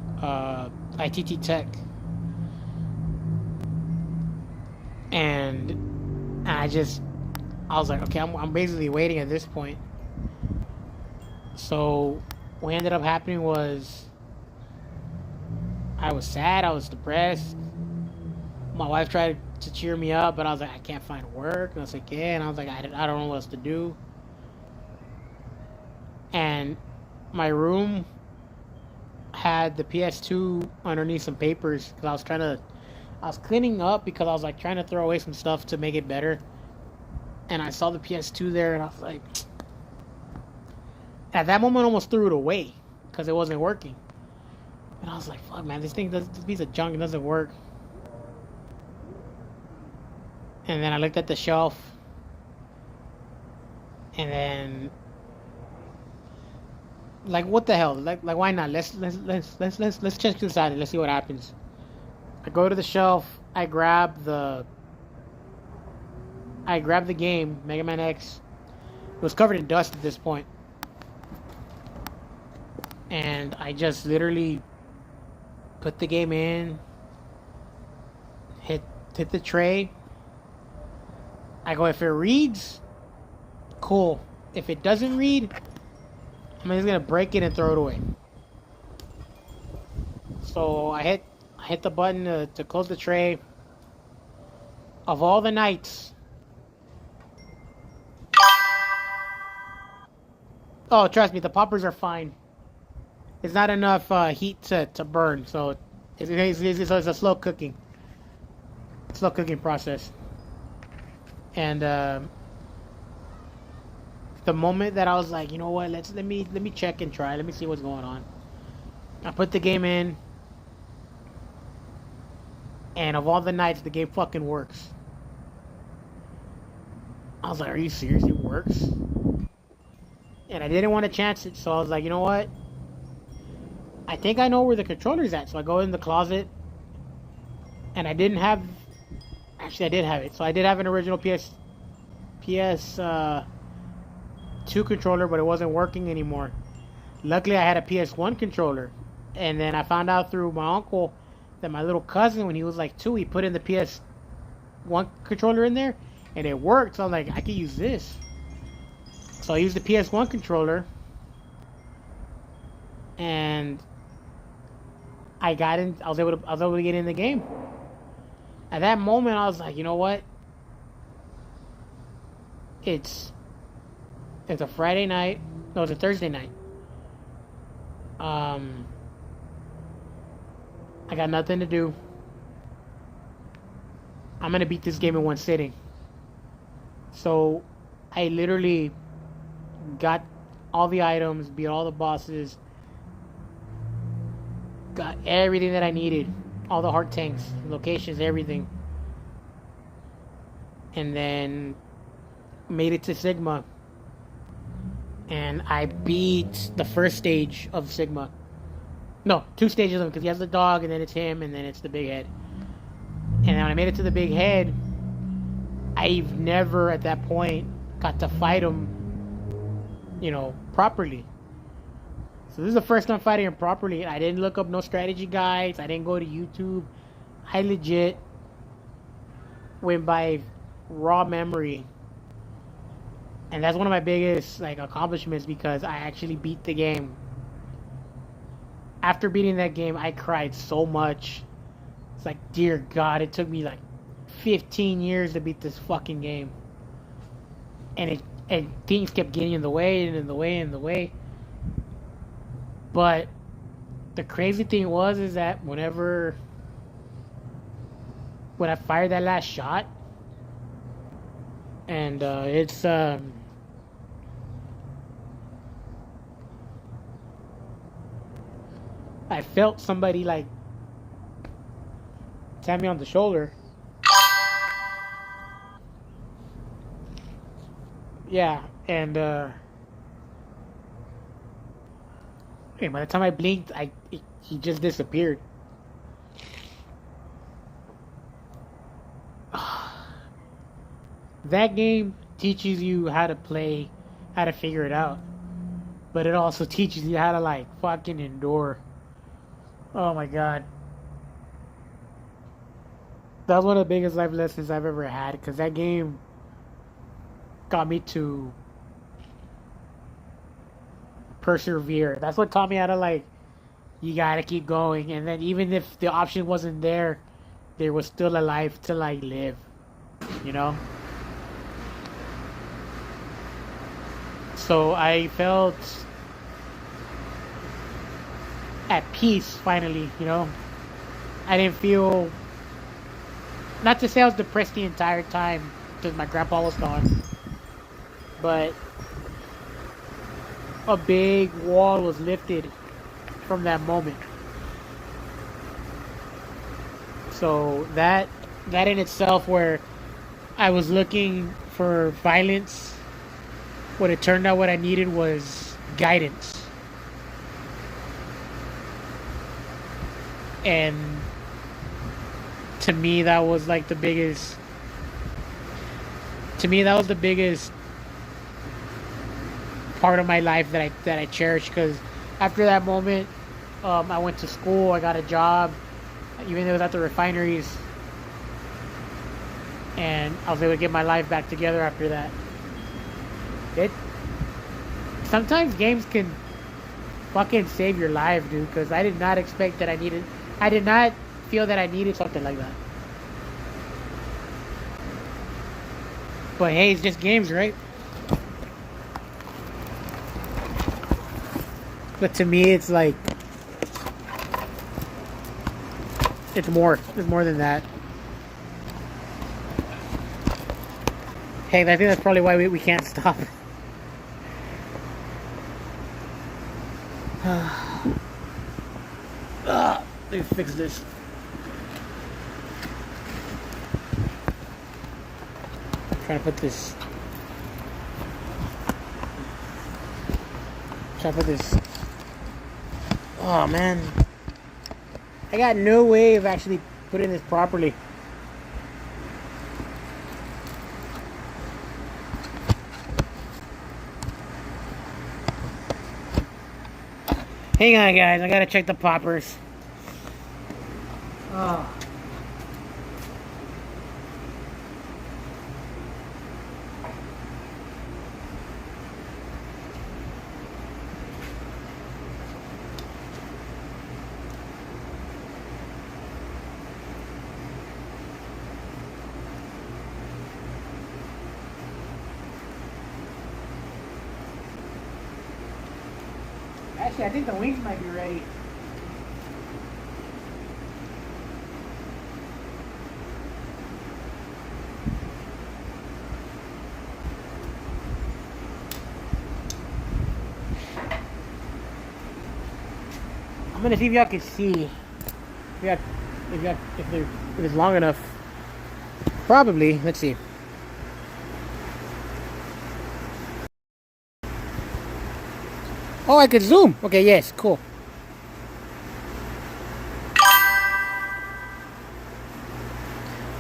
ITT Tech. And I was like, okay, I'm basically waiting at this point. So what ended up happening was I was sad, I was depressed. My wife tried to cheer me up, but I was like, I can't find work. And I was like, yeah. And I was like, I don't know what else to do. And my room had the PS2 underneath some papers because I was cleaning up because I was like trying to throw away some stuff to make it better. And I saw the PS2 there, and I was like, at that moment I almost threw it away because it wasn't working. And I was like, fuck, man, this piece of junk doesn't work. And then I looked at the shelf, and then like what the hell? Like why not? Let's check this out and let's see what happens. I go to the shelf. I grab the game, Mega Man X. It was covered in dust at this point, and I just literally put the game in, hit the tray. I go, if it reads, cool. If it doesn't read, I'm just gonna break it and throw it away. So I hit the button to close the tray. Of all the nights, oh, trust me, the poppers are fine. It's not enough heat to burn, so it's a slow cooking process. And the moment that I was like, you know what, let me check and try, let me see what's going on. I put the game in, and of all the nights, the game fucking works. I was like, are you serious? It works? And I didn't want to chance it, so I was like, you know what? I think I know where the controller's at. So I go in the closet, and I didn't have... Actually, I did have it. So I did have an original PS2 controller, but it wasn't working anymore. Luckily, I had a PS1 controller. And then I found out through my uncle that my little cousin, when he was like 2, he put in the PS1 controller in there, and it worked. So I'm like, I could use this. So I used the PS1 controller, and I was able to get in the game. At that moment, I was like, you know what? It's a Friday night. No, it's a Thursday night. I got nothing to do. I'm gonna beat this game in one sitting. So I literally got all the items, beat all the bosses, got everything that I needed, all the heart tanks, locations, everything, and then made it to Sigma, and I beat the first stage of Sigma. No, 2 stages of him, because he has the dog, and then it's him, and then it's the big head. And then when I made it to the big head, I've never at that point got to fight him, properly. So this is the first time fighting him properly. I didn't look up no strategy guides. I didn't go to YouTube. I legit went by raw memory. And that's one of my biggest accomplishments, because I actually beat the game. After beating that game, I cried so much. It's like, dear God, it took me 15 years to beat this fucking game. And things kept getting in the way and in the way and in the way. But the crazy thing is that when I fired that last shot, and I felt somebody tap me on the shoulder. Yeah, and by the time I blinked, he just disappeared. That game teaches you how to play, how to figure it out, but it also teaches you how to fucking endure. Oh my God. That was one of the biggest life lessons I've ever had, because that game got me to persevere. That's what taught me how to you gotta keep going, and then even if the option wasn't there, there was still a life to live, So I felt at peace finally, I didn't feel, not to say I was depressed the entire time because my grandpa was gone, but a big wall was lifted from that moment. So that in itself, where I was looking for violence, what it turned out what I needed was guidance. And to me, that was like the biggest. To me, that was the biggest part of my life that I cherish. Because after that moment, I went to school. I got a job, even though it was at the refineries, and I was able to get my life back together after that. It sometimes games can fucking save your life, dude. Because I did not expect that I did not feel that I needed something like that. But hey, it's just games, right? But to me, it's like it's more. It's more than that. Hey, I think that's probably why we can't stop. Let me fix this. Trying to put this. Trying to put this. Oh man, I got no way of actually putting this properly. Hang on, guys. I gotta check the poppers. Oh. Actually, I think the wings might be ready. I'm gonna see if y'all can see. If it's long enough. Probably. Let's see. Oh, I could zoom. Okay, yes, cool.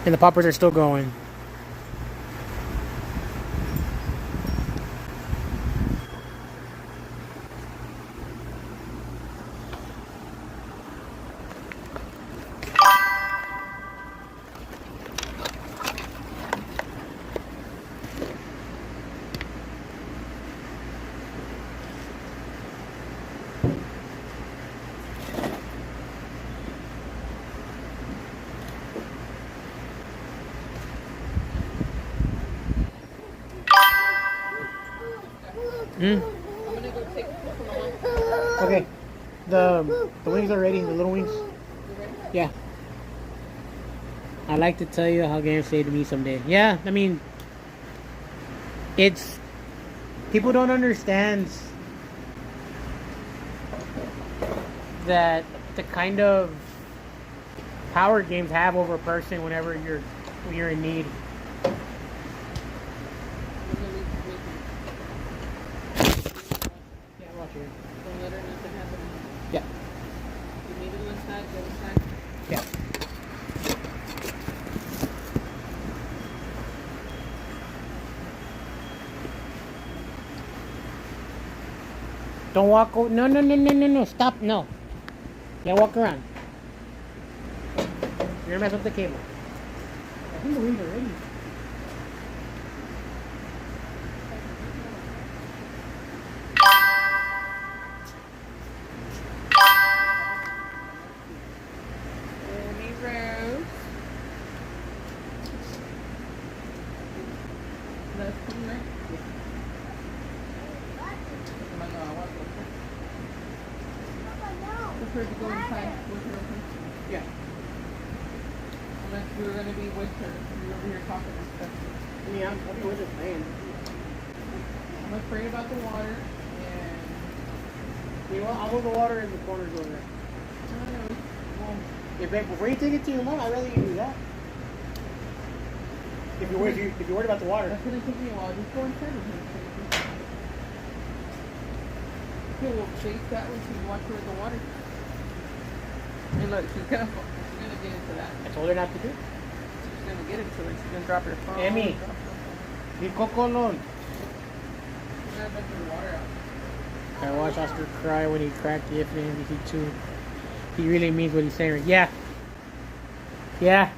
And the poppers are still going. I'm gonna go take some of mine. Okay. The wings are ready, the little wings. You ready? Yeah. I like to tell you how games saved me someday. Yeah, I mean, it's people don't understand that the kind of power games have over a person when you're in need. I'm gonna leave it Yeah, watch here. with you. Don't let her nothing happen. Yeah. You need it on one side, the other side. Yeah. Don't walk. No. Stop. No. Yeah, walk around. You're gonna mess up the cable. I think the wings are ready. Amy Rose. That's cool, right? Prefer to go inside with her. Yeah. Unless we were gonna be with her. We were over here talking and stuff. I mean, I'll be with it playing. I'm afraid about the water and You know what? I'll move the water in the corners over there. well, Before you take it to your mom, I'd rather you do that. If you're worried about the water. that's gonna take me a while. Just go inside with her. Okay, we'll face that way so you can watch her with the water. And look, she's gonna get into that. I told her not to do. She's gonna get into it. She's gonna drop her phone. Emmy. drop her phone. The cocolon. She's gonna dump the water out. I watched Oscar cry when he cracked the Infinite MVP 2. He really means what he's saying. Yeah. Yeah.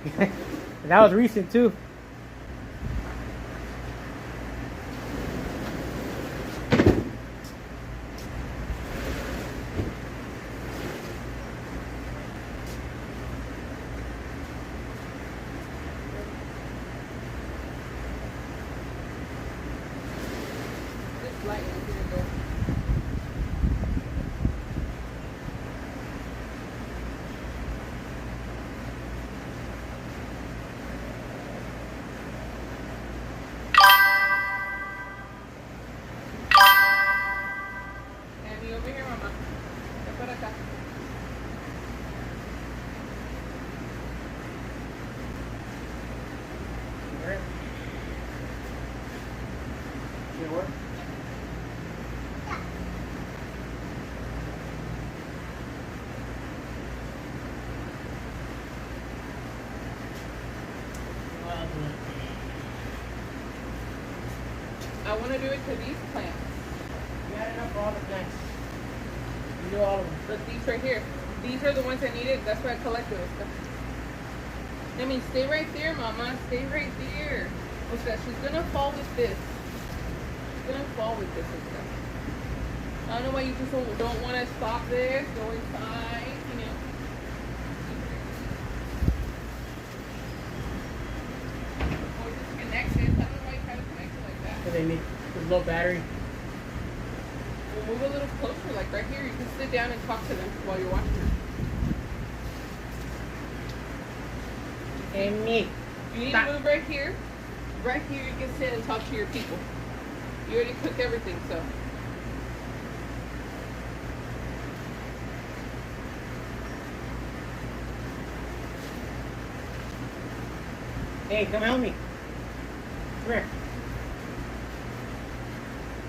That was recent too. This light is gonna go. Andy, over here, mama. Ven para acá. I want to do it to these plants. We had enough for all the plants. We do all of them. But these right here. These are the ones I needed. That's why I collected this stuff. I mean, stay right there, mama. Stay right there. What's that? She's gonna fall with this. She's gonna fall with this and stuff. I don't know why you just don't want to stop this. Go inside, you know. Or disconnect it. I don't know why you try to connect it like that. Because they need there's low battery. We'll move a little closer, like right here. You can sit down and talk to them while you're watching them. Amy. You need Stop. to move right here. Right here, you can sit and talk to your people. You already cooked everything, so. Hey, come help me. Come here.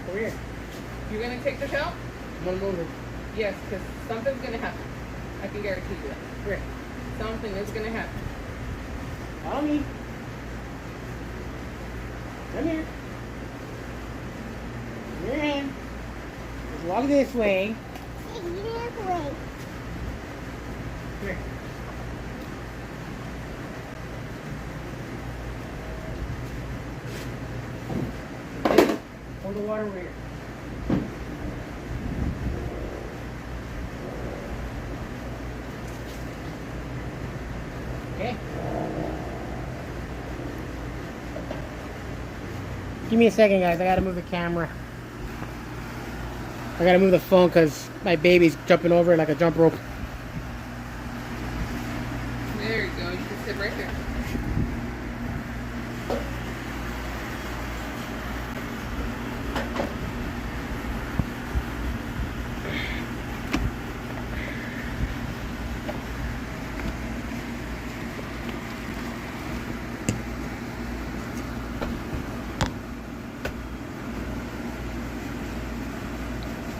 Over here. You're gonna take this out? I'm gonna move it. Yes, because something's gonna happen. I can guarantee you that. Come here. Something is gonna happen. Follow me. Come here. Your hand. Let's walk this way. This way. Come here. Hold the water over here. Okay. Give me a second, guys. I gotta move the camera. I gotta move the phone because my baby's jumping over it like a jump rope. There you go. You can sit right there.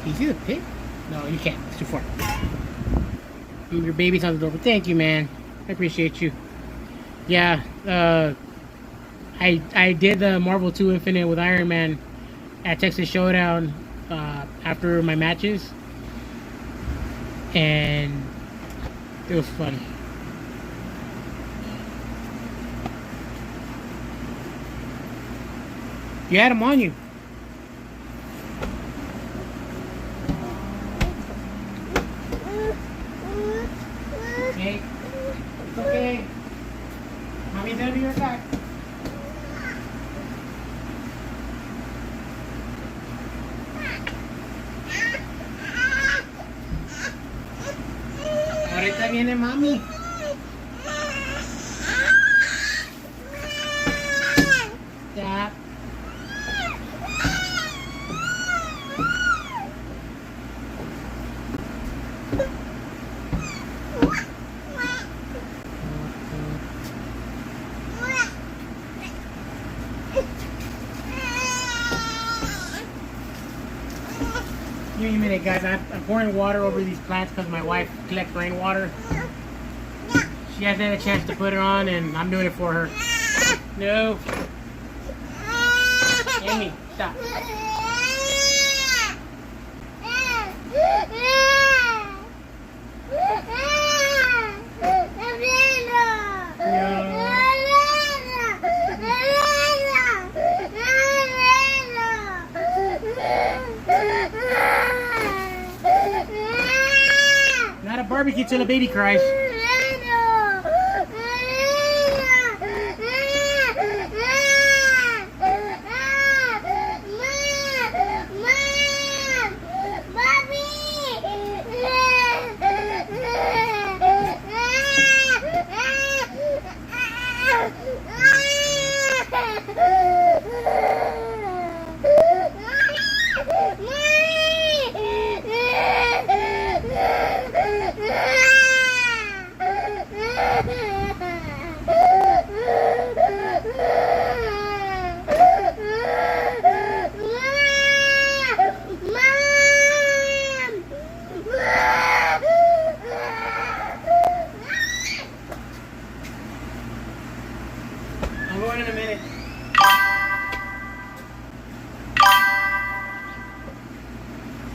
Can you see the pig? No, you can't. It's too far. Your baby's on the door. But thank you, man. I appreciate you. Yeah, I did the Marvel 2 Infinite with Iron Man at Texas Showdown after my matches. And it was fun. You had them on you. Okay. It's okay. Mommy's gonna be right back. Ahorita viene mami. Ya. Give me a minute, guys. I'm pouring water over these plants because my wife collects rainwater. She hasn't had a chance to put it on, and I'm doing it for her. No. Amy, stop. Not a barbecue till a baby cries. I'm going in a minute.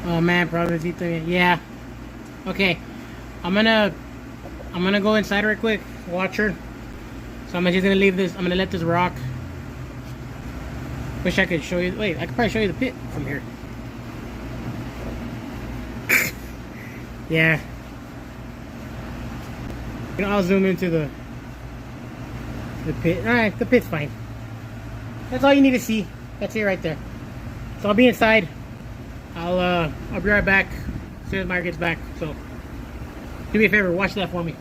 Oh man, probably yeah. Okay, I'm gonna go inside real quick, watch her. So I'm just gonna leave this. I'm gonna let this rock. Wish I could show you. Wait, I could probably show you the pit from here. Yeah. You know, I'll zoom into the pit. All right, the pit's fine. That's all you need to see. That's it right there. So I'll be inside. I'll be right back as soon as Maya gets back. So do me a favor, watch that for me.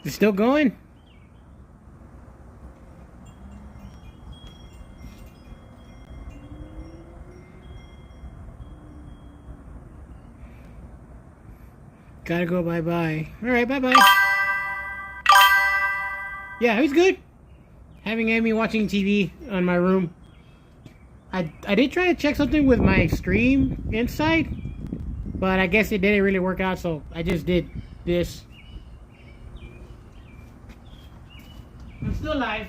It's still going? Gotta go, bye-bye. Alright, bye-bye. Yeah, it was good. Having Amy watching TV on my room. I did try to check something with my stream inside, but I guess it didn't really work out, so I just did this. I'm still live.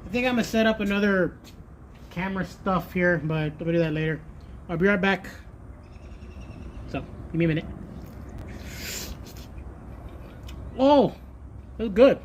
I think I'm gonna set up another camera stuff here, but I'm gonna do that later. I'll be right back. So, give me a minute. Oh, that's good.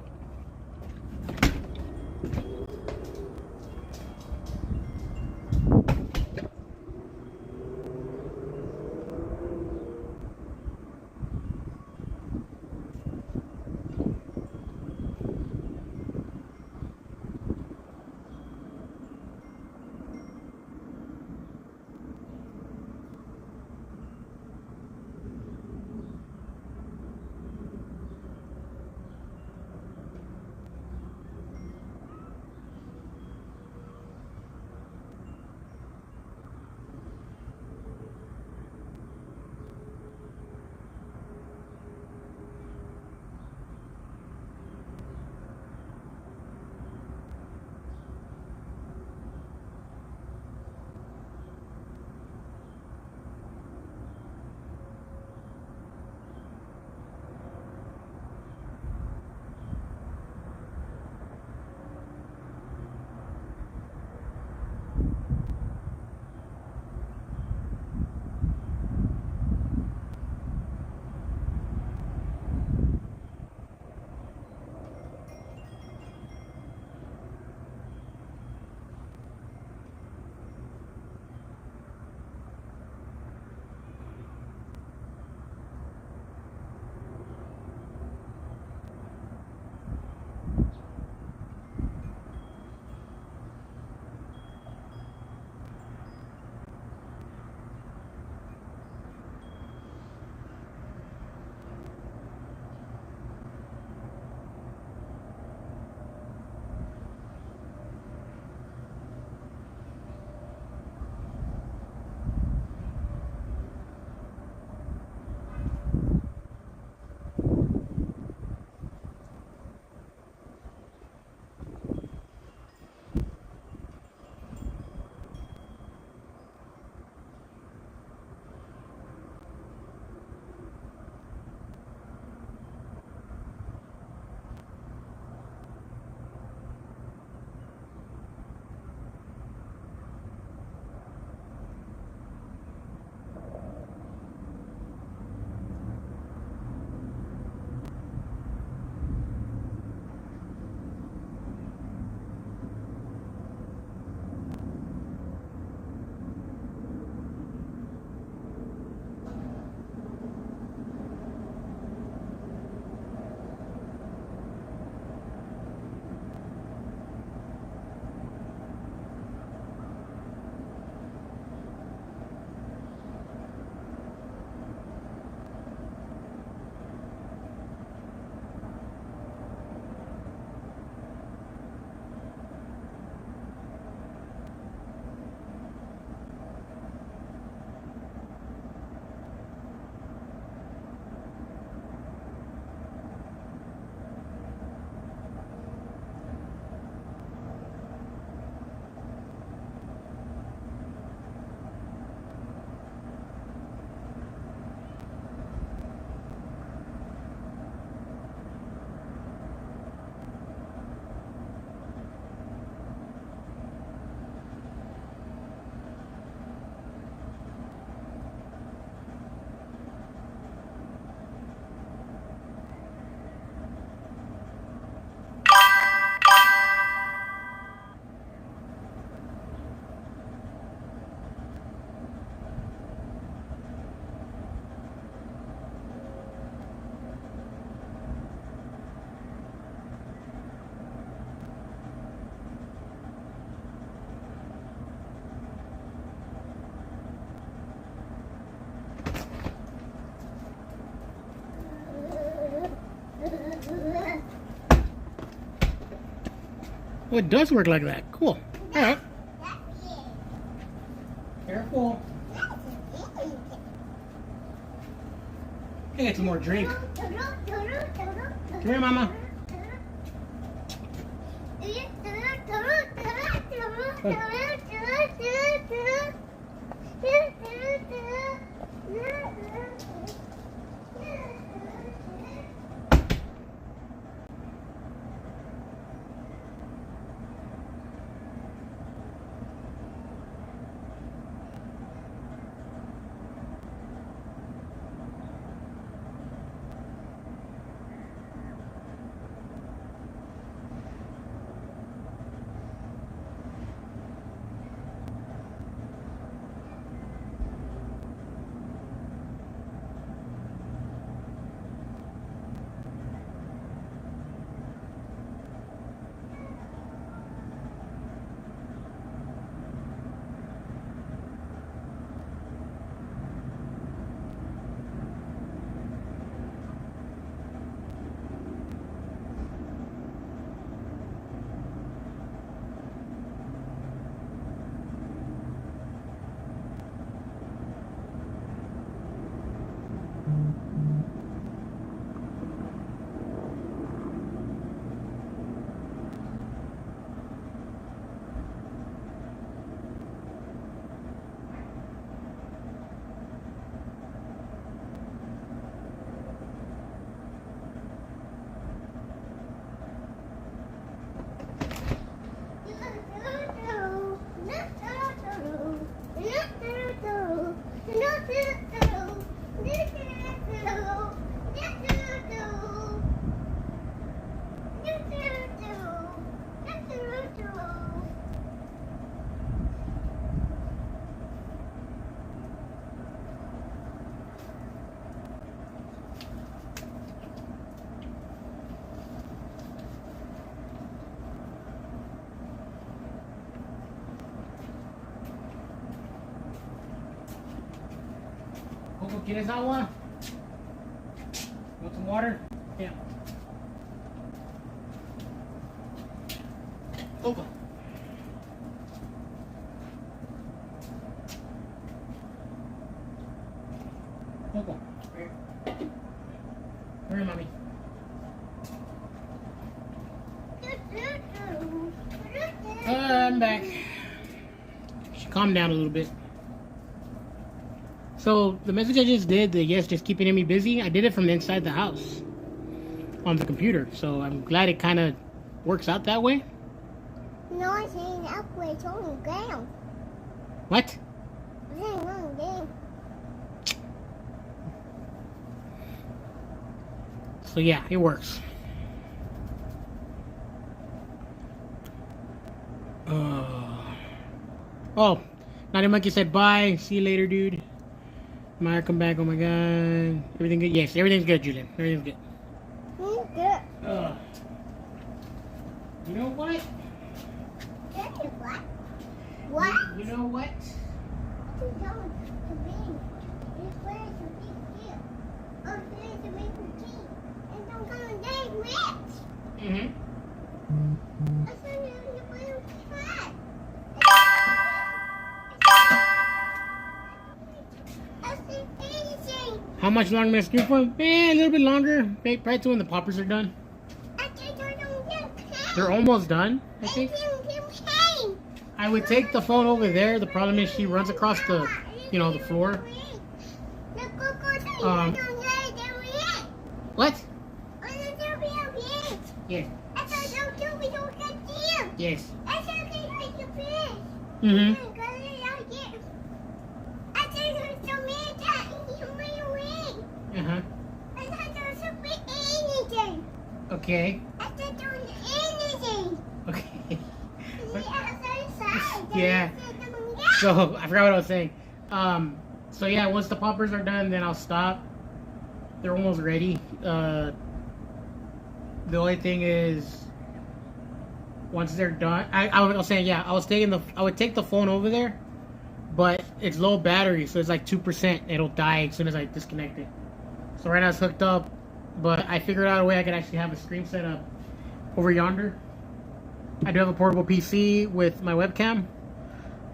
Oh, it does work like that. Cool. All right. That's it. Careful. That's it. Get some more drink. Come here, Mama. Coco, ¿quieres agua? Want some water? Yeah. Coco. Coco. Here. Come here, mommy. I'm back. She calmed down a little bit. So the message I just did, the yes, just keeping me busy, I did it from inside the house on the computer. So I'm glad it kind of works out that way. No, I'm saying upward, it's on the ground. What? I'm saying on the ground. So yeah, it works. Oh, Naughty Monkey said bye. See you later, dude. Maya, come back. Oh my god. Everything good? Yes, everything's good, Julian. Everything's good. Good. You know what? What? What? You know what? What's going to be? This way is a big deal. Oh, this is a big key. And I'm going to get rich. Mm-hmm. I said you're the blue cat. I said anything. How much longer am I screen for? Eh, a little bit longer. Probably till when the poppers are done. I said I don't get paid. They're almost done, I think. I would take the phone over there. The problem is she runs across the, the floor. What? Yes. Yes. Mm-hmm. Uh-huh. Okay. Okay. Yeah. So I forgot what I was saying. So yeah, once the poppers are done, then I'll stop. They're almost ready. The only thing is, once they're done, I was saying, yeah, I would take the phone over there, but it's low battery, so it's like 2%. It'll die as soon as I disconnect it. So right now it's hooked up, but I figured out a way I could actually have a screen set up over yonder. I do have a portable PC with my webcam.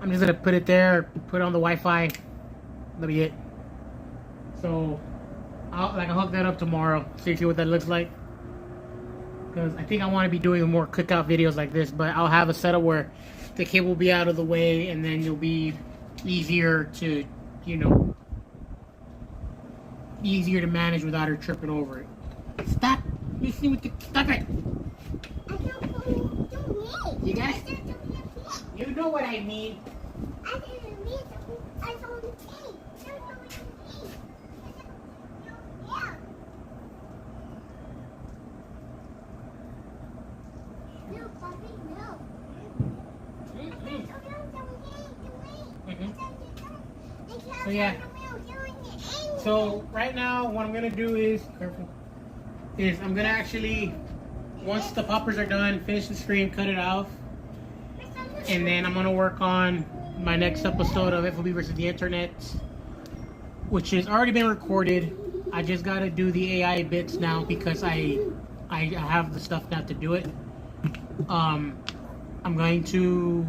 I'm just gonna put it there, put it on the Wi-Fi. That'll be it. So I'll hook that up tomorrow. See what that looks like. Because I think I want to be doing more cookout videos like this, but I'll have a setup where the cable will be out of the way, and then it'll be easier to, you know, easier to manage without her tripping over it. Stop! Listen with the stop it! I don't do me. You got it? I don't do me. You know what I mean. I don't need to. I don't need. I don't need. Yeah. No, puppy, no. So yeah. So right now, what I'm gonna do is I'm gonna actually, once the poppers are done, finish the screen, cut it off, and then I'm gonna work on my next episode of FOB versus the Internet, which has already been recorded. I just gotta do the AI bits now because I have the stuff now to do it. I'm going to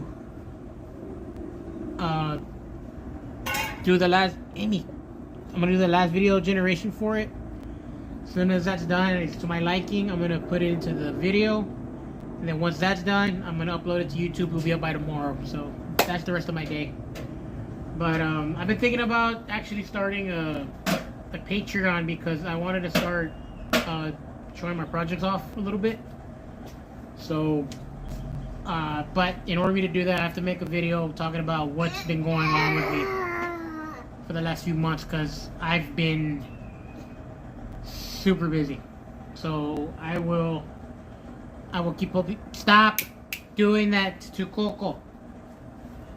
do the last I'm gonna do the last video generation for it. As soon as that's done and it's to my liking, I'm gonna put it into the video, and then once that's done, I'm gonna upload it to YouTube. It'll be up by tomorrow. So that's the rest of my day. But I've been thinking about actually starting a Patreon because I wanted to start showing my projects off a little bit. So but in order for me to do that, I have to make a video talking about what's been going on with me for the last few months, because I've been super busy. So I will keep up. Stop doing that to Coco.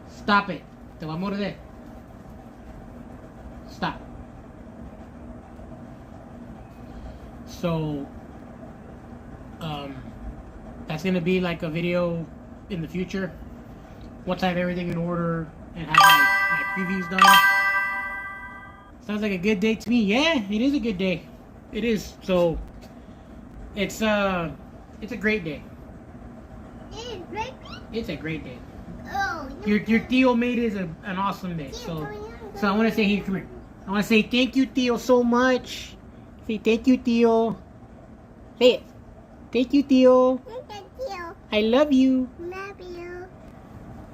Stop it. Te voy a morder. Stop. So that's gonna be like a video in the future once I have everything in order and have my previews done. Sounds like a good day to me. Yeah, it is a good day. It is. So it's a great day. It's a great day. Your Theo made it an awesome day. So I want to say here, come here. I want to say thank you, Theo, so much. Say thank you, Theo. Say it. Thank you, Theo. I love you. Love you.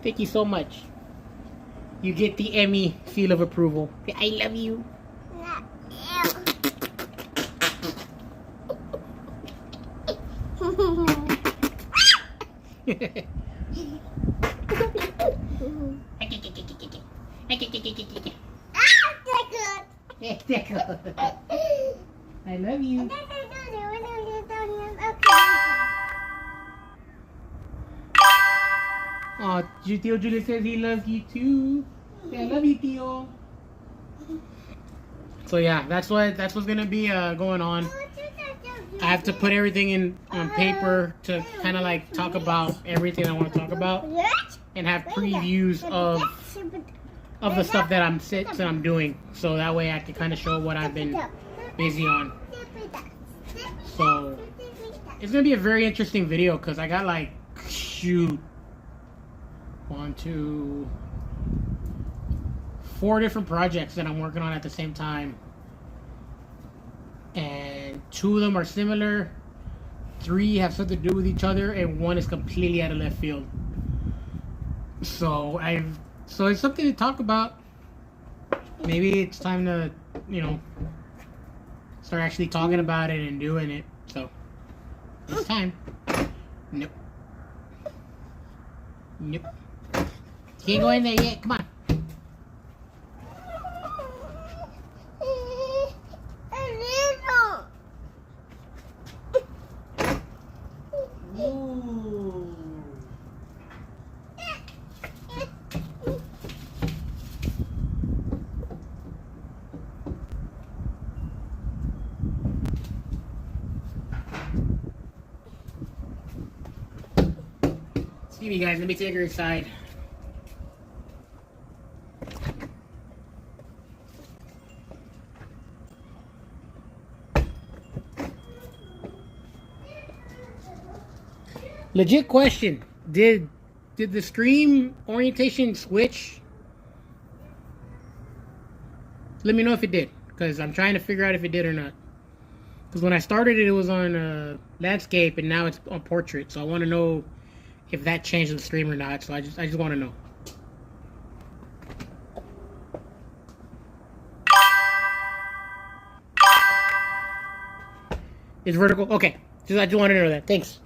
Thank you so much. You get the Emmy seal of approval. I love you. I love you. Oh, Theo Julius says he loves you too. I love you, Theo. So yeah, that's what's gonna be going on. I have to put everything on paper to kind of like talk about everything I want to talk about, and have previews of the stuff that I'm doing, so that way I can kind of show what I've been busy on. So it's gonna be a very interesting video because I got like 4 different projects that I'm working on at the same time, and 2 of them are similar, 3 have something to do with each other, and 1 is completely out of left field. So it's something to talk about. Maybe it's time to, start actually talking about it and doing it. So it's time. Nope. You can't go in there yet. Come on. Excuse me, guys. Let me take her inside. Legit question. Did the stream orientation switch? Let me know if it did, because I'm trying to figure out if it did or not. Because when I started it, it was on landscape, and now it's on portrait. So I want to know if that changed the stream or not. So I just want to know. It's vertical. Okay. I just wanted to know that. Thanks.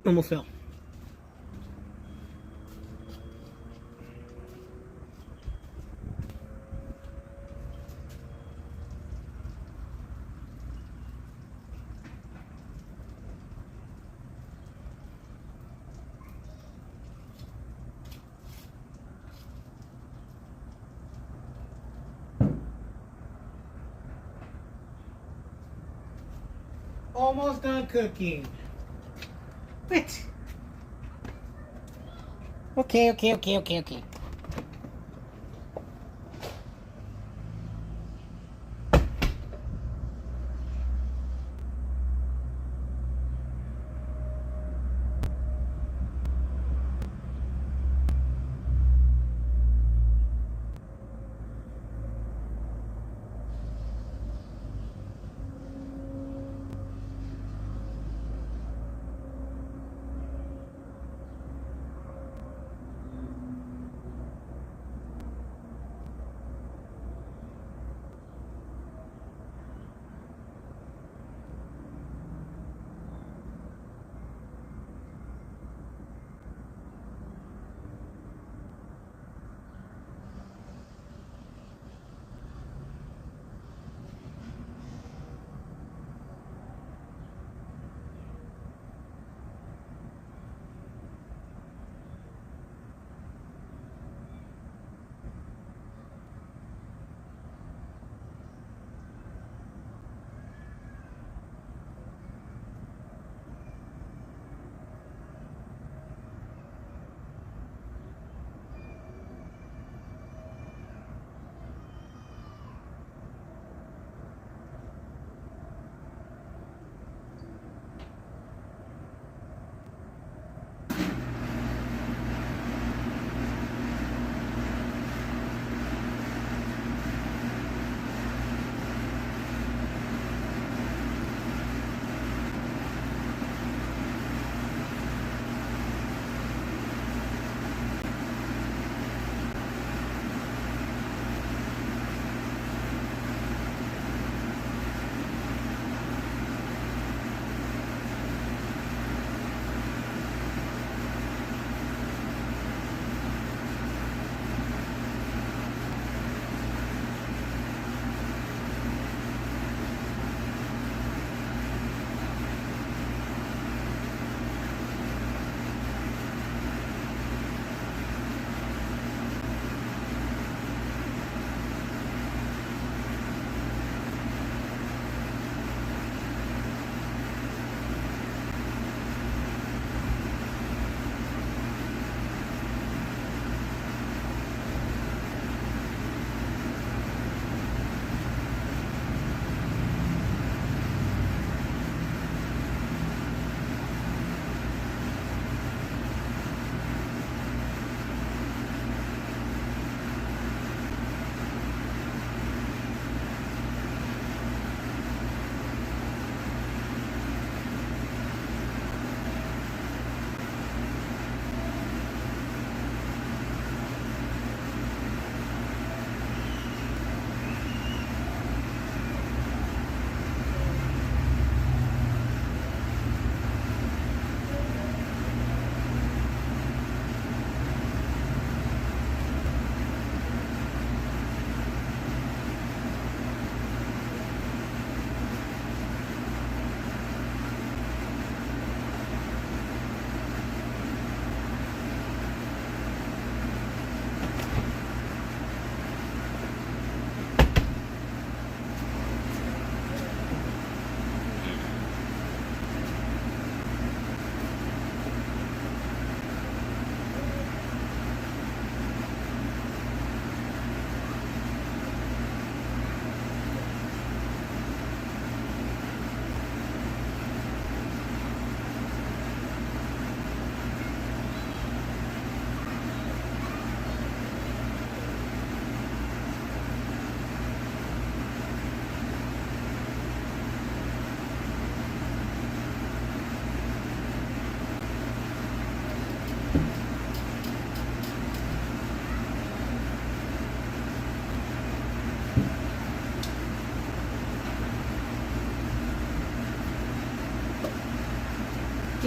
Almost fell. Almost done cooking. What? Okay.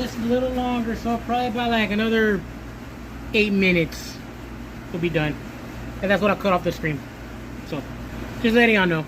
just a little longer, so probably about like another 8 minutes we'll be done. And that's what I cut off the stream. So, just letting y'all know.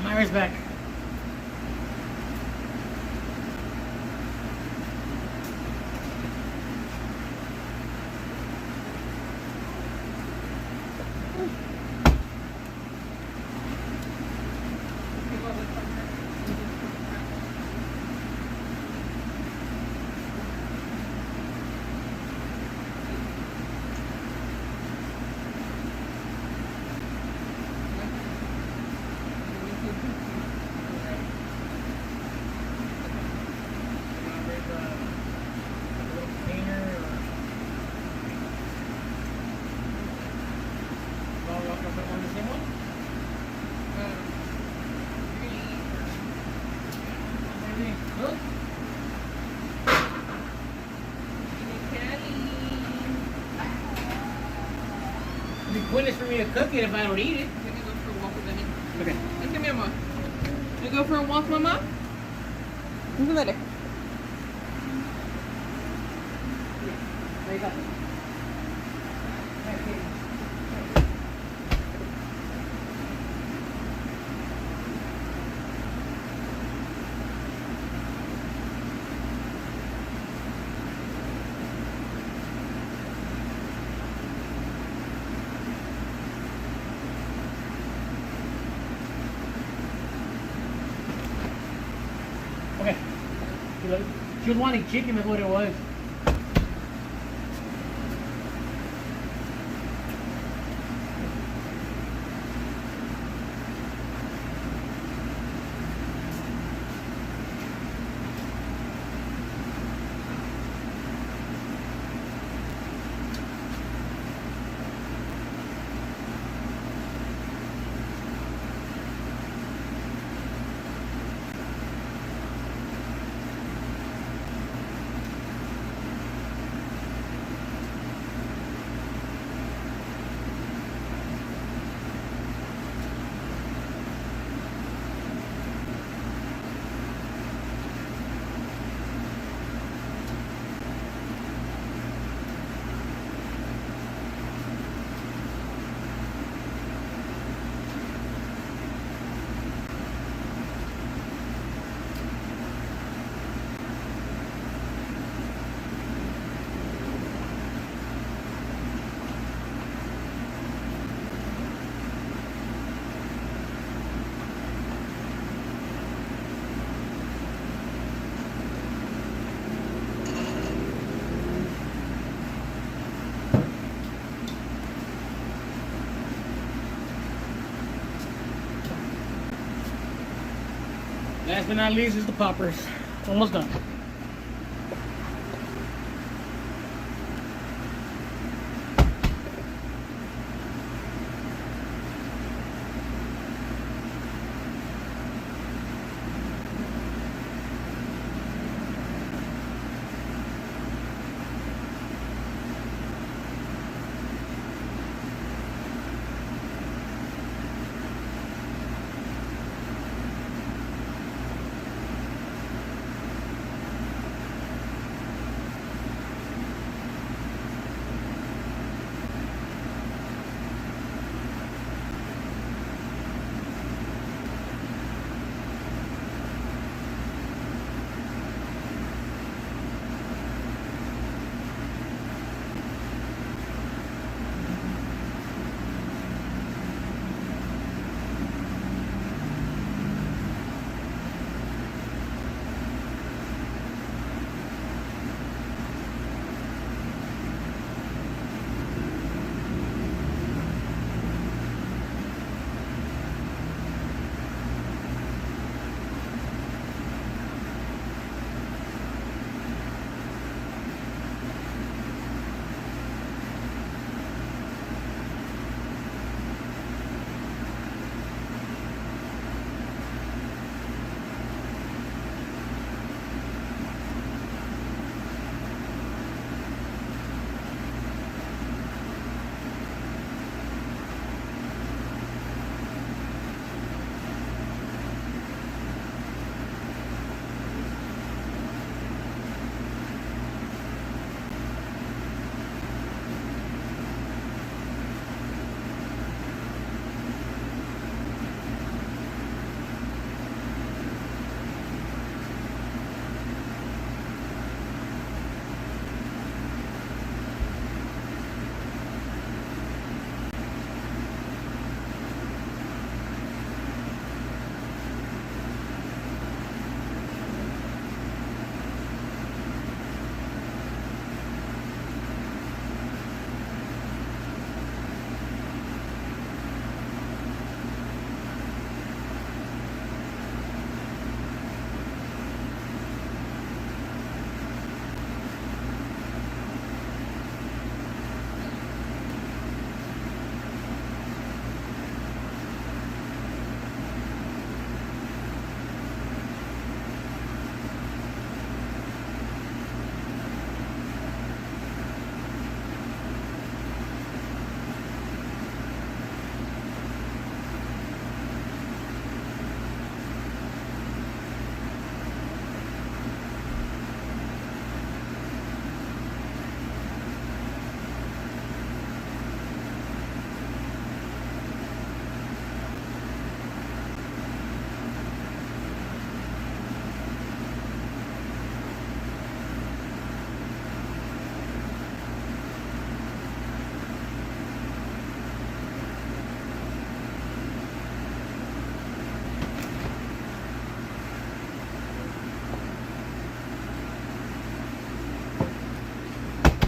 Myra's back. It'd be pointless for me to cook it if I don't eat it. Let me go for a walk with Benny. Okay. Vente, mi amor. You go for a walk, mamá? Dale. There you go. She was wanting chicken, that's what it was. Last but not least is the poppers. Almost done.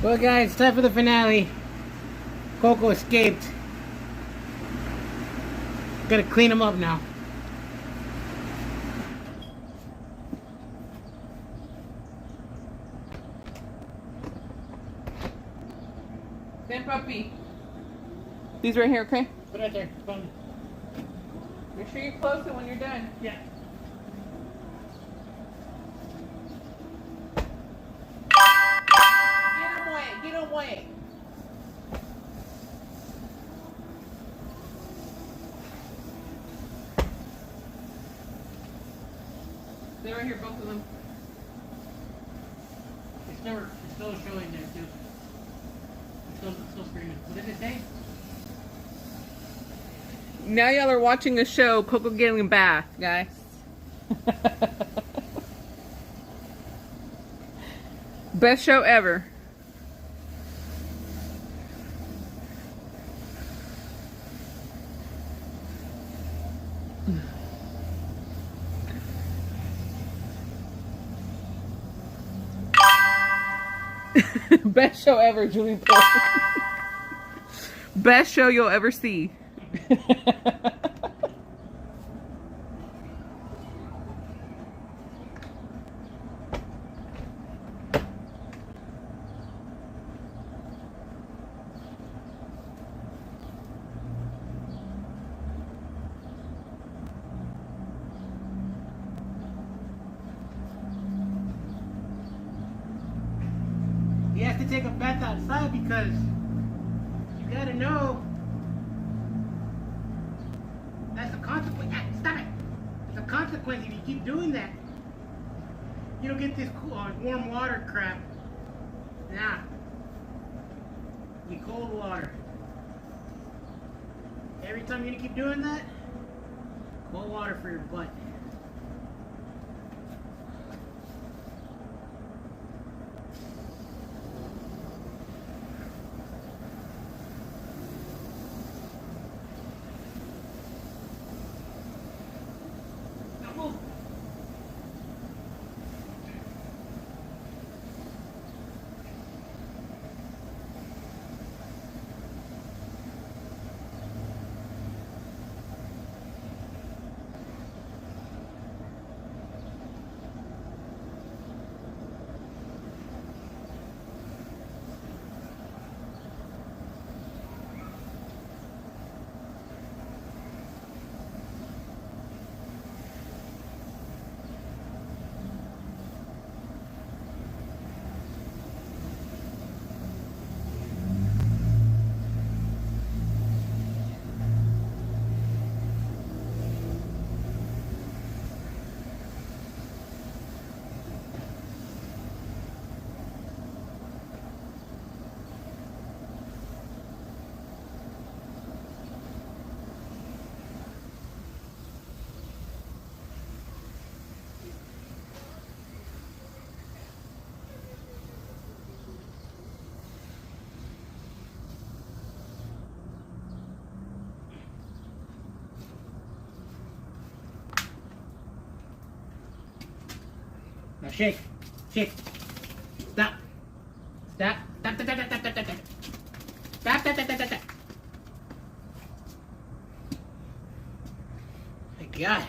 Well, guys, time for the finale. Coco escaped. Gotta clean him up now. Then puppy. These right here, okay? Put it right there. Come. Make sure you close it when you're done. Yeah. Get away, get away. They're right here, both of them. It's still showing there, too. It's still screaming. What did it say? Now y'all are watching the show, Coco getting a bath, guys. Best show ever. Best show ever, Julie Pope. Best show you'll ever see. He has to take a bath outside because you gotta know that's a consequence. Stop it! It's a consequence if you keep doing that. You don't get this cool, warm water crap. Nah. You cold water. Every time you're gonna keep doing that, cold water for your butt. Now shake. Shake. Stop. Stop. Stop. Stop. Stop. Stop. Stop. Stop. Stop. Stop. Stop. Stop. My God.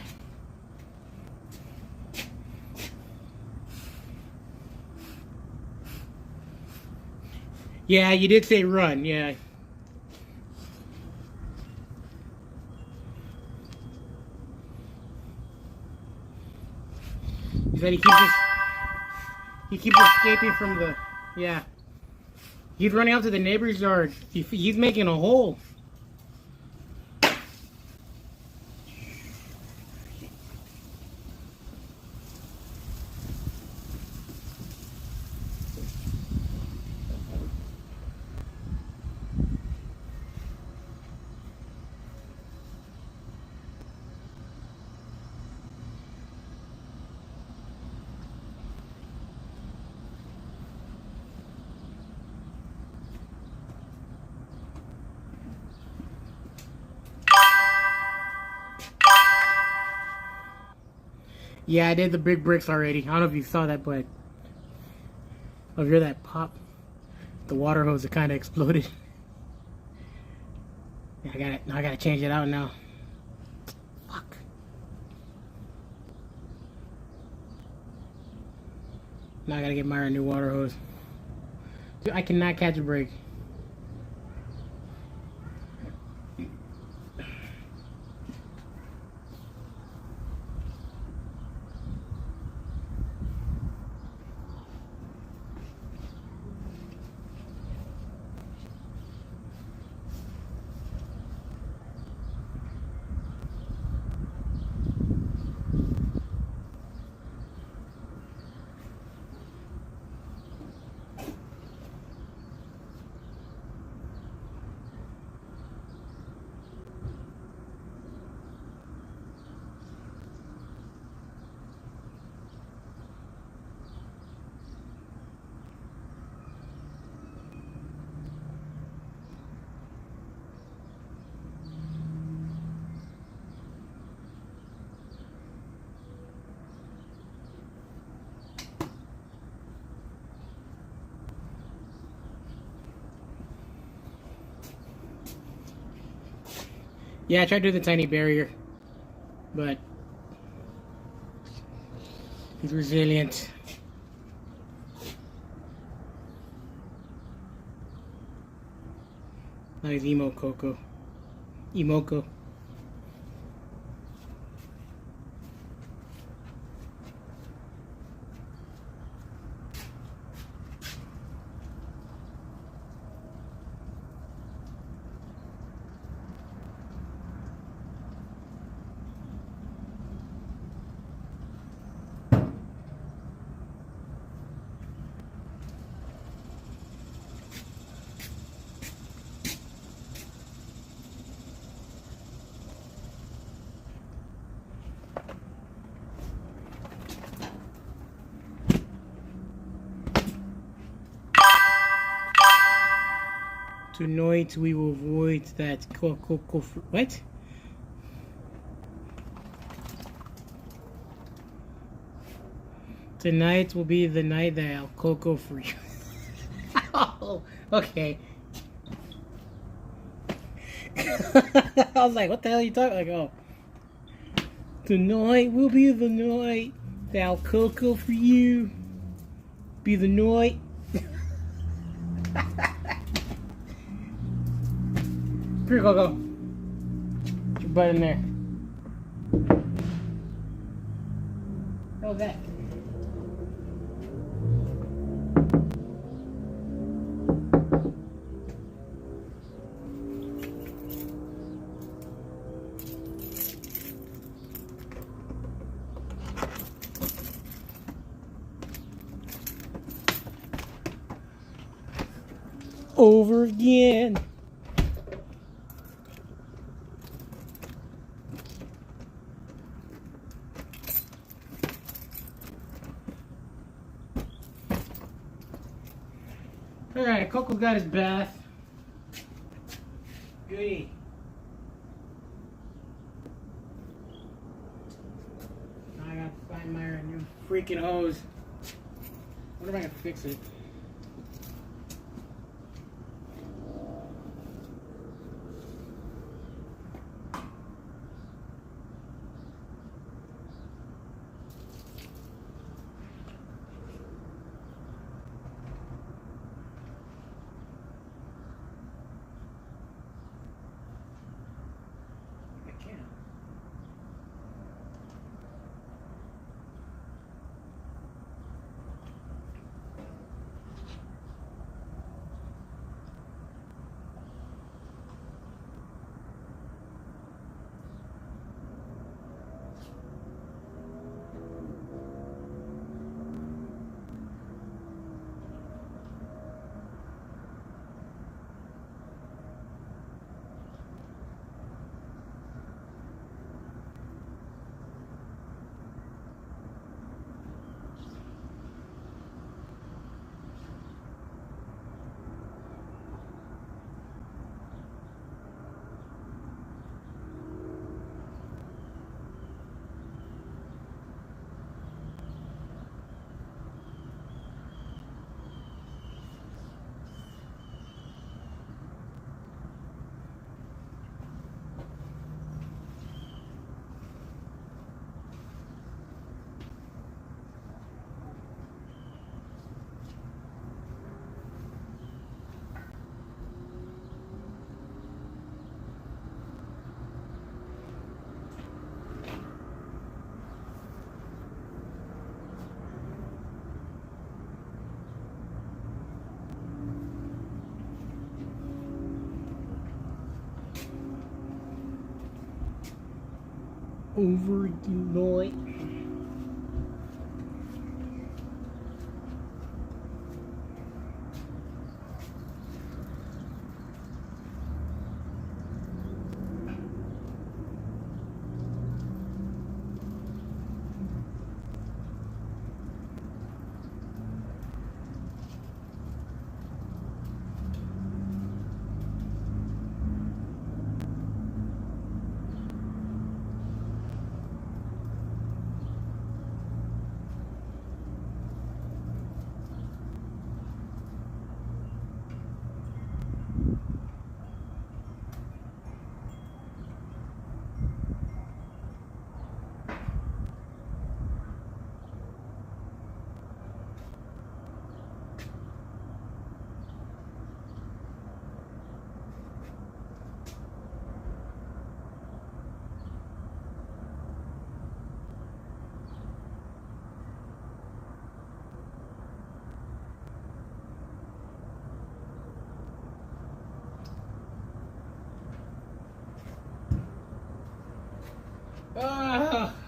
Yeah, you did say run. Yeah. He said he keeps escaping from the, yeah. He's running out to the neighbor's yard. He's making a hole. Yeah, I did the big bricks already. I don't know if you saw that, but I'll hear that pop. the water hose that kind of exploded. I gotta change it out now. Fuck. Now I gotta get Myra a new water hose. Dude, I cannot catch a break. Yeah, I tried to do the tiny barrier, but he's resilient. Now he's emo Coco. Emoko. Tonight we will avoid that Coco. What? Tonight will be the night that I'll Coco for you. Oh, okay. I was like, what the hell are you talking? Like, oh. Tonight will be the night that I'll Coco for you. Be the night. Here, go. Put your butt in there. How's that? Over again. Alright, Coco got his bath. Goody. Now I gotta find my new freaking hose. I wonder if I can fix it. overjoyed.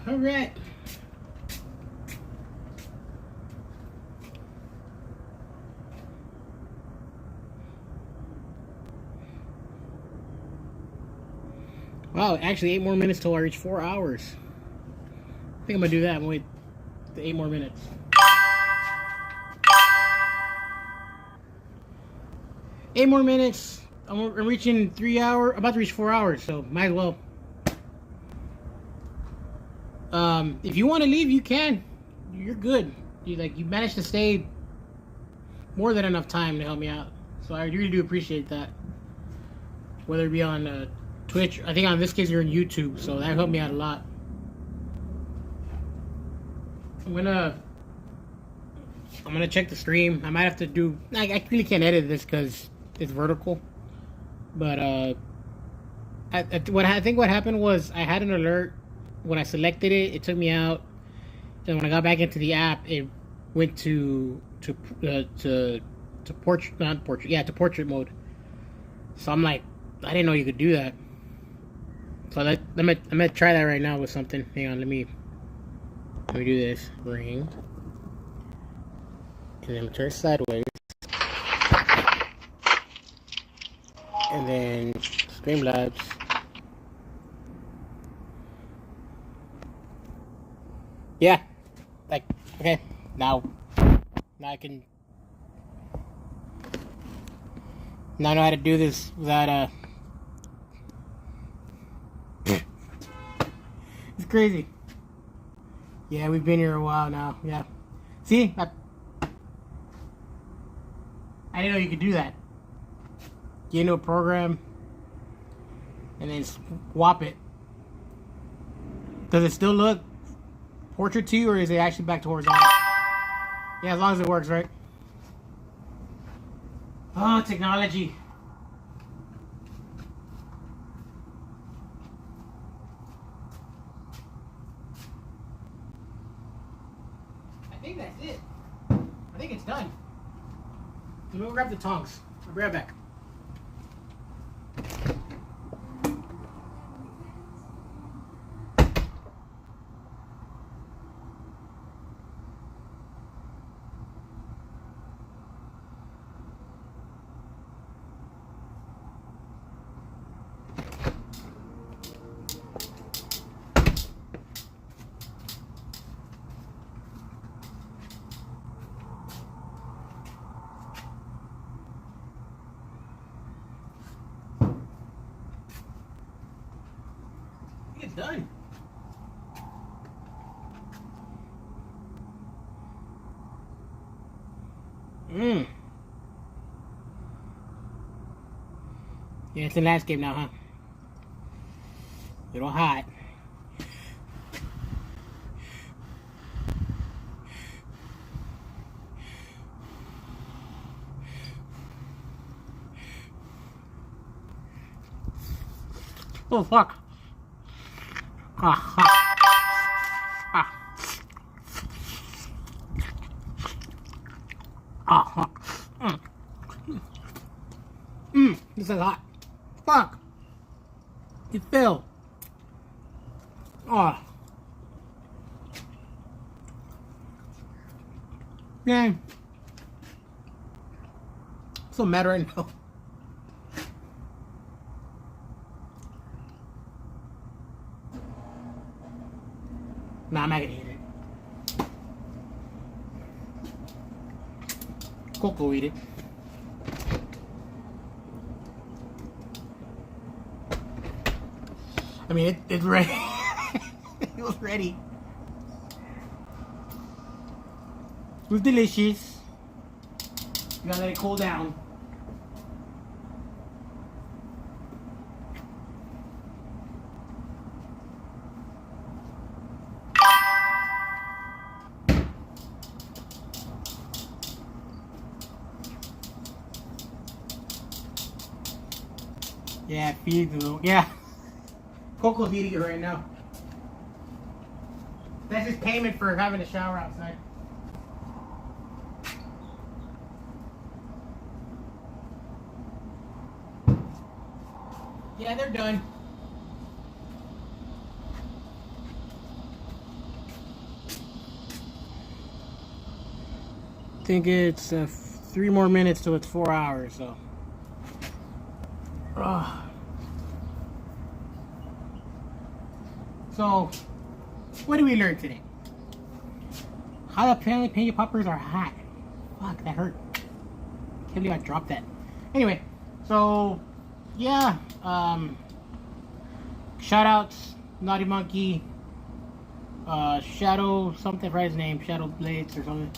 All right. Wow, actually 8 more minutes till I reach 4 hours. I think I'm gonna do that. I'm gonna wait the 8 more minutes. 8 more minutes. I'm reaching 3 hours. About to reach 4 hours, so might as well. If you want to leave, you can. You're good. You managed to stay more than enough time to help me out. So I really do appreciate that. Whether it be on Twitch, I think on this case you're on YouTube, so that helped me out a lot. I'm gonna check the stream. I might have to do. I really can't edit this because it's vertical. But what happened was I had an alert. When I selected it, it took me out. Then when I got back into the app, it went to portrait mode. So I'm like, I didn't know you could do that. So I'm gonna try that right now with something. Hang on, let me do this. Ring, and then turn sideways, and then Streamlabs. Yeah, like, okay, now I can, now I know how to do this without, it's crazy. Yeah, we've been here a while now, yeah. See, I didn't know you could do that. Get into a program, and then swap it. Does it still look portrait to you, or is it actually back to horizontal? Yeah, as long as it works, right? Oh, technology. I think that's it. I think it's done. Let me go grab the tongs. I'll be right back. It's done. Yeah, it's in landscape now, huh? Little hot. Oh fuck. This is hot. Fuck. It fell. Oh. Man. So mad right now. Nah, I'm not gonna eat it. Coco eat it. I mean, it's ready. It was ready. It was delicious. You gotta let it cool down. Yeah, feed the yeah. Coco's eating it right now. That's his payment for having a shower outside. Yeah, they're done. I think it's 3 more minutes till it's 4 hours, so. So, what did we learn today? How jalapeno poppers are hot. Fuck, that hurt. Can't believe I dropped that. Anyway, so yeah, shout outs, Naughty Monkey, Shadow something, for his name, Shadow Blades or something.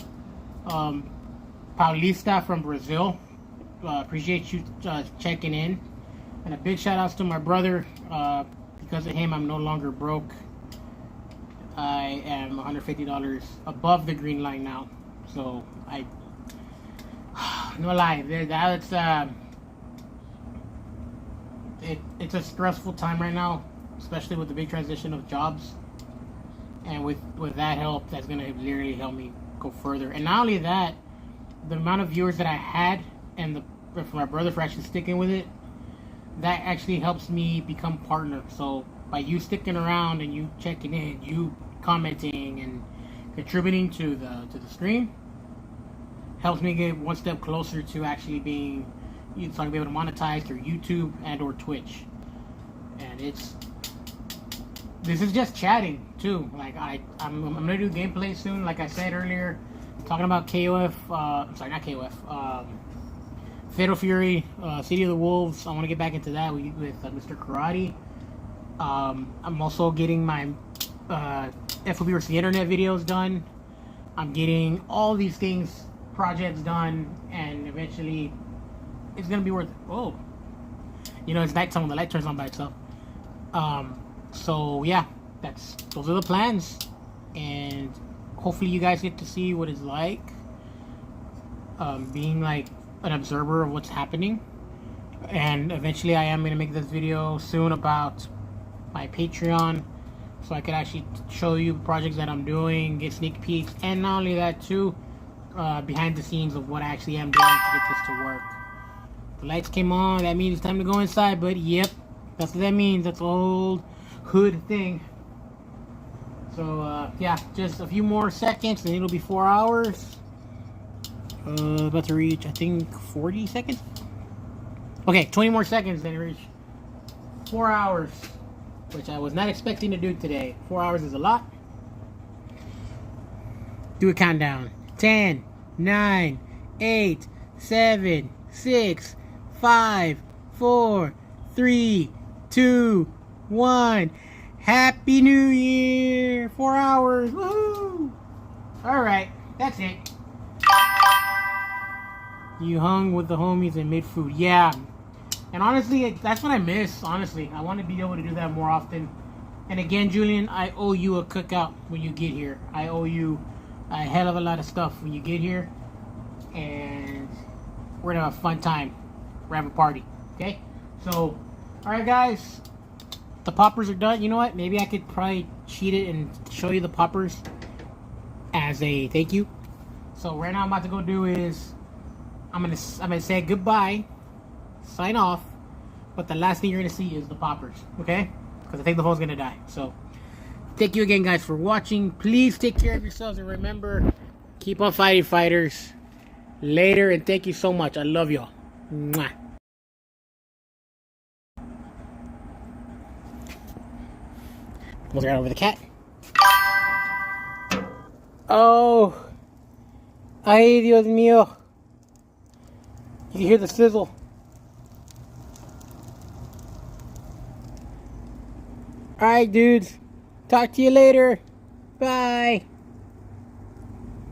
Paulista from Brazil. Appreciate you checking in. And a big shout outs to my brother. Because of him, I'm no longer broke. I am $150 above the green line now. So no lie, it's a stressful time right now, especially with the big transition of jobs. And with that help, that's gonna literally help me go further. And not only that, the amount of viewers that I had, and for my brother for actually sticking with it, that actually helps me become partner. So by you sticking around and you checking in, you commenting and contributing to the stream, helps me get one step closer to actually being, so I can be able to monetize through YouTube and or Twitch. And this is just chatting too. Like I'm gonna do gameplay soon. Like I said earlier, talking about KOF. Sorry, not KOF. Fatal Fury, City of the Wolves. I want to get back into that with Mr. Karate. I'm also getting my FOB versus the Internet videos done. I'm getting all these projects done, and eventually it's gonna be worth it. Oh, it's nighttime when the light turns on by itself. So yeah, those are the plans, and hopefully you guys get to see what it's like being like an observer of what's happening. And eventually I am going to make this video soon about my Patreon, so I could actually show you projects that I'm doing, get sneak peeks, and not only that too, behind the scenes of what I actually am doing to get this to work. The lights came on, that means it's time to go inside. But yep, that's what that means. That's old hood thing. So yeah, just a few more seconds and it'll be 4 hours. About to reach, I think, 40 seconds. Okay, 20 more seconds, then reach 4 hours, which I was not expecting to do today. 4 hours is a lot. Do a countdown. 10, 9, 8, 7, 6, 5, 4, 3, 2, 1. Happy New Year! 4 hours. Woohoo! Alright, that's it. You hung with the homies and made food. Yeah. And honestly, that's what I miss. Honestly, I want to be able to do that more often. And again, Julian, I owe you a cookout when you get here. I owe you a hell of a lot of stuff when you get here. And we're going to have a fun time. We're having a party. Okay? So, alright guys. The poppers are done. You know what? Maybe I could probably cheat it and show you the poppers as a thank you. So right now I'm about to go do is I'm gonna say goodbye, sign off, but the last thing you're gonna see is the poppers, okay? Because I think the phone's gonna die. So Thank you again, guys, for watching. Please take care of yourselves, and remember, keep on fighting, fighters. Later, and thank you so much. I love y'all. Mwah. Almost ran over the cat. Oh. Ay, Dios mío. You can hear the sizzle. Alright, dudes. Talk to you later. Bye.